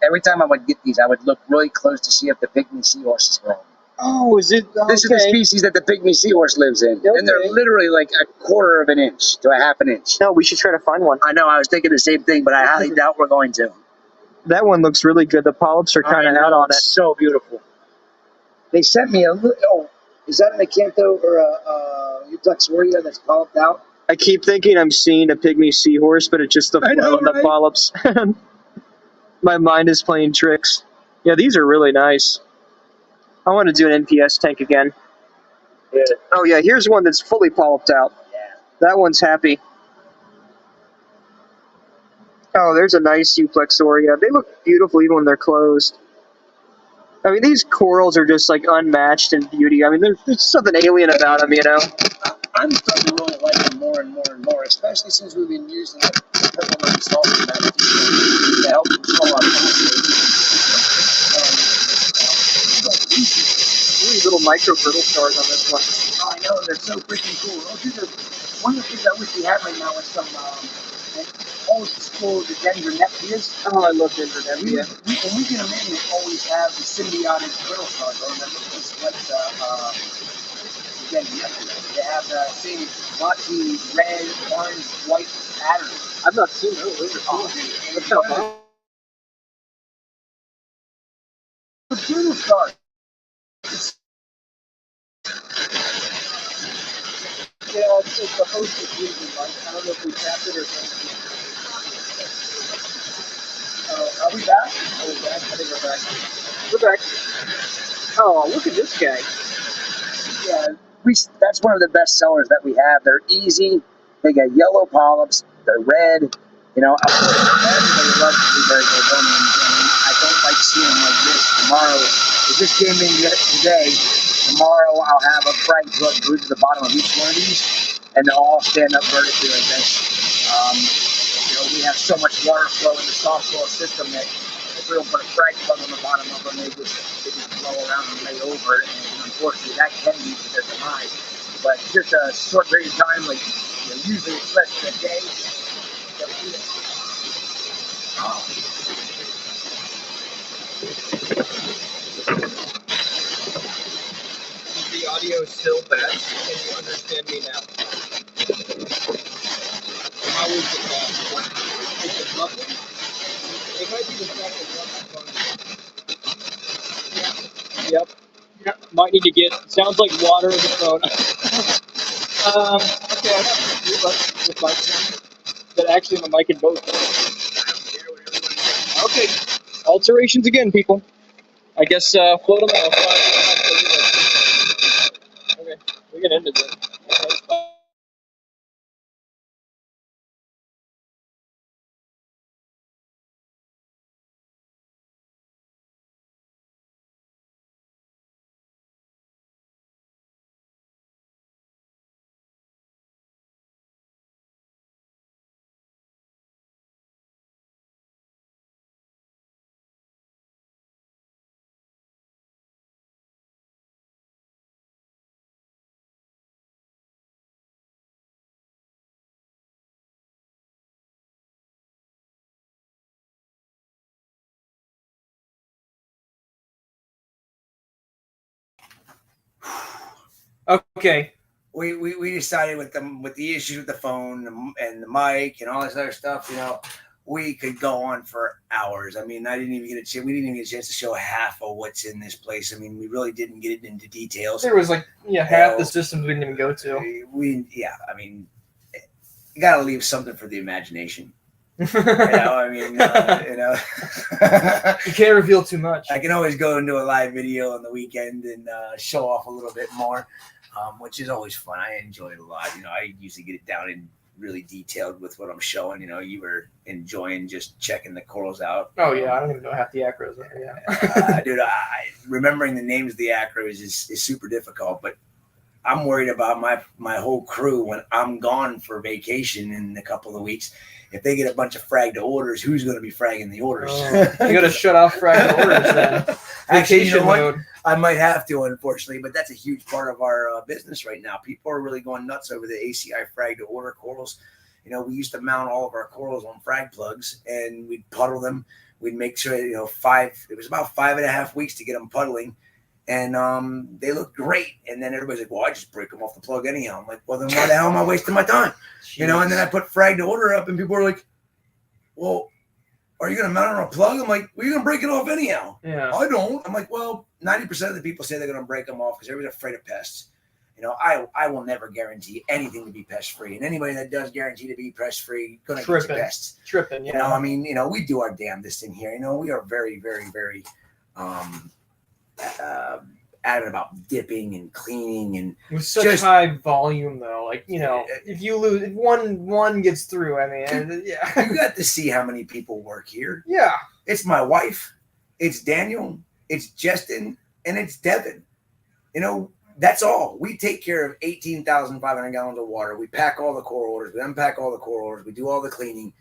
every time I would get these, I would look really close to see if the pygmy seahorses were on. Oh, is it? Okay. This is the species that the pygmy seahorse lives in. Okay. And they're literally like a quarter of an inch to a half an inch. No, we should try to find one. I know, I was thinking the same thing, but I highly doubt we're going to. That one looks really good. The polyps are kind of out on it. So beautiful. They sent me is that an acantho or a Euplexoria that's polyped out? I keep thinking I'm seeing a pygmy seahorse, but it's just the flow and the polyps. My mind is playing tricks. Yeah, these are really nice. I want to do an NPS tank again. Yeah. Oh yeah, here's one that's fully polyped out. Yeah. That one's happy. Oh, there's a nice Euplexoria. They look beautiful even when they're closed. I mean, these corals are just like unmatched in beauty. I mean, there's something alien about them, you know? I'm starting to really like them more and more and more, especially since we've been using the purple and salt bacteria to help control our These little micro brittle stars on this one. Oh, I know, they're so freaking cool. One of the things I wish we had right now is some old school Dendroneptias. Oh, I love Dendroneptia. We can imagine always have the symbiotic brittle stars, or just like the Dendroneptia. They have the same blotchy red, orange, white pattern. I've not seen those. Those are cool. What's up, huh? The brittle star. Yeah, it's the host of using, Mike. I don't know if we tapped it or something. Are we back? Oh, we're back. I think we're back. We're back. Oh, look at this guy. Yeah, that's one of the best sellers that we have. They're easy. They got yellow polyps. They're red. You know, of course, everybody loves to be very Gorgonians, and I don't like seeing them like this. Tomorrow, if this came in today, tomorrow I'll have a frag plug glued to the bottom of each one of these, and they'll all stand up vertically like this. We have so much water flow in the soft soil system that if we don't put a frag plug on the bottom of them, they just blow around and lay over it. And unfortunately, that can lead to their demise. But just a short period of time, like usually it's less than a day. The audio is still bad. Can you understand me now? How is it bad? Is it muffled? It might be the fact that Yep. Might need to get. Sounds like water in the phone. Okay, I have two earbuds with mics that actually have a mic in both. Okay. Alterations again, people. I guess float them out. Okay, we can end it then. Okay. We decided with the issues with the phone and the mic and all this other stuff, you know, we could go on for hours. I mean, we didn't even get a chance to show half of what's in this place. I mean, we really didn't get it into details. There was like half the systems we didn't even go to. I mean, you got to leave something for the imagination. You know, I mean, you know, you can't reveal too much. I can always go into a live video on the weekend and show off a little bit more, which is always fun. I enjoy it a lot. You know, I usually get it down in really detailed with what I'm showing. You know, you were enjoying just checking the corals out. Oh yeah, I don't even know half the acros. Yeah, dude, remembering the names of the acros is super difficult, but I'm worried about my whole crew when I'm gone for vacation in a couple of weeks. If they get a bunch of fragged orders, who's going to be fragging the orders? You got to shut off fragged orders then. Actually, Vacation mode. I might have to, unfortunately, but that's a huge part of our business right now. People are really going nuts over the ACI frag to order corals. You know, we used to mount all of our corals on frag plugs, and we'd puddle them. We'd make sure, you know, it was about 5.5 weeks to get them puddling. And they look great. And then everybody's like, well, I just break them off the plug anyhow. I'm like, well, then why the hell am I wasting my time? Jeez. You know, and then I put frag to order up, and people are like, well, are you going to mount it on a plug? I'm like, well, you're going to break it off anyhow. Yeah. I don't. I'm like, well, 90% of the people say they're going to break them off because everybody's afraid of pests. You know, I will never guarantee anything to be pest free. And anybody that does guarantee to be pest free, going to get you pests. Tripping, yeah. You know, I mean, you know, we do our damnedest in here. You know, we are very, very, very adamant about dipping and cleaning and with such high volume though. Like, you know, if you lose, if one gets through, I mean, yeah. You got to see how many people work here. Yeah. It's my wife, it's Daniel, it's Justin, and it's Devin. You know, that's all. We take care of 18,500 gallons of water. We pack all the coral orders. We unpack all the coral orders. We do all the cleaning,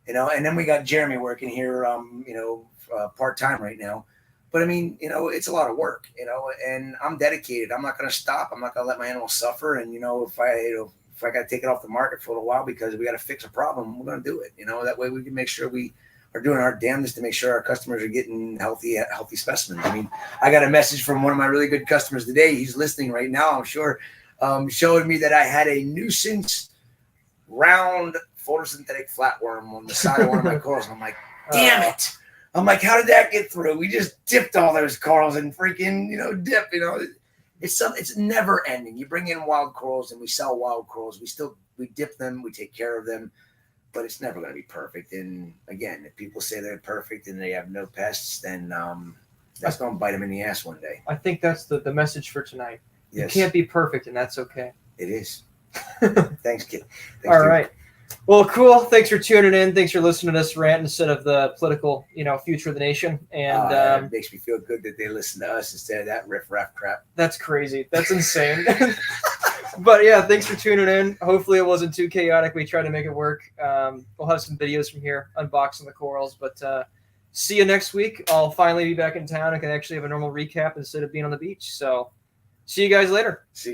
you know, and then we got Jeremy working here, you know, part-time right now. But I mean, you know, it's a lot of work, you know, and I'm dedicated. I'm not going to stop. I'm not going to let my animals suffer. And, you know, if I got to take it off the market for a little while because we got to fix a problem, we're going to do it. You know, that way we can make sure we are doing our damnedest to make sure our customers are getting healthy specimens. I mean, I got a message from one of my really good customers today. He's listening right now, I'm sure, showing me that I had a nuisance round photosynthetic flatworm on the side of one of my corals. And I'm like, damn it. I'm like, how did that get through? We just dipped all those corals and freaking, you know, dip, you know. It's never ending. You bring in wild corals and we sell wild corals. We dip them, we take care of them, but it's never going to be perfect. And again, if people say they're perfect and they have no pests, then that's going to bite them in the ass one day. I think that's the message for tonight. Yes. You can't be perfect, and that's okay. It is. Thanks, kid. Thanks, all dude. right. Well, cool. Thanks for tuning in. Thanks for listening to us rant instead of the political, you know, future of the nation. And it makes me feel good that they listen to us instead of that riff-raff crap. That's crazy. That's insane. But yeah, thanks for tuning in. Hopefully it wasn't too chaotic. We tried to make it work. We'll have some videos from here unboxing the corals. But see you next week. I'll finally be back in town. I can actually have a normal recap instead of being on the beach. So see you guys later. See you guys.